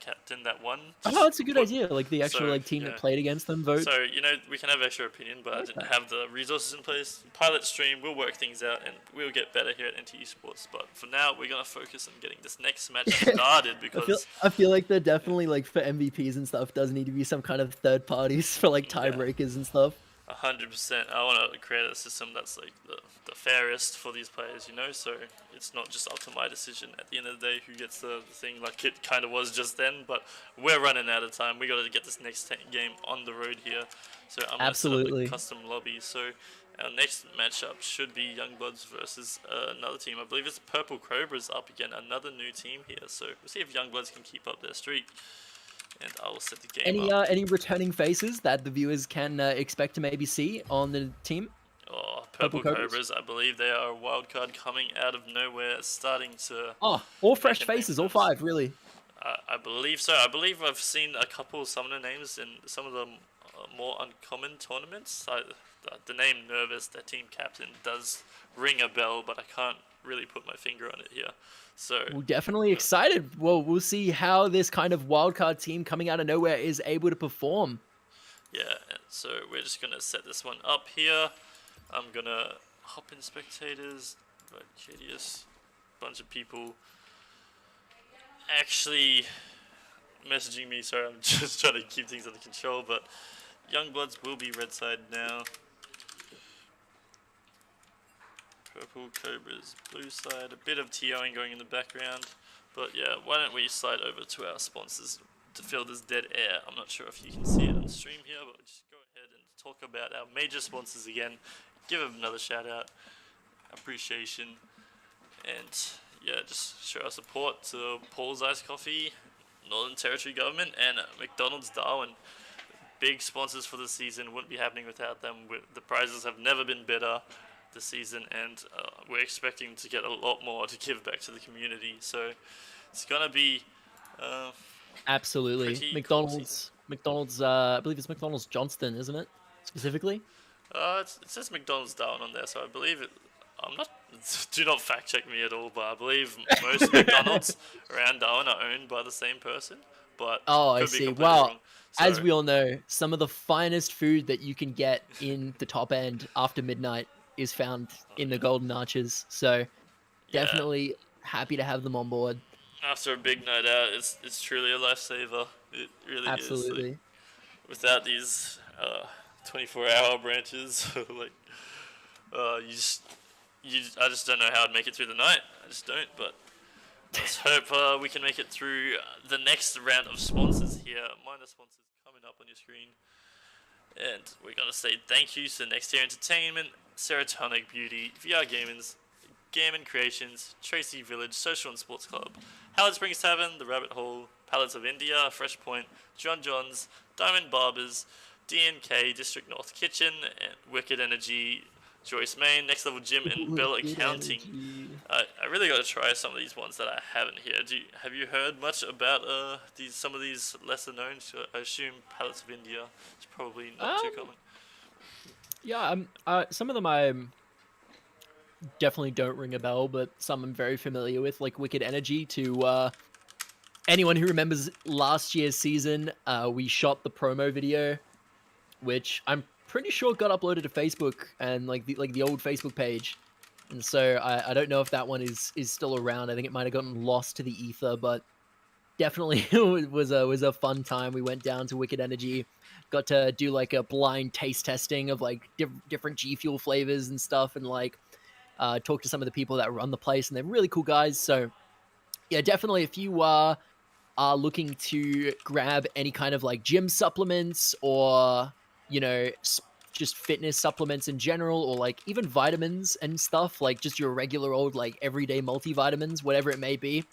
captain that won. Oh, that's a good idea. Like the actual team yeah. that played against them vote. So, we can have extra opinion, but I didn't have the resources in place. Pilot stream, we'll work things out, and we'll get better here at NTE Sports. But for now, we're going to focus on getting this next match started, because... I feel like there definitely, like, for MVPs and stuff, does need to be some kind of third parties for, like, tiebreakers and stuff. 100%. I want to create a system that's like the fairest for these players, so it's not just up to my decision at the end of the day who gets the thing, like it kind of was just then. But we're running out of time. We got to get this next game on the road here. So I'm going to set up a custom lobby. So our next matchup should be Youngbloods versus another team. I believe it's Purple Cobras up again, another new team here. So we'll see if Youngbloods can keep up their streak. And I will set the game up. Any returning faces that the viewers can expect to maybe see on the team? Oh, Purple Cobras, I believe they are a wild card coming out of nowhere, starting to... Oh, all fresh faces, all 5, really. I believe so. I believe I've seen a couple summoner names in some of the more uncommon tournaments. The name Nervous, their team captain, does ring a bell, but I can't really put my finger on it here. So we're definitely excited. Well, we'll see how this kind of wildcard team coming out of nowhere is able to perform. Yeah, so we're just going to set this one up here. I'm going to hop in spectators, but Jadius, bunch of people actually messaging me. Sorry, I'm just trying to keep things under control, but Youngbloods will be red side now. Purple Cobras, blue side, a bit of TOing going in the background. But yeah, why don't we slide over to our sponsors to fill this dead air. I'm not sure if you can see it on the stream here, but we'll just go ahead and talk about our major sponsors again. Give them another shout out, appreciation, and yeah, just show our support to Paul's Iced Coffee, Northern Territory Government, and McDonald's Darwin. Big sponsors for the season, wouldn't be happening without them. The prizes have never been better this season, and we're expecting to get a lot more to give back to the community. So it's gonna be absolutely McDonald's. I believe it's McDonald's Johnston, isn't it? Specifically. It says McDonald's Darwin on there, so I believe it. I'm not. Do not fact check me at all, but I believe most McDonald's around Darwin are owned by the same person. But I see. Well, wrong. So, as we all know, some of the finest food that you can get in the top end after midnight is found in the Golden Arches. So definitely happy to have them on board. After a big night out, it's truly a lifesaver. It really is. Absolutely. Like, without these 24-hour branches, like I just don't know how I'd make it through the night. I just don't. But let's hope we can make it through the next round of sponsors here. Minor sponsors coming up on your screen. And we're going to say thank you to Next Tier Entertainment, Serotonic Beauty, VRGamers, Gammon Creations, Tracy Village, Social and Sports Club, Howard Springs Tavern, The Rabbit Hole, Palates of India, Fresh Point, John's, Diamond Barbers, DNK, District North Kitchen, and Wicked Energy, Joyce, Mayne, Next Level Gym, and Bell Accounting. I really got to try some of these ones that I haven't here. Have you heard much about some of these lesser known? So I assume Palates of India is probably not too common. Yeah, some of them I definitely don't ring a bell, but some I'm very familiar with, like Wicked Energy. To anyone who remembers last year's season, we shot the promo video, which I'm pretty sure got uploaded to Facebook and like the old Facebook page. And so I don't know if that one is still around. I think it might have gotten lost to the ether, but definitely it was a fun time. We went down to Wicked Energy, got to do like a blind taste testing of like different G Fuel flavors and stuff, and like talk to some of the people that run the place, and they're really cool guys. So yeah, definitely if you are looking to grab any kind of like gym supplements or you know just fitness supplements in general, or like even vitamins and stuff, like just your regular old like everyday multivitamins, whatever it may be.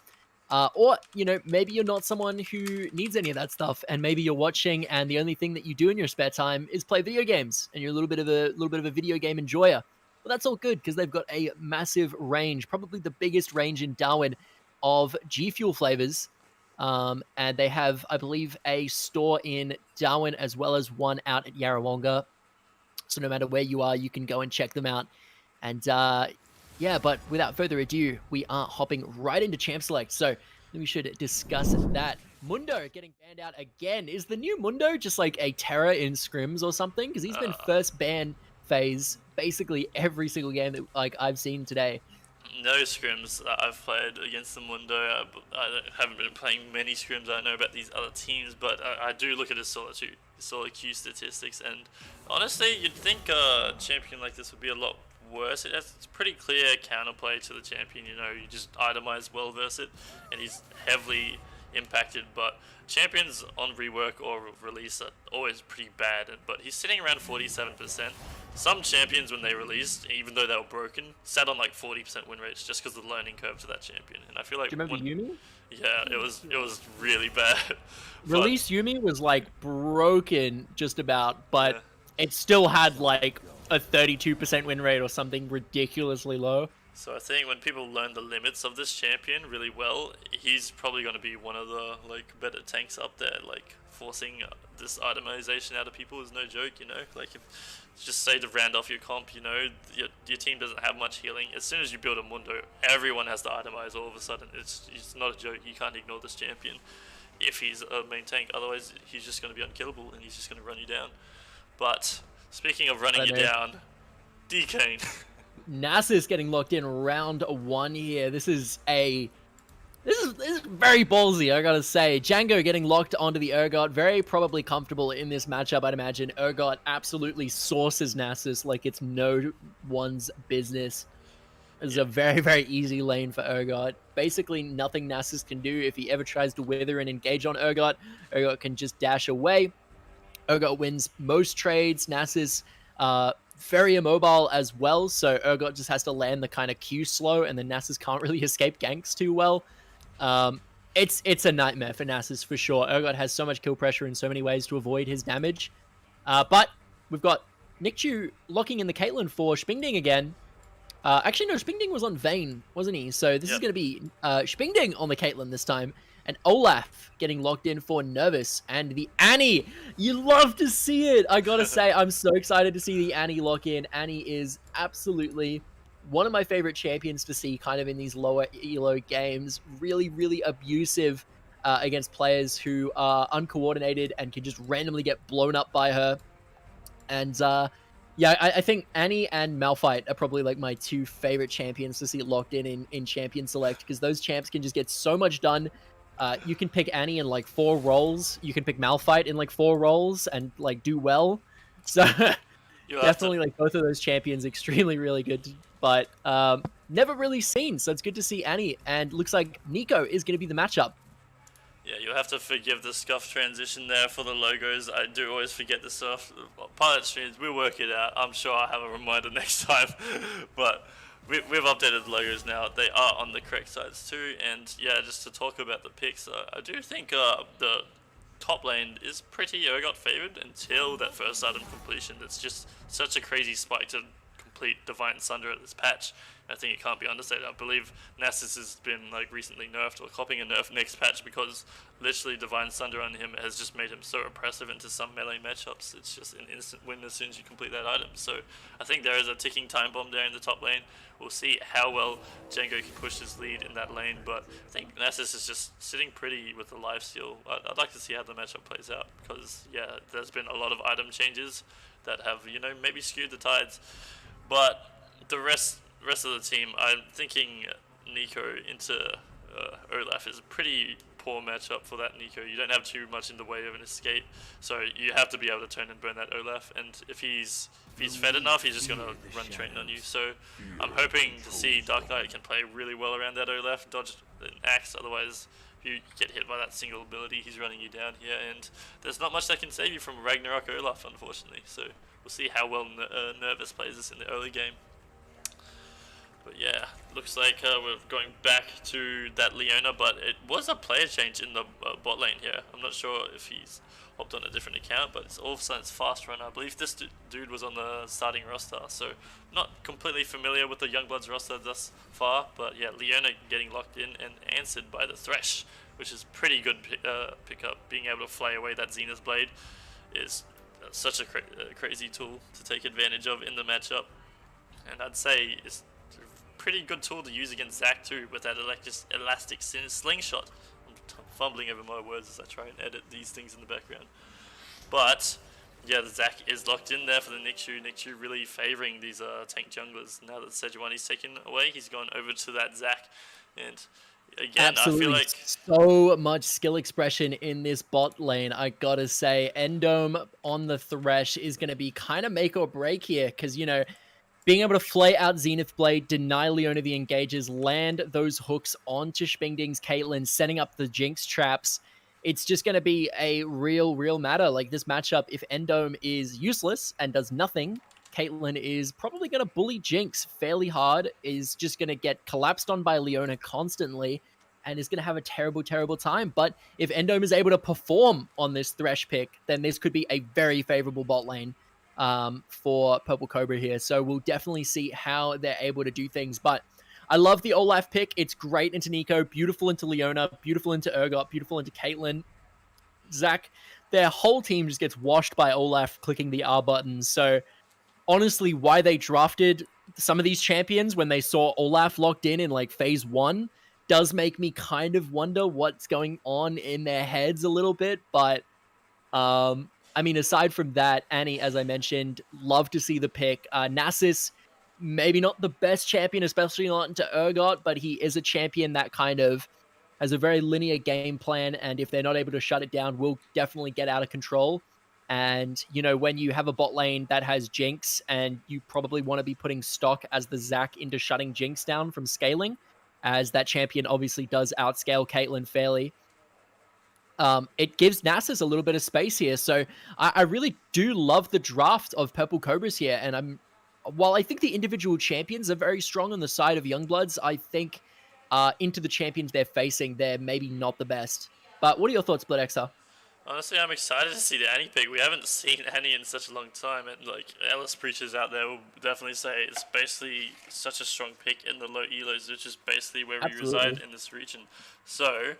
Or, you know, maybe you're not someone who needs any of that stuff, and maybe you're watching and the only thing that you do in your spare time is play video games, and you're a little bit of a video game enjoyer. Well, that's all good because they've got a massive range, probably the biggest range in Darwin of G Fuel flavors. And they have, I believe, a store in Darwin as well as one out at Yarrawonga. So no matter where you are, you can go and check them out. And yeah, but without further ado, we are hopping right into Champ Select. So we should discuss that. Mundo getting banned out again. Is the new Mundo just like a terror in scrims or something? Because he's been first ban phase basically every single game that like I've seen today. No scrims that I've played against the Mundo. I haven't been playing many scrims. I know about these other teams, but I do look at his solo queue statistics, and honestly, you'd think a champion like this would be a lot worse. It's pretty clear counterplay to the champion. You know, you just itemize well versus it, and he's heavily impacted. But champions on rework or release are always pretty bad. But he's sitting around 47%. Some champions, when they released, even though they were broken, sat on like 40% win rates just because of the learning curve to that champion. And I feel like, do you remember Yumi? Yeah, it was really bad. Release Yumi was like broken just about, but yeah, it still had like a 32% win rate or something ridiculously low. So I think when people learn the limits of this champion really well, he's probably going to be one of the like better tanks up there. Like forcing this itemization out of people is no joke, you know. Like if, just say to round off your comp, you know, your team doesn't have much healing. As soon as you build a Mundo, everyone has to itemize all of a sudden. It's not a joke. You can't ignore this champion if he's a main tank. Otherwise, he's just going to be unkillable and he's just going to run you down. But speaking of running you down, D-Kane. Nasus getting locked in round one here. This is very ballsy, I gotta say. Django getting locked onto the Urgot. Very probably comfortable in this matchup, I'd imagine. Urgot absolutely sources Nasus like it's no one's business. It's a very, very easy lane for Urgot. Basically, nothing Nasus can do. If he ever tries to wither and engage on Urgot, Urgot can just dash away. Urgot wins most trades. Nasus, very immobile as well, so Urgot just has to land the kind of Q slow, and then Nasus can't really escape ganks too well. It's a nightmare for Nasus for sure. Urgot has so much kill pressure in so many ways to avoid his damage. But we've got Nikchu locking in the Caitlyn for Spingding again. Actually, no, Spingding was on Vayne, wasn't he? So this is going to be Spingding on the Caitlyn this time. And Olaf getting locked in for Nervous. And the Annie, you love to see it. I gotta say, I'm so excited to see the Annie lock in. Annie is absolutely one of my favorite champions to see kind of in these lower elo games. Really, really abusive against players who are uncoordinated and can just randomly get blown up by her. And yeah, I think Annie and Malphite are probably like my two favorite champions to see locked in Champion Select, because those champs can just get so much done. You can pick Annie in like 4 roles. You can pick Malphite in like 4 roles and like do well. So definitely like both of those champions extremely really good, but never really seen. So it's good to see Annie, and looks like Nico is going to be the matchup. Yeah, you'll have to forgive the scuff transition there for the logos. I do always forget the stuff. Pilot streams, we'll work it out. I'm sure I'll have a reminder next time. But we've updated the logos now. They are on the correct sides too. And yeah, just to talk about the picks, I do think the top lane is pretty Urgot favored until that first item completion. It's just such a crazy spike to complete Divine Sunder at this patch. I think it can't be understated. I believe Nasus has been like recently nerfed or copying a nerf next patch, because literally Divine Sunder on him has just made him so oppressive into some melee matchups. It's just an instant win as soon as you complete that item. So I think there is a ticking time bomb there in the top lane. We'll see how well Django can push his lead in that lane, but I think Nasus is just sitting pretty with the lifesteal. I'd like to see how the matchup plays out, because yeah, there's been a lot of item changes that have, you know, maybe skewed the tides, but the rest rest of the team, I'm thinking Nico into Olaf is a pretty poor matchup for that Nico. You don't have too much in the way of an escape, so you have to be able to turn and burn that Olaf. And if he's fed enough, he's just gonna run train on you. So I'm hoping to see Dark Knight can play really well around that Olaf, dodge an axe. Otherwise, if you get hit by that single ability, he's running you down here, and there's not much that can save you from Ragnarok Olaf, unfortunately. So we'll see how well Nervous plays this in the early game. But yeah, looks like we're going back to that Leona, but it was a player change in the bot lane here. I'm not sure if he's hopped on a different account, but it's all of a sudden it's Fast Runner. I believe this dude was on the starting roster, so not completely familiar with the Youngbloods roster thus far, but yeah, Leona getting locked in and answered by the Thresh, which is pretty good pickup. Being able to fly away that Zenith Blade is such a crazy tool to take advantage of in the matchup, and I'd say it's pretty good tool to use against Zac too, with that elastic slingshot. I'm fumbling over my words as I try and edit these things in the background. But yeah, the Zac is locked in there for the Nikshu. Nikshu really favouring these tank junglers. Now that Sejuani's taken away, he's gone over to that Zac. And again, Absolutely. I feel like so much skill expression in this bot lane. I gotta say, Endome on the Thresh is gonna be kind of make or break here, because, you know, being able to flay out Zenith Blade, deny Leona the engages, land those hooks onto Spingding's Caitlyn, setting up the Jinx traps, it's just going to be a real matter. Like, this matchup, if Endome is useless and does nothing, Caitlyn is probably going to bully Jinx fairly hard, is just going to get collapsed on by Leona constantly, and is going to have a terrible time. But if Endome is able to perform on this Thresh pick, then this could be a very favorable bot lane for Purple Cobra here. So we'll definitely see how they're able to do things. But I love the Olaf pick. It's great into Nico, beautiful into Leona, beautiful into Urgot, beautiful into Caitlyn. Zac, their whole team just gets washed by Olaf clicking the R button. So honestly, why they drafted some of these champions when they saw Olaf locked in like phase 1 does make me kind of wonder what's going on in their heads a little bit. But I mean, aside from that, Annie, as I mentioned, love to see the pick. Nasus, maybe not the best champion, especially not into Urgot, but he is a champion that kind of has a very linear game plan, and if they're not able to shut it down, will definitely get out of control. And, you know, when you have a bot lane that has Jinx, and you probably want to be putting stock as the Zac into shutting Jinx down from scaling, as that champion obviously does outscale Caitlyn fairly, it gives Nasus a little bit of space here. So I really do love the draft of Purple Cobras here. And while I think the individual champions are very strong on the side of Youngbloods, I think into the champions they're facing, they're maybe not the best. But what are your thoughts, BloodXR? honestly, I'm excited to see the Annie pick. We haven't seen Annie in such a long time, and like Ellis preachers out there will definitely say it's basically such a strong pick in the low elos, which is basically where we reside in this region. So,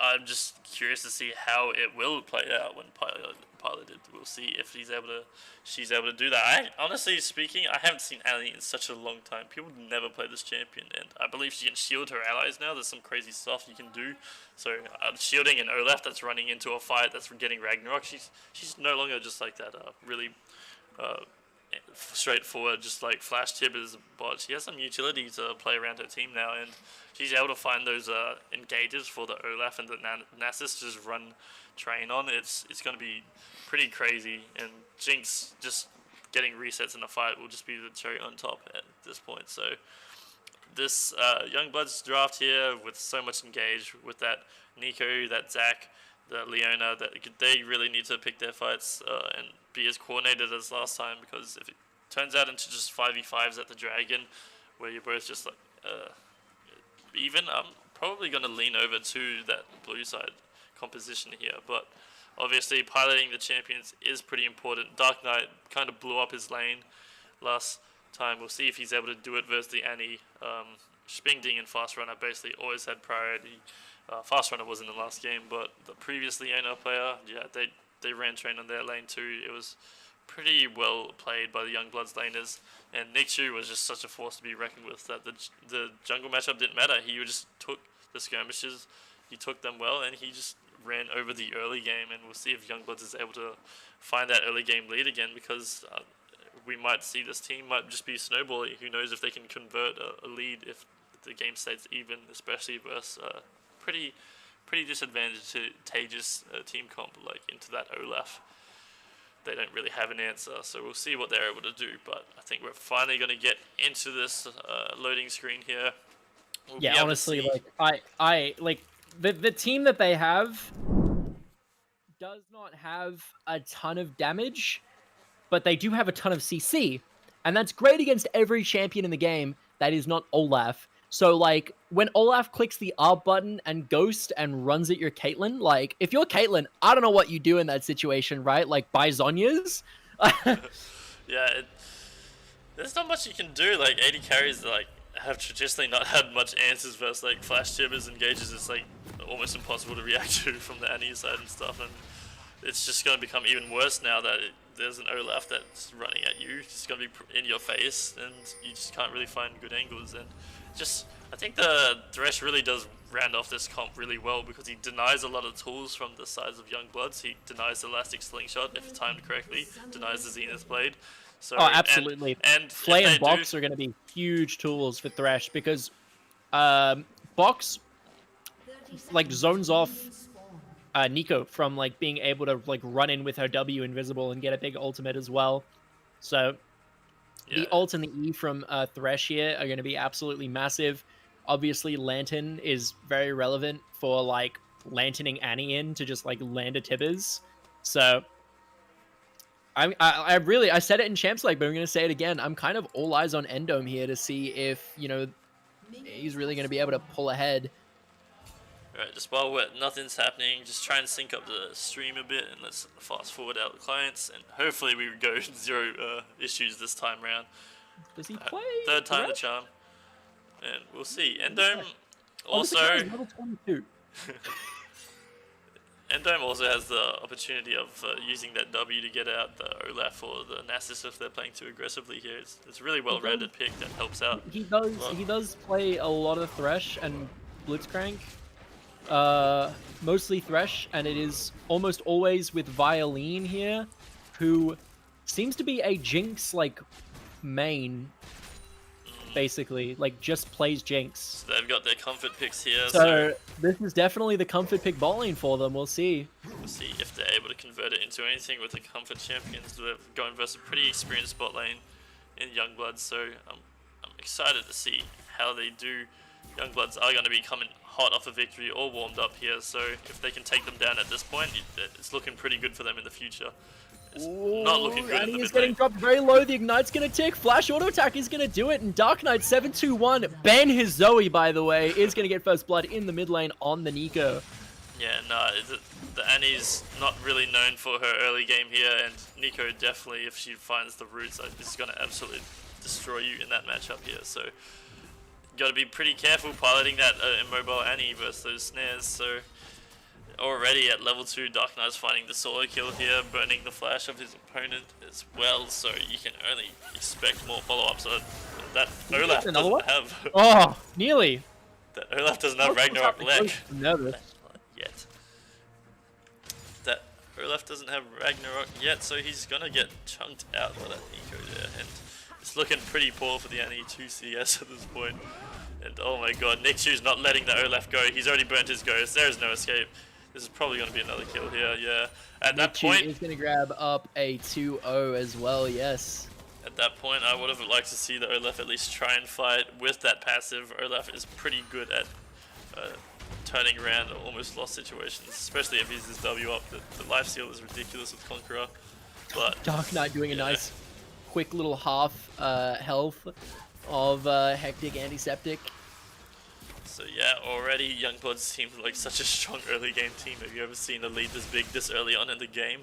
I'm just curious to see how it will play out when piloted. We'll see if she's able to do that. Honestly speaking, I haven't seen Annie in such a long time. People never play this champion, and I believe she can shield her allies now. There's some crazy stuff you can do. So shielding an Olaf that's running into a fight that's getting Ragnarok, she's no longer just like that really straightforward, just like Flash Tibbers, but she has some utility to play around her team now, and she's able to find those engages for the Olaf and the Nasus to just run train on. It's going to be pretty crazy, and Jinx just getting resets in the fight will just be the cherry on top at this point. So this Youngbloods draft here with so much engage with that Nico, that Zac, the Leona, that they really need to pick their fights and be as coordinated as last time, because if it turns out into just 5v5s at the Dragon, where you're both just like even, I'm probably going to lean over to that blue side composition here, but obviously piloting the champions is pretty important. Dark Knight kind of blew up his lane last time. We'll see if he's able to do it versus the Annie. Spingding and Fast Runner basically always had priority. Fast Runner was in the last game, but the previous Leona player, yeah, they ran train on their lane too. It was pretty well played by the Youngbloods laners, and Nikshu was just such a force to be reckoned with that the jungle matchup didn't matter. He just took the skirmishes, he took them well, and he just ran over the early game, and we'll see if Youngbloods is able to find that early game lead again, because we might see this team might just be snowballing. Who knows if they can convert a lead if the game stays even, especially versus pretty disadvantageous team comp like into that Olaf. They don't really have an answer, so we'll see what they're able to do. But I think we're finally going to get into this loading screen here. Yeah, honestly, like I like the team that they have does not have a ton of damage, but they do have a ton of CC, and that's great against every champion in the game that is not Olaf. So, like, when Olaf clicks the R button and Ghost and runs at your Caitlyn, like, if you're Caitlyn, I don't know what you do in that situation, right? Like, buy Zhonya's? Yeah, there's not much you can do. Like, AD carries, like, have traditionally not had much answers versus, like, flash tibbers and gauges. It's, like, almost impossible to react to from the Annie side and stuff, and it's just going to become even worse now that there's an Olaf that's running at you. It's going to be in your face, and you just can't really find good angles, and just, I think the Thresh really does round off this comp really well because he denies a lot of tools from the sides of Youngbloods. He denies the Elastic Slingshot if timed correctly, denies the Zenith Blade. So, oh, absolutely. And Flay and Box are going to be huge tools for Thresh because Box, like, zones off Nico from, like, being able to, like, run in with her W invisible and get a big ultimate as well. So the ult and the E from Thresh here are going to be absolutely massive. Obviously, Lantern is very relevant for, like, lanterning Annie in to just, like, land a Tibbers. So I said it in Champs League, but I'm going to say it again. I'm kind of all eyes on Endome here to see if, you know, he's really going to be able to pull ahead. Right, just while nothing's happening, just try and sync up the stream a bit, and let's fast forward out the clients, and hopefully we go zero issues this time round. Does he play? Third time the charm, and we'll see. Endome also. Level 22. Endome also has the opportunity of using that W to get out the Olaf or the Nasus if they're playing too aggressively here. It's really well-rounded pick that helps out. He does play a lot of Thresh and Blitzcrank. Mostly Thresh, and it is almost always with Violin here, who seems to be a Jinx, like, main, basically. Like, just plays Jinx. So they've got their comfort picks here, so this is definitely the comfort pick bot lane for them, we'll see. We'll see if they're able to convert it into anything with the comfort champions. They're going versus a pretty experienced bot lane in Youngbloods, so I'm excited to see how they do. Youngbloods are going to be coming hot off a victory or warmed up here, so if they can take them down at this point, it's looking pretty good for them in the future. It's not looking good in the mid getting lane. dropped very low, the Ignite's going to tick, Flash Auto Attack is going to do it, and Dark Knight 721, ban his Zoe, by the way, is going to get first blood in the mid lane on the Nico. Yeah, nah, the Annie's not really known for her early game here, and Nico definitely, if she finds the roots, is going to absolutely destroy you in that matchup here, so got to be pretty careful piloting that immobile Annie versus those snares. So already at level 2, Dark Knight's finding the solo kill here, burning the flash of his opponent as well, so you can only expect more follow-ups. That Olaf doesn't have... Oh, nearly! That Olaf doesn't have Ragnarok leg. Nervous. Yet. That Olaf doesn't have Ragnarok yet, so he's gonna get chunked out by that Nico there, and it's looking pretty poor for the Annie 2 CS at this point. And oh my god, Nixu's not letting the Olaf go. He's already burnt his ghost. There is no escape. This is probably going to be another kill here, yeah. At that point... He's going to grab up a 2-0 as well, yes. At that point, I would have liked to see the Olaf at least try and fight with that passive. Olaf is pretty good at turning around almost lost situations, especially if he's his W up. The lifesteal is ridiculous with Conqueror. But Dark Knight doing a nice, quick little half health of Hectic Antiseptic. So yeah, already Youngbloods seems like such a strong early game team. Have you ever seen a lead this big this early on in the game?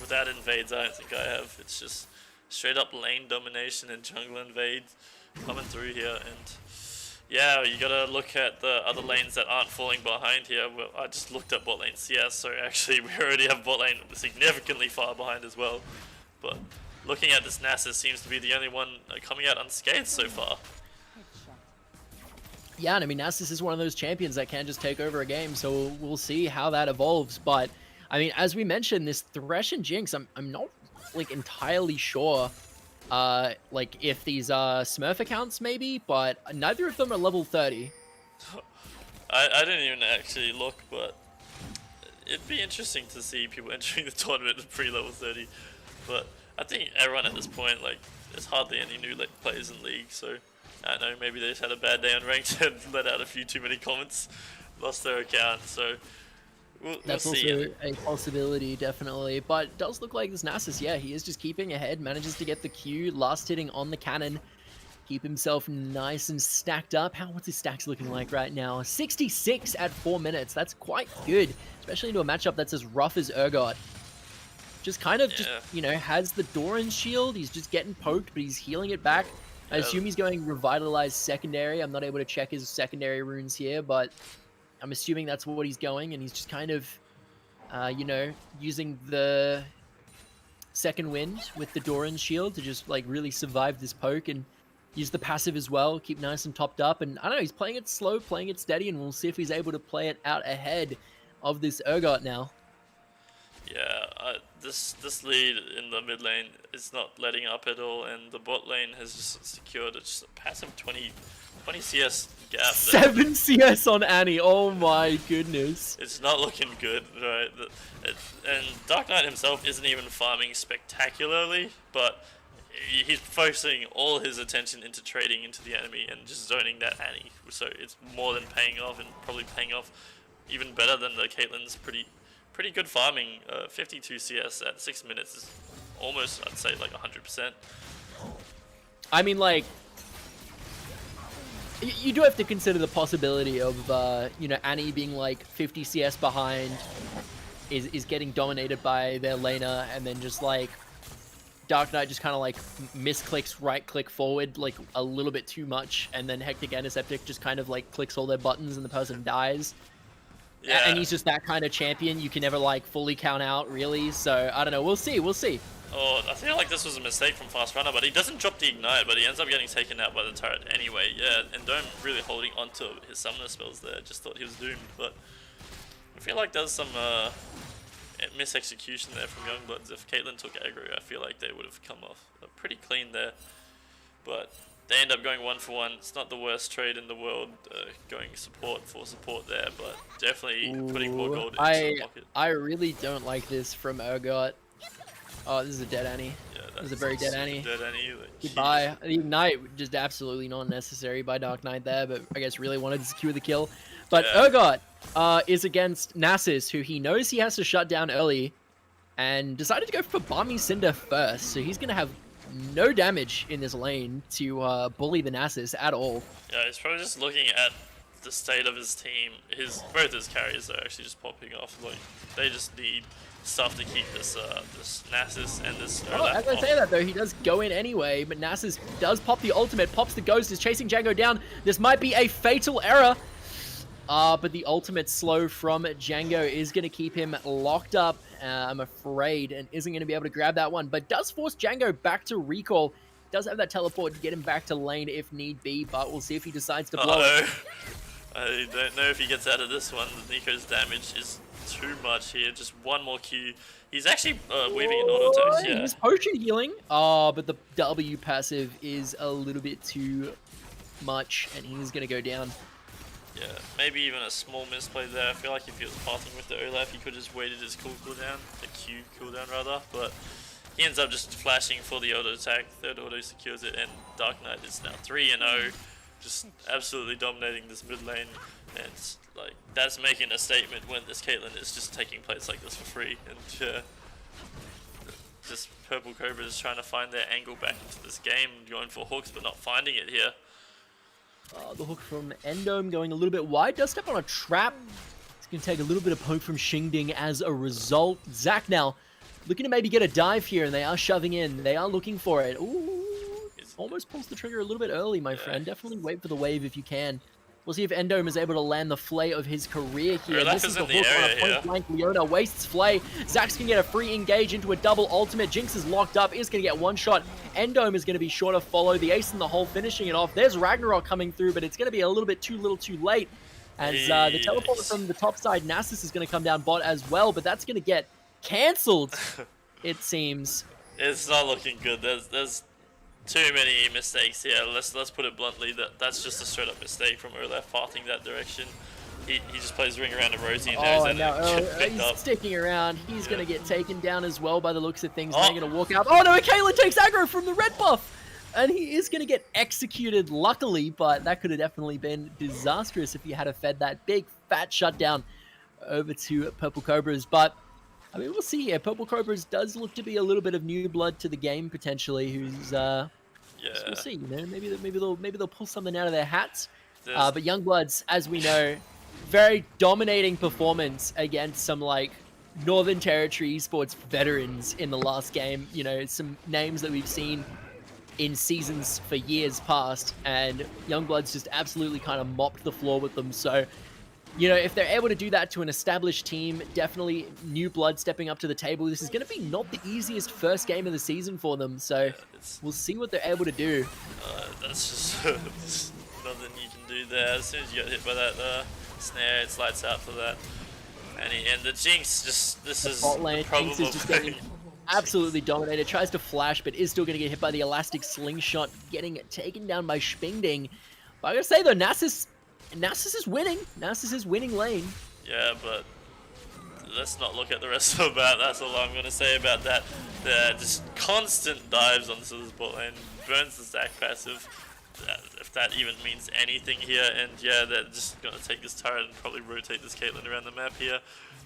Without invades, I don't think I have. It's just straight up lane domination and jungle invades coming through here. And yeah, you gotta look at the other lanes that aren't falling behind here. Well, I just looked at bot lane CS, so actually we already have bot lane significantly far behind as well. But looking at this Nasus seems to be the only one coming out unscathed so far. Yeah, and I mean, Nasus is one of those champions that can just take over a game, so we'll see how that evolves. But, I mean, as we mentioned, this Thresh and Jinx, I'm not, like, entirely sure like if these are Smurf accounts maybe, but neither of them are level 30. I didn't even actually look, but it'd be interesting to see people entering the tournament at pre-level 30. But I think everyone at this point, like, there's hardly any new players in League, so I don't know, maybe they just had a bad day on ranked and let out a few too many comments, lost their account, so That's we'll see. also a possibility, definitely. But it does look like this Nasus, yeah, he is just keeping ahead, manages to get the Q, last hitting on the cannon, keep himself nice and stacked up. What's his stacks looking like right now? 66 at 4 minutes. That's quite good, especially into a matchup that's as rough as Urgot. Just kind of just, you know, has the Doran shield. He's just getting poked, but he's healing it back. I assume he's going Revitalized secondary. I'm not able to check his secondary runes here, but I'm assuming that's what he's going, and he's just kind of, you know, using the second wind with the Doran shield to just, like, really survive this poke and use the passive as well, keep nice and topped up. And I don't know, he's playing it slow, playing it steady, and we'll see if he's able to play it out ahead of this Urgot now. Yeah, this lead in the mid lane is not letting up at all, and the bot lane has just secured a passive 20 CS gap. 7 CS on Annie, oh my goodness. It's not looking good, right? And Dark Knight himself isn't even farming spectacularly, but he's focusing all his attention into trading into the enemy and just zoning that Annie. So it's more than paying off, and probably paying off even better than the Caitlyn's pretty good farming. 52 CS at 6 minutes is almost, I'd say, like 100%. I mean, like, you do have to consider the possibility of, you know, Annie being like 50 CS behind, is getting dominated by their laner, and then just like Dark Knight just kind of like misclicks right click forward like a little bit too much, and then Hectic Antiseptic just kind of like clicks all their buttons and the person dies. Yeah. And he's just that kind of champion you can never like fully count out, really. So I don't know, we'll see. Oh, I feel like this was a mistake from Fast Runner, but he doesn't drop the Ignite, but he ends up getting taken out by the turret anyway. Yeah, and Dome really holding onto his summoner spells there. Just thought he was doomed, but I feel like there's some mis-execution there from Youngbloods. If Caitlyn took aggro, I feel like they would have come off pretty clean there. But they end up going 1-for-1. It's not the worst trade in the world, going support for support there, but definitely putting more gold into the pocket. I really don't like this from Urgot. Oh, this is a dead Annie. Yeah, this is a very dead Annie. Dead Annie. Goodbye. The Ignite, just absolutely not necessary by Dark Knight there, but I guess really wanted to secure the kill. But yeah. Urgot is against Nasus, who he knows he has to shut down early, and decided to go for Balmy Cinder first. So he's going to have no damage in this lane to bully the Nasus at all. Yeah, he's probably just looking at the state of his team. Both his carries are actually just popping off. Like, they just need stuff to keep this this Nasus and this. Oh, as I say that though, he does go in anyway, but Nasus does pop the ultimate, pops the ghost, is chasing Django down. This might be a fatal error. But the ultimate slow from Django is going to keep him locked up, I'm afraid, and isn't going to be able to grab that one, but does force Django back to recall. Does have that teleport to get him back to lane if need be, but we'll see if he decides to blow it. I don't know if he gets out of this one. Nico's damage is too much here. Just one more Q. He's actually weaving an auto attack. Yeah. He's potion healing. But the W passive is a little bit too much, and he's going to go down. Yeah, maybe even a small misplay there. I feel like if he was pathing with the Olaf, he could have just waited his cooldown, the Q cooldown rather, but he ends up just flashing for the auto attack. Third auto secures it, and Dark Knight is now 3-0, just absolutely dominating this mid lane. And it's like, that's making a statement when this Caitlyn is just taking plays like this for free, and just Purple Cobras trying to find their angle back into this game, going for hooks but not finding it here. The hook from Endome going a little bit wide. Does step on a trap. It's going to take a little bit of poke from Xingding as a result. Zac now looking to maybe get a dive here, and they are shoving in. They are looking for it. Ooh, almost pulls the trigger a little bit early, my friend. Definitely wait for the wave if you can. We'll see if Endome is able to land the flay of his career here. This is the hook on a point blank. Leona wastes flay. Zac's going to get a free engage into a double ultimate. Jinx is locked up, is going to get one shot. Endome is going to be sure to follow. The ace in the hole finishing it off. There's Ragnarok coming through, but it's going to be a little bit too late. As the teleport from the top side, Nasus is going to come down bot as well, but that's going to get cancelled, it seems. It's not looking good. There's Too many mistakes here. Let's put it bluntly. That's just a straight up mistake from Olaf farting that direction. He just plays ring around a Rosie and knows that it picked he's up. sticking around. He's going to get taken down as well by the looks of things. They're going to walk out. Oh no, Caitlyn takes aggro from the red buff. And he is going to get executed, luckily, but that could have definitely been disastrous if he had fed that big fat shutdown over to Purple Cobras. But, I mean, we'll see here. Purple Cobras does look to be a little bit of new blood to the game, potentially, who's, Yeah. so we'll see, you know, maybe they'll pull something out of their hats. But Youngbloods, as we know, very dominating performance against some, like, Northern Territory esports veterans in the last game. You know, some names that we've seen in seasons for years past, and Youngbloods just absolutely kind of mopped the floor with them. So, you know, if they're able to do that to an established team, definitely new blood stepping up to the table. This is going to be not the easiest first game of the season for them, so we'll see what they're able to do. That's just nothing you can do there. As soon as you get hit by that snare, it's lights out for that. And the Jinx, this is bot lane, the probable Jinx is just getting absolutely dominated, tries to flash, but is still going to get hit by the elastic slingshot, getting taken down by Spingding. But I gotta say though, Nasus is winning. Nasus is winning lane. Yeah, but let's not look at the rest of the map. That's all I'm gonna say about that. The just constant dives onto this bot lane, burns the stack passive. If that even means anything here, and yeah, they're just gonna take this turret and probably rotate this Caitlyn around the map here.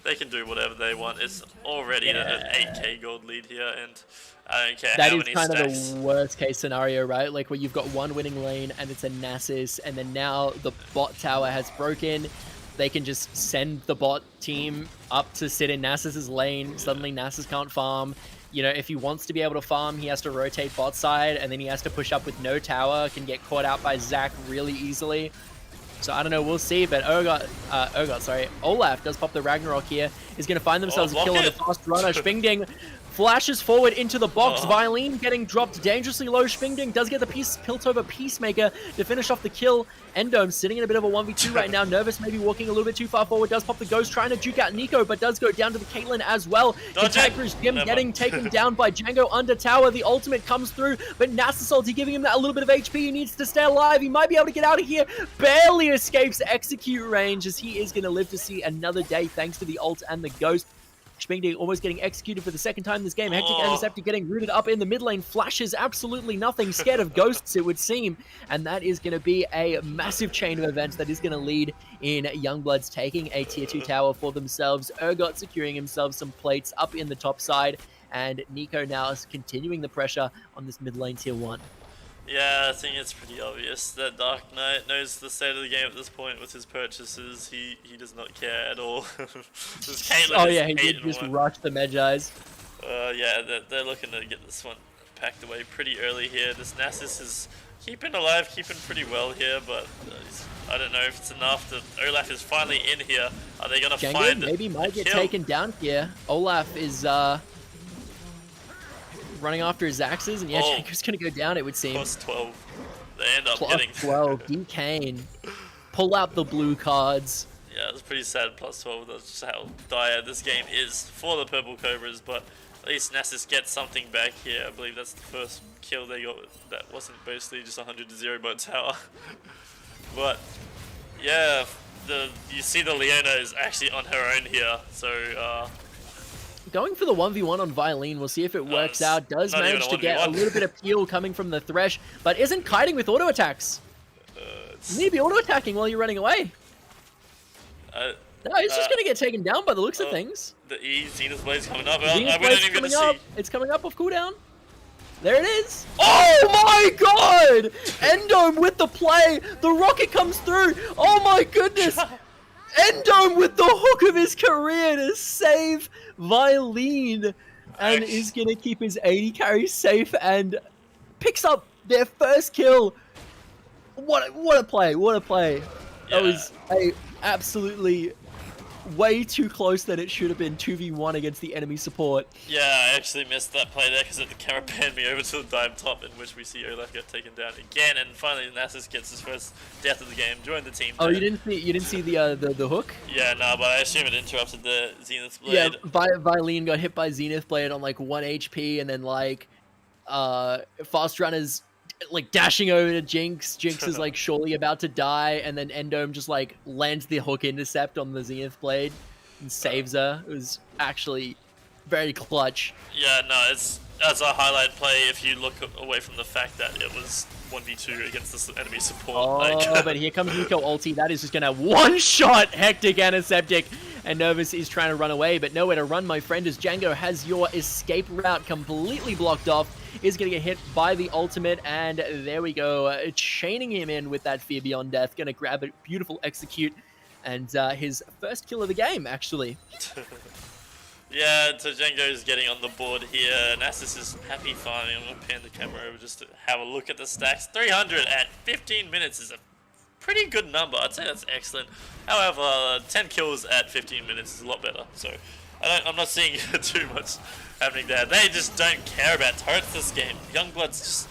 They can do whatever they want. It's already an 8k gold lead here, and I don't care that how is many kind stacks. of the worst case scenario, right? Like where you've got one winning lane and it's a Nasus, and then now the bot tower has broken. They can just send the bot team up to sit in Nasus's lane. Suddenly Nasus can't farm. You know, if he wants to be able to farm, he has to rotate bot side, and then he has to push up with no tower. Can get caught out by Zac really easily. So I don't know, we'll see, but Olaf does pop the Ragnarok here. Is going to find themselves a kill on the fast runner. Spingding flashes forward into the box. Violin getting dropped dangerously low. Spingding does get the Piltover Peacemaker to finish off the kill. Endome sitting in a bit of a 1v2 right now. Nervous, maybe walking a little bit too far forward. Does pop the Ghost, trying to juke out Nico, but does go down to the Caitlyn as well. Contagious Jim getting taken down by Django under tower. The ultimate comes through, but Nasus ulti giving him that a little bit of HP. He needs to stay alive. He might be able to get out of here. Barely escapes execute range, as he is going to live to see another day thanks to the ult and the Ghost. Spingding almost getting executed for the second time this game. Hectic Interceptor getting rooted up in the mid lane. Flashes absolutely nothing. Scared of ghosts, it would seem. And that is going to be a massive chain of events that is going to lead in Youngbloods taking a tier 2 tower for themselves. Urgot securing himself some plates up in the top side. And Nico now is continuing the pressure on this mid lane tier 1. Yeah, I think it's pretty obvious that Dark Knight knows the state of the game at this point with his purchases. He does not care at all. Oh yeah, he did just rush the Medjais. Yeah, they're looking to get this one packed away pretty early here. This Nasus is keeping alive, keeping pretty well here, but I don't know if it's enough. Olaf is finally in here. Are they going to find maybe might get kill? taken down here. Olaf is running after his axes, and yeah, Django's gonna go down, it would seem. Plus 12. They end up Plus getting 12. Decane. Pull out the blue cards. Yeah, it's pretty sad. Plus 12. That's just how dire this game is for the Purple Cobras, but at least Nasus gets something back here. I believe that's the first kill they got that wasn't basically just 100-0 bot tower. But yeah, you see the Leona is actually on her own here, so going for the 1v1 on Violin, we'll see if it works out. Does manage to get a little bit of peel coming from the Thresh, but isn't kiting with auto attacks. You need to be auto attacking while you're running away. No, he's just going to get taken down by the looks of things. The Zenith Blade's coming up. Zenith Blade's coming up. It's coming up off cooldown. There it is. Oh my god! Endome with the play. The rocket comes through. Oh my goodness. Endome with the hook of his career to save Violin, and is going to keep his 80 carry safe and picks up their first kill. What a play. What a play. Yeah. That was a absolutely way too close that it should have been 2v1 against the enemy support. Yeah, I actually missed that play there because the camera panned me over to the dive top, in which we see Olaf get taken down again, and finally Nasus gets his first death of the game, joined the team. Oh, you didn't see the hook? Yeah, no, but I assume it interrupted the Zenith Blade. Yeah, Violin got hit by Zenith Blade on like 1 HP, and then like Fast Runner's like dashing over to Jinx. Jinx is like surely about to die, and then Endome just like lands the hook intercept on the Zenith Blade and saves her. It was actually very clutch. Yeah, no, it's as a highlight play if you look away from the fact that it was 1v2 against this enemy support. Oh, but here comes Nico ulti. That is just gonna one-shot Hectic Antiseptic, and Nervous is trying to run away, but nowhere to run, my friend, as Django has your escape route completely blocked off. Is gonna get hit by the ultimate, and there we go, chaining him in with that Fear Beyond Death. Gonna grab a beautiful execute, and his first kill of the game, actually. Yeah, so Django's getting on the board here. Nasus is happy farming. I'm going to pan the camera over just to have a look at the stacks. 300 at 15 minutes is a pretty good number. I'd say that's excellent. However, 10 kills at 15 minutes is a lot better. So I'm not seeing too much happening there. They just don't care about turrets this game. Youngblood's just...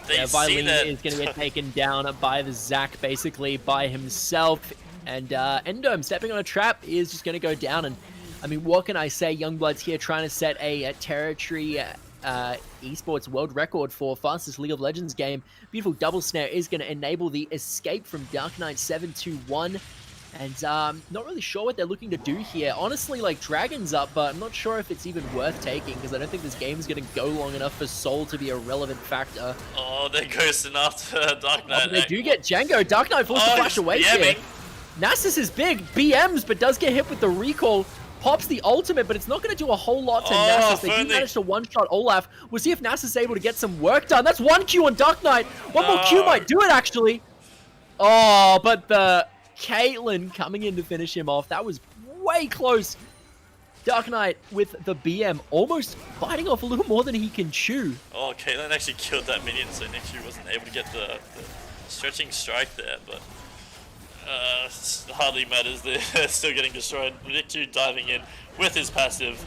They see Violin that... is going to get taken down by the Zac, basically, by himself. And Endome stepping on a trap is just going to go down, and I mean, what can I say? Youngblood's here trying to set a territory esports world record for fastest League of Legends game. Beautiful double snare is going to enable the escape from Dark Knight 721. And not really sure what they're looking to do here. Honestly, like, Dragon's up, but I'm not sure if it's even worth taking, because I don't think this game is going to go long enough for Soul to be a relevant factor. Oh, they're ghosting after Dark Knight. But they do get Django. Dark Knight forced to flash away here. Nasus is big, BMs, but does get hit with the recall. Pops the ultimate, but it's not going to do a whole lot to Nasus. They do manage to one-shot Olaf. We'll see if Nasus is able to get some work done. That's 1 Q on Dark Knight. One more Q might do it, actually. Oh, but the Caitlyn coming in to finish him off. That was way close. Dark Knight with the BM, almost biting off a little more than he can chew. Oh, Caitlyn actually killed that minion, so Nick wasn't able to get the stretching strike there, but... hardly matters, they're still getting destroyed. Nick diving in with his passive.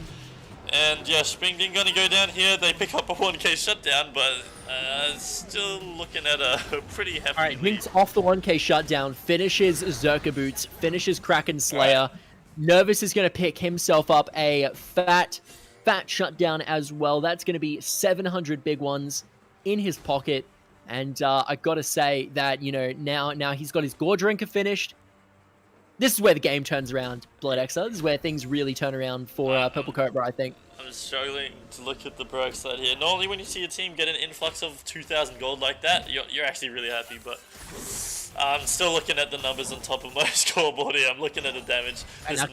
And yeah, Springding gonna go down here. They pick up a 1k shutdown, but still looking at a pretty hefty Alright, lead. Minx off the 1k shutdown, finishes Zerka Boots, finishes Kraken Slayer. Right. Nervous is gonna pick himself up a fat shutdown as well. That's gonna be 700 big ones in his pocket. And I gotta say that, you know, now he's got his Gore Drinker finished. This is where the game turns around, Blood Exa. This is where things really turn around for Purple Cobra, I think. I'm struggling to look at the Baroque side here. Normally when you see a team get an influx of 2,000 gold like that, you're actually really happy, but... I'm still looking at the numbers on top of my scoreboard here. I'm looking at the damage. And now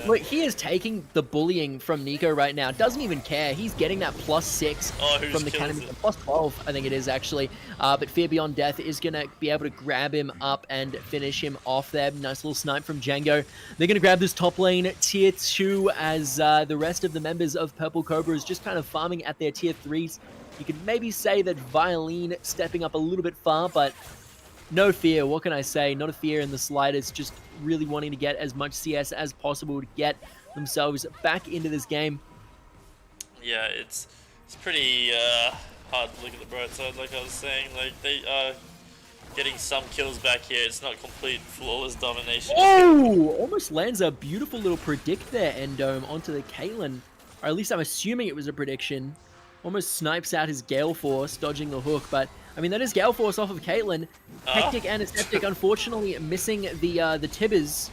look, he is taking the bullying from Nico right now. Doesn't even care. He's getting that +6 from the cannon. +12, I think it is, actually. But Fear Beyond Death is going to be able to grab him up and finish him off there. Nice little snipe from Django. They're going to grab this top lane tier 2 as the rest of the members of Purple Cobra is just kind of farming at their tier 3s. You could maybe say that Violin stepping up a little bit far, but... no fear, what can I say? Not a fear in the slightest, just really wanting to get as much CS as possible to get themselves back into this game. Yeah, it's pretty hard to look at the bright side, like I was saying. Like, they are getting some kills back here. It's not complete flawless domination. Oh! Almost lands a beautiful little predict there, Endome, onto the Caitlyn. Or at least I'm assuming it was a prediction. Almost snipes out his Gale Force, dodging the hook, but... I mean, that is Gale Force off of Caitlyn. Hectic Antiseptic, unfortunately, missing the Tibbers.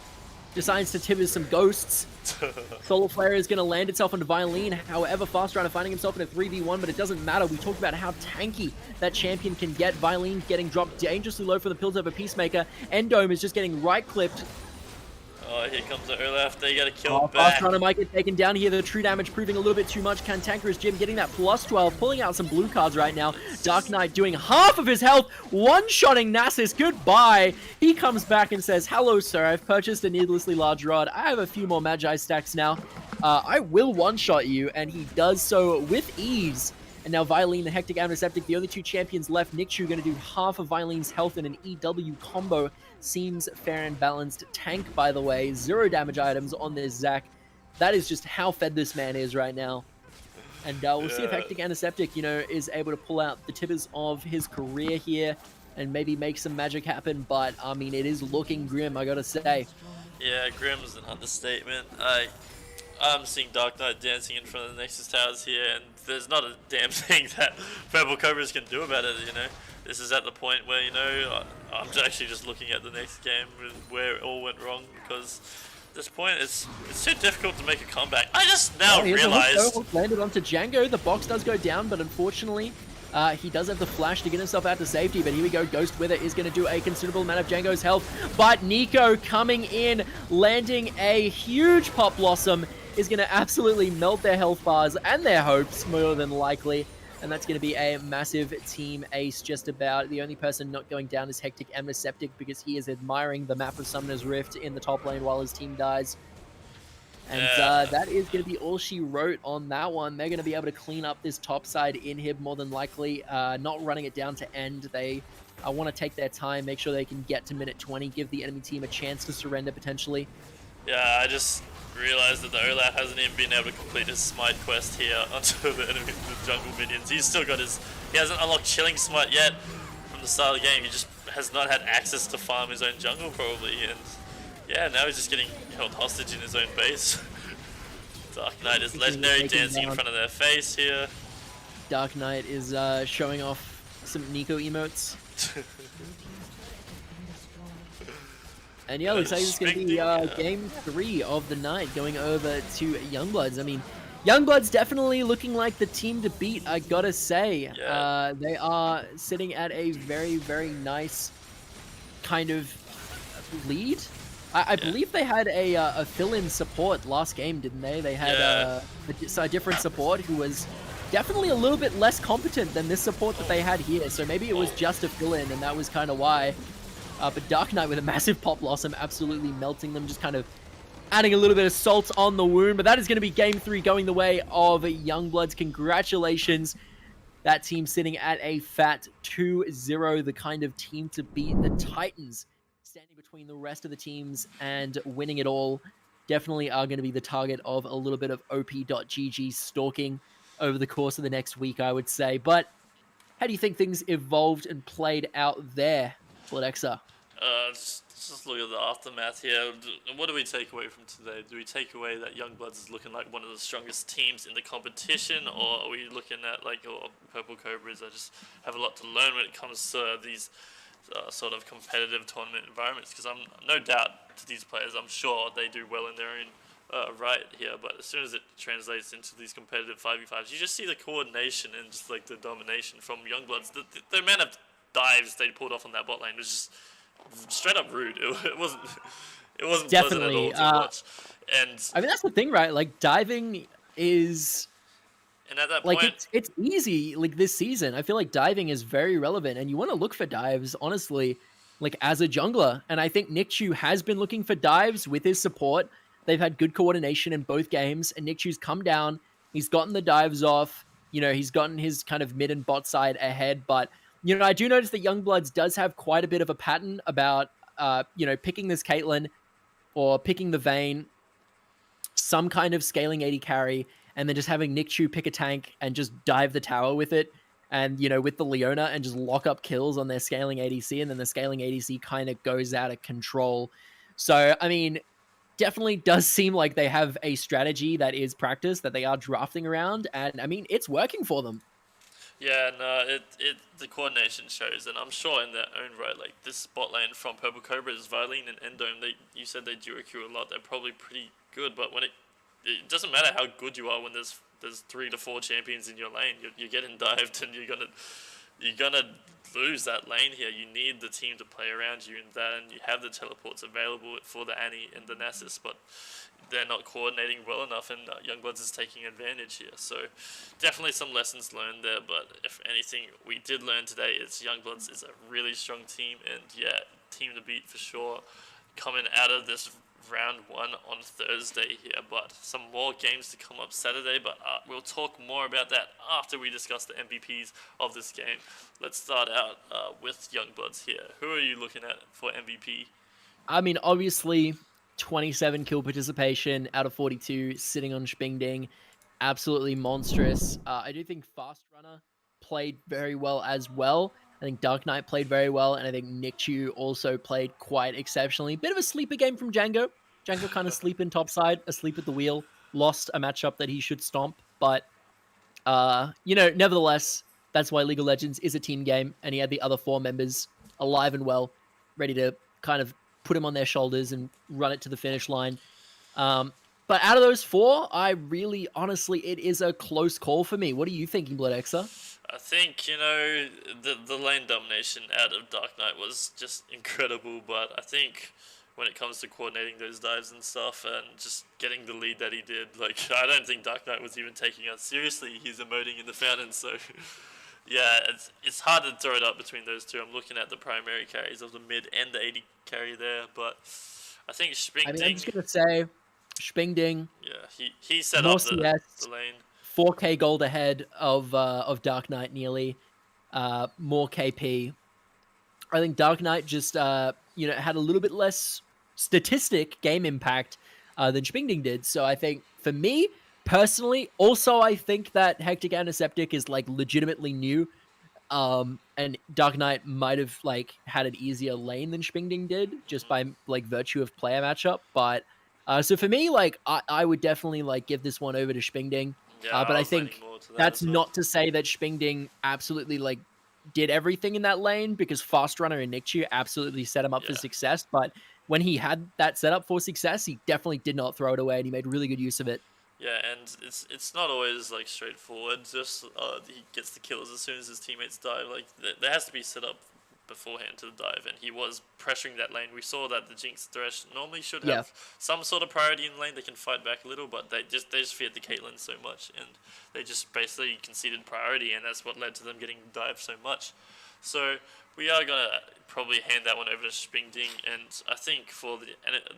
Decides to Tibbers some ghosts. Solar Flare is going to land itself onto Violin. However, Fast Runner finding himself in a 3v1, but it doesn't matter. We talked about how tanky that champion can get. Violin getting dropped dangerously low for the Piltover Peacemaker. Endome is just getting right-clipped. Oh, here comes the Olaf. They got to kill back. Fast Runner might get taken down here. The true damage proving a little bit too much. Cantankerous Jim getting that +12, pulling out some blue cards right now. Dark Knight doing half of his health, one-shotting Nasus. Goodbye. He comes back and says, hello, sir. I've purchased a needlessly large rod. I have a few more Magi stacks now. I will one-shot you, and he does so with ease. And now Violin, the Hectic Antiseptic, the only two champions left. Nichu going to do half of Violin's health in an EW combo. Seems fair and balanced. Tank, by the way. 0 damage items on this Zac. That is just how fed this man is right now. And we'll see if Hectic Antiseptic, you know, is able to pull out the tippers of his career here and maybe make some magic happen. But, I mean, it is looking grim, I gotta say. Yeah, grim is an understatement. I'm seeing Dark Knight dancing in front of the Nexus Towers here, and there's not a damn thing that Purple Cobras can do about it, you know. This is at the point where, you know, I'm actually just looking at the next game where it all went wrong, because at this point it's too difficult to make a comeback. I just now realized... Hook landed onto Django. The box does go down, but unfortunately, he does have the flash to get himself out to safety, but here we go. Ghost Wither is going to do a considerable amount of Django's health, but Nico coming in, landing a huge Pop Blossom, is going to absolutely melt their health bars and their hopes, more than likely. And that's going to be a massive team ace just about. The only person not going down is Hectic Amneseptic because he is admiring the map of Summoner's Rift in the top lane while his team dies. And that is going to be all she wrote on that one. They're going to be able to clean up this top side inhib more than likely, not running it down to end. They want to take their time, make sure they can get to minute 20, give the enemy team a chance to surrender potentially. Yeah, I just realized that the Olaf hasn't even been able to complete his Smite quest here onto the enemy, the jungle minions. He's still got he hasn't unlocked Chilling Smite yet from the start of the game. He just has not had access to farm his own jungle probably, and yeah, now he's just getting held hostage in his own base. Dark Knight is legendary, dancing in front of their face here. Dark Knight is showing off some Nico emotes. And yeah, looks like it's going to be game 3 of the night going over to Youngbloods. I mean, Youngbloods definitely looking like the team to beat, I gotta say. Yeah. They are sitting at a very, very nice kind of lead. I believe they had a fill-in support last game, didn't they? They had a different support who was definitely a little bit less competent than this support that they had here. So maybe it was just a fill-in, and that was kind of why. But Dark Knight with a massive Pop Blossom absolutely melting them, just kind of adding a little bit of salt on the wound. But that is going to be game 3 going the way of Youngbloods. Congratulations. That team sitting at a fat 2-0, the kind of team to beat. The Titans standing between the rest of the teams and winning it all definitely are going to be the target of a little bit of op.gg stalking over the course of the next week, I would say. But how do you think things evolved and played out there, Fledexa? Just look at the aftermath here. What do we take away from today? Do we take away that Youngbloods is looking like one of the strongest teams in the competition, or are we looking at like Purple Cobras that just have a lot to learn when it comes to these sort of competitive tournament environments? Because I'm no doubt to these players, I'm sure they do well in their own right here, but as soon as it translates into these competitive 5v5s, you just see the coordination and just like the domination from Youngbloods. The amount of dives they pulled off on that bot lane was just straight up rude. It wasn't Definitely pleasant at all to watch. And I mean, that's the thing, right? Like, diving is, and at that like, point, it's easy. Like, this season, I feel like diving is very relevant, and you want to look for dives, honestly, like, as a jungler. And I think Nickchu has been looking for dives with his support. They've had good coordination in both games, and Nickchu's come down. He's gotten the dives off. You know, he's gotten his kind of mid and bot side ahead, but you know, I do notice that Youngbloods does have quite a bit of a pattern about, you know, picking this Caitlyn or picking the Vayne, some kind of scaling 80 carry, and then just having Nickchu pick a tank and just dive the tower with it, and, you know, with the Leona, and just lock up kills on their scaling ADC, and then the scaling ADC kind of goes out of control. So, I mean, definitely does seem like they have a strategy that is practiced, that they are drafting around, and, I mean, it's working for them. yeah, no, the coordination shows, and I'm sure in their own right, like this bot lane from Purple Cobras, Violene and Endome, you said they duo queue a lot. They're probably pretty good, but when it doesn't matter how good you are when there's 3 to 4 champions in your lane. You're getting dived, and you're gonna lose that lane here. You need the team to play around you, and you have the teleports available for the Annie and the Nasus, but they're not coordinating well enough, and Youngbloods is taking advantage here. So definitely some lessons learned there, but if anything we did learn today is Youngbloods is a really strong team, and yeah, team to beat for sure coming out of this round 1 on Thursday here. But some more games to come up Saturday, but we'll talk more about that after we discuss the MVPs of this game. Let's start out with Youngbloods here. Who are you looking at for MVP? I mean, obviously, 27 kill participation out of 42, sitting on Spingding. Absolutely monstrous. I do think Fast Runner played very well as well. I think Dark Knight played very well, and I think Nickchu also played quite exceptionally. Bit of a sleeper game from Django. Django kind of sleeping topside, asleep at the wheel, lost a matchup that he should stomp, but nevertheless, that's why League of Legends is a team game, and he had the other 4 members alive and well, ready to kind of put him on their shoulders and run it to the finish line. But out of those 4, I really, honestly, it is a close call for me. What are you thinking, Bloodexa? I think, the lane domination out of Dark Knight was just incredible, but I think when it comes to coordinating those dives and stuff and just getting the lead that he did, like, I don't think Dark Knight was even taking us seriously. He's emoting in the fountain, so yeah, it's hard to throw it up between those two. I'm looking at the primary carries of the mid and the 80 carry there, but I think Spingding... I mean, I'm just going to say, Spingding... Yeah, he set up the lane. 4k gold ahead of Dark Knight nearly, more KP. I think Dark Knight just had a little bit less statistic game impact than Spingding did. So I think for me personally, also I think that Hectic Antiseptic is like legitimately new, and Dark Knight might have like had an easier lane than Spingding did just by like virtue of player matchup. But so for me, like I would definitely like give this one over to Spingding. Yeah, but I think that's not to say that Spingding absolutely like did everything in that lane, because Fast Runner and Nikchu absolutely set him up for success. But when he had that set up for success, he definitely did not throw it away, and he made really good use of it. Yeah, and it's not always like straightforward. Just he gets the kills as soon as his teammates dive. Like there has to be set up beforehand to the dive, and he was pressuring that lane. We saw that the Jinx Thresh normally should have some sort of priority in the lane. They can fight back a little, but they just feared the Caitlyn so much, and they just basically conceded priority, and that's what led to them getting dived so much. So we are gonna probably hand that one over to Spingding, and I think for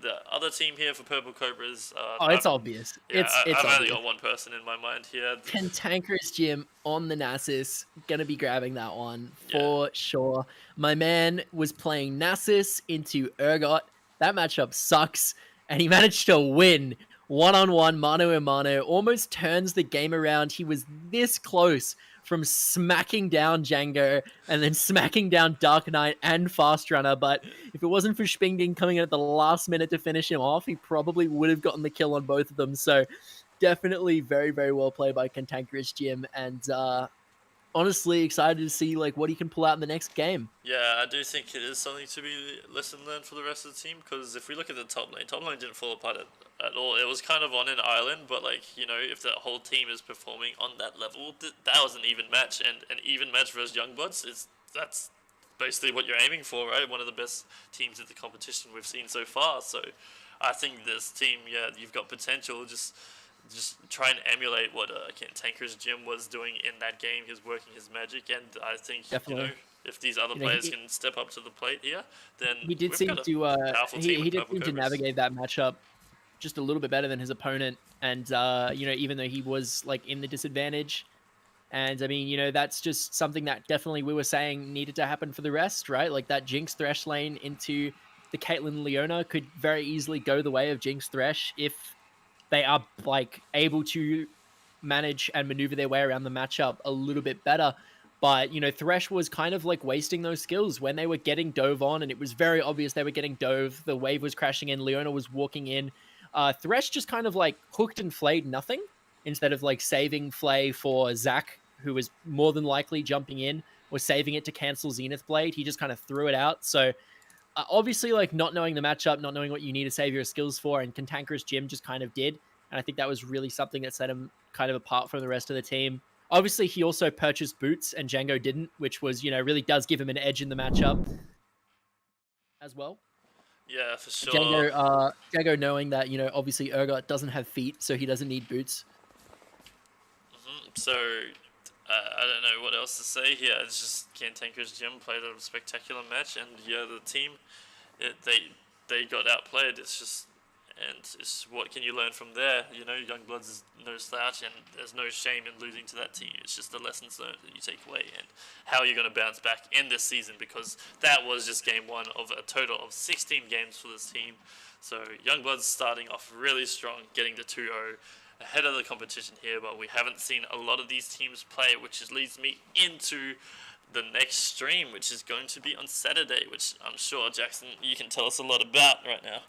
the other team here for Purple Cobras, it's obvious. Yeah, it's I've obvious. only got one person in my mind here. Cantankerous Jim on the Nasus, gonna be grabbing that one for sure. My man was playing Nasus into Urgot. That matchup sucks, and he managed to win one-on-one, mano-a-mano, almost turns the game around. He was this close from smacking down Django and then smacking down Dark Knight and Fast Runner, but if it wasn't for Spingding coming in at the last minute to finish him off, he probably would have gotten the kill on both of them. So definitely very, very well played by Cantankerous Jim, and honestly excited to see like what he can pull out in the next game. Yeah, I do think it is something to be lesson learned for the rest of the team, because if we look at the top lane didn't fall apart at all. It was kind of on an island, but like, if the whole team is performing on that level, that was an even match, and an even match versus Youngbloods, that's basically what you're aiming for, right? One of the best teams at the competition we've seen so far. So I think this team, you've got potential. Just try and emulate what Cantankerous Jim was doing in that game. He's working his magic, and I think if these other players can step up to the plate here, then he did seem to he did seem to navigate that matchup just a little bit better than his opponent, and even though he was like in the disadvantage, and I mean that's just something that definitely we were saying needed to happen for the rest, right? Like that Jinx Thresh lane into the Caitlyn Leona could very easily go the way of Jinx Thresh if they are like able to manage and maneuver their way around the matchup a little bit better. But, Thresh was kind of like wasting those skills when they were getting dove on, and it was very obvious they were getting dove. The wave was crashing in, Leona was walking in. Thresh just kind of like hooked and flayed nothing instead of like saving Flay for Zac, who was more than likely jumping in, or saving it to cancel Zenith Blade. He just kind of threw it out. So obviously, like not knowing the matchup, not knowing what you need to save your skills for, and Cantankerous Jim just kind of did. And I think that was really something that set him kind of apart from the rest of the team. Obviously, he also purchased boots, and Django didn't, which was, really does give him an edge in the matchup as well. Yeah, for sure. Django knowing that, obviously Urgot doesn't have feet, so he doesn't need boots. So, I don't know what else to say here. It's just Cantankerous Jim played a spectacular match, and the team, they got outplayed. It's what can you learn from there? Youngbloods is no slouch, and there's no shame in losing to that team. It's just the lessons learned that you take away, and how you're going to bounce back in this season, because that was just game one of a total of 16 games for this team. So Youngbloods starting off really strong, getting the 2-0 ahead of the competition here, but we haven't seen a lot of these teams play, which leads me into the next stream, which is going to be on Saturday, which I'm sure, Jackson, you can tell us a lot about right now.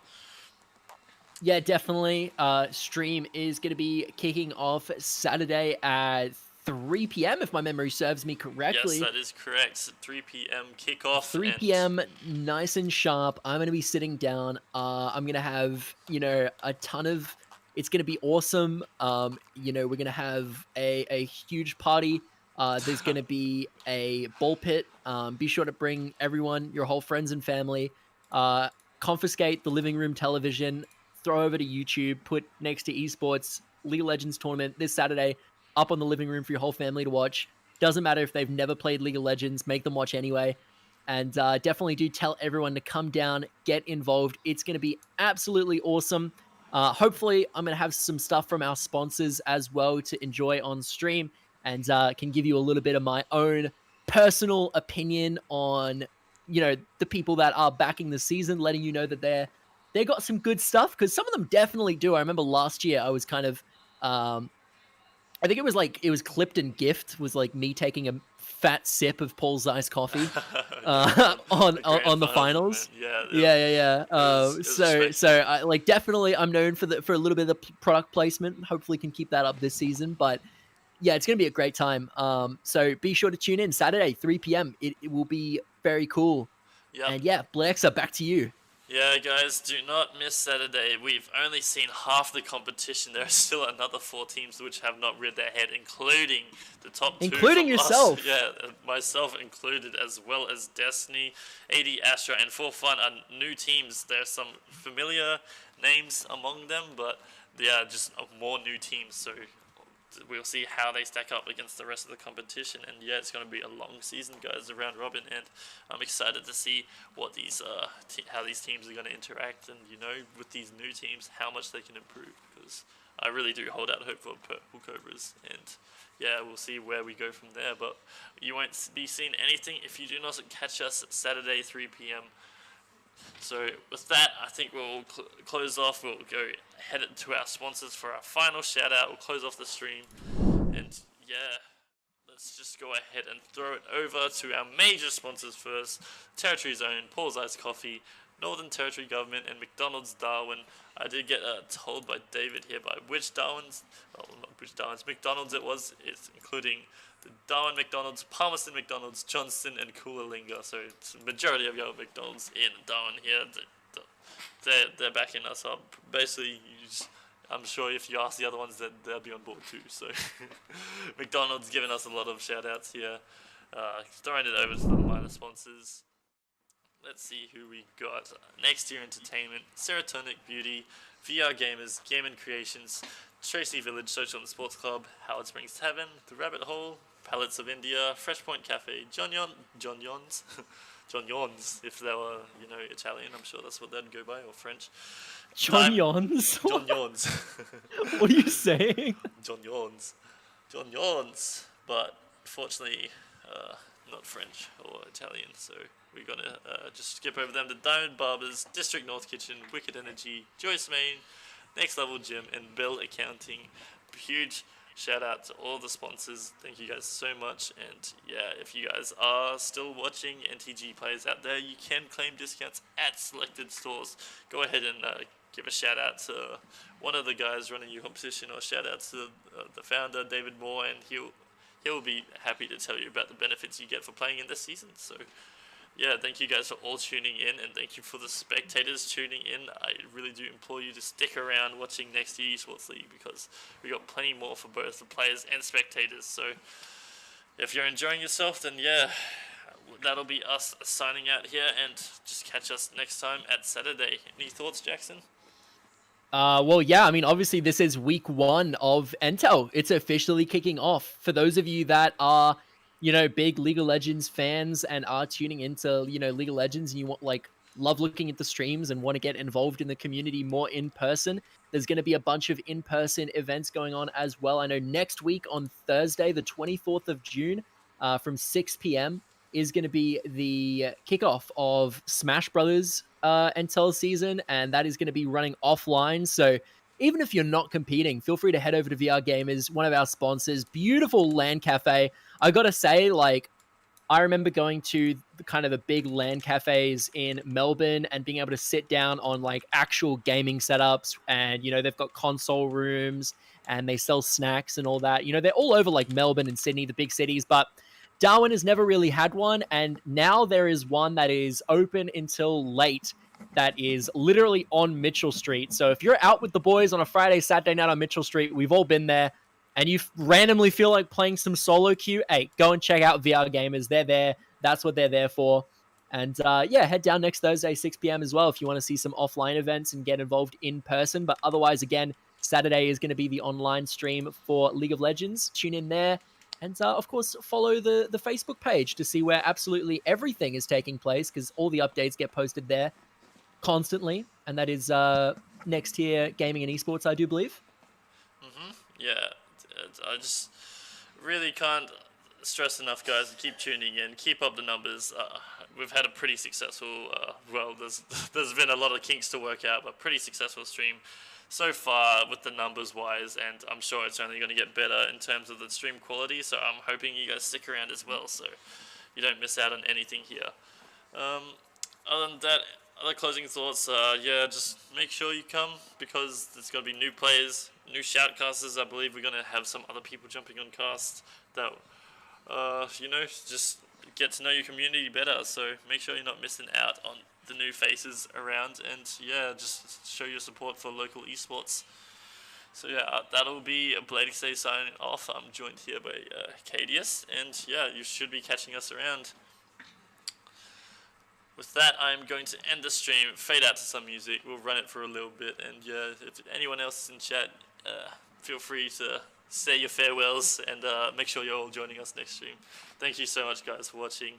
Yeah, definitely. Stream is going to be kicking off Saturday at 3 p.m. if my memory serves me correctly. Yes, that is correct. 3 p.m. kickoff. 3 and p.m. nice and sharp. I'm going to be sitting down. I'm going to have, a ton of it's going to be awesome. We're going to have a huge party. There's going to be a ball pit. Be sure to bring everyone, your whole friends and family. Confiscate the living room television, throw over to YouTube, put next to esports League of Legends tournament this Saturday up on the living room for your whole family to watch. Doesn't matter if they've never played League of Legends, make them watch anyway. And definitely do tell everyone to come down, get involved. It's going to be absolutely awesome. Hopefully, I'm going to have some stuff from our sponsors as well to enjoy on stream, and can give you a little bit of my own personal opinion on, the people that are backing the season, letting you know that they got some good stuff, because some of them definitely do. I remember last year I was kind of I think it was Clipton Gift was like me taking a fat sip of Paul Zeiss coffee on the finals. Yeah. So I like definitely I'm known for a little bit of product placement. Hopefully can keep that up this season, but yeah, it's gonna be a great time. So be sure to tune in Saturday 3 p.m. It will be very cool. Yep. And yeah, Blexa, back to you. Yeah, guys, do not miss Saturday. We've only seen half the competition. There are still another 4 teams which have not reared their head, including the top 2. Including yourself. Yeah, myself included, as well as Destiny, AD, Astra, and for fun are new teams. There are some familiar names among them, but yeah, just more new teams. So we'll see how they stack up against the rest of the competition. And yeah, it's going to be a long season, guys, around robin, and I'm excited to see what these how these teams are going to interact, and with these new teams, how much they can improve, because I really do hold out hope for Cobras. And yeah, we'll see where we go from there, but you won't be seeing anything if you do not catch us Saturday 3 p.m. So with that, I think we'll close off. We'll go head to our sponsors for our final shout out. We'll close off the stream, and yeah, let's just go ahead and throw it over to our major sponsors first. Territory Zone, Paul's Ice Coffee, Northern Territory Government, and McDonald's Darwin. I did get told by David here by which Darwins, not which Darwins, McDonald's it was. It's including the Darwin McDonald's, Palmerston McDonald's, Johnston, and Coolalingga. So it's the majority of your McDonald's in Darwin here. They're backing us up. Basically, I'm sure if you ask the other ones, that they'll be on board too. So McDonald's giving us a lot of shout outs here. Throwing it over to the minor sponsors. Let's see who we got. Next Year Entertainment, Serotonic Beauty, VRGamers, Gammon Creations, Tracy Village Social and Sports Club, Howard Springs Tavern, The Rabbit Hole, Palates of India, Fresh Point Cafe, Johnn, if they were, Italian, I'm sure that's what they'd go by, or French. Johnns? What are you saying? Johnns. But unfortunately, not French or Italian, so we're gonna just skip over them. The Diamond Barbers, District North Kitchen, Wicked Energy, Joyce, Mayne, Next Level Gym, and Bell Accounting. Huge shout out to all the sponsors. Thank you guys so much. And yeah, if you guys are still watching, NTG players out there, you can claim discounts at selected stores. Go ahead and give a shout out to one of the guys running your competition, or shout out to the founder, David Moore, and he'll be happy to tell you about the benefits you get for playing in this season. So yeah, thank you guys for all tuning in, and thank you for the spectators tuning in. I really do implore you to stick around watching Next Year Esports League, because we got plenty more for both the players and spectators. So if you're enjoying yourself, then yeah, that'll be us signing out here, and just catch us next time at Saturday. Any thoughts, Jackson? Well, yeah, I mean, obviously this is week 1 of NTEL. It's officially kicking off. For those of you that are, big League of Legends fans and are tuning into, League of Legends, and you love looking at the streams and want to get involved in the community more in person, there's going to be a bunch of in-person events going on as well. I know next week on Thursday, the 24th of June, from 6 p.m. is going to be the kickoff of Smash Brothers NTEL season, and that is going to be running offline. So even if you're not competing, feel free to head over to VRGamers, one of our sponsors. Beautiful LAN cafe. I gotta say, I remember going to kind of the big LAN cafes in Melbourne and being able to sit down on like actual gaming setups, and they've got console rooms and they sell snacks and all that. They're all over like Melbourne and Sydney, the big cities, but Darwin has never really had one, and now there is one that is open until late. That is literally on Mitchell Street. So if you're out with the boys on a Friday, Saturday night on Mitchell Street, we've all been there, and you randomly feel like playing some solo queue, hey, go and check out VRGamers. They're there. That's what they're there for. And head down next Thursday, 6 p.m. as well if you want to see some offline events and get involved in person. But otherwise, again, Saturday is going to be the online stream for League of Legends. Tune in there. And, of course, follow the Facebook page to see where absolutely everything is taking place, because all the updates get posted there constantly. And that is Next Tier Gaming and Esports, I do believe. Yeah, I just really can't stress enough, guys, to keep tuning in, keep up the numbers. We've had a pretty successful, there's been a lot of kinks to work out, but pretty successful stream so far with the numbers wise, and I'm sure it's only going to get better in terms of the stream quality, so I'm hoping you guys stick around as well, so you don't miss out on anything here. Other than that, other closing thoughts, just make sure you come, because there's going to be new players, new shoutcasters. I believe we're going to have some other people jumping on cast that, just get to know your community better, so make sure you're not missing out on the new faces around, and just show your support for local esports. So that'll be Blading Day signing off. I'm joined here by Cadius, and you should be catching us around. With that, I'm going to end the stream, fade out to some music, we'll run it for a little bit, and if anyone else is in chat, feel free to say your farewells, and make sure you're all joining us next stream. Thank you so much, guys, for watching.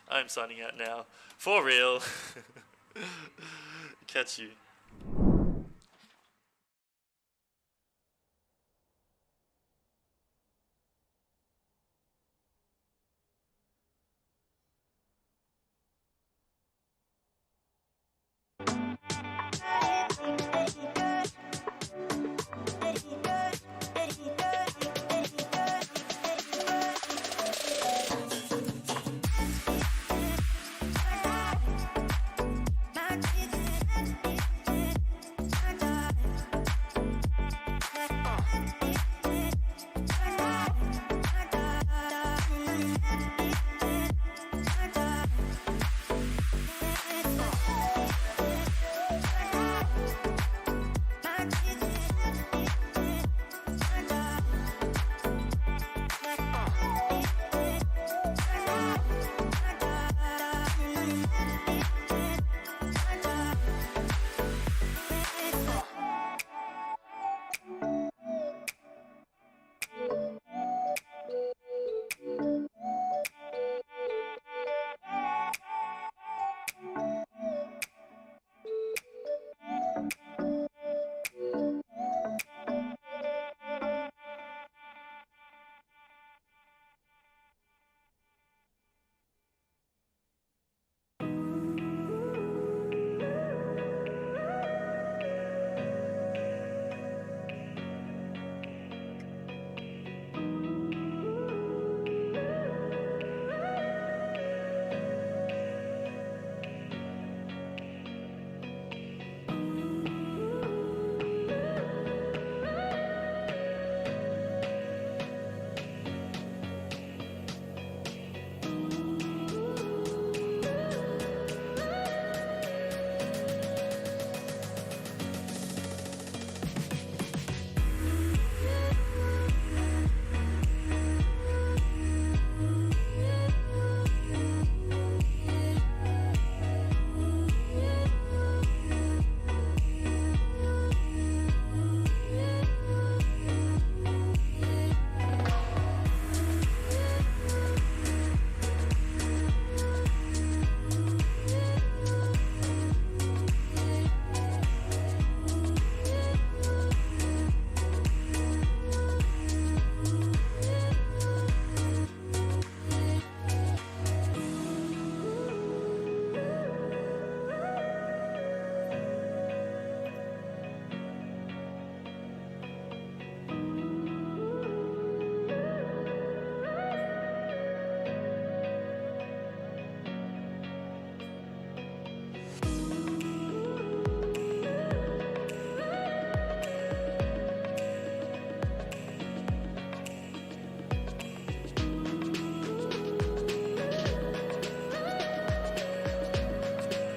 I'm signing out now. For real. Catch you.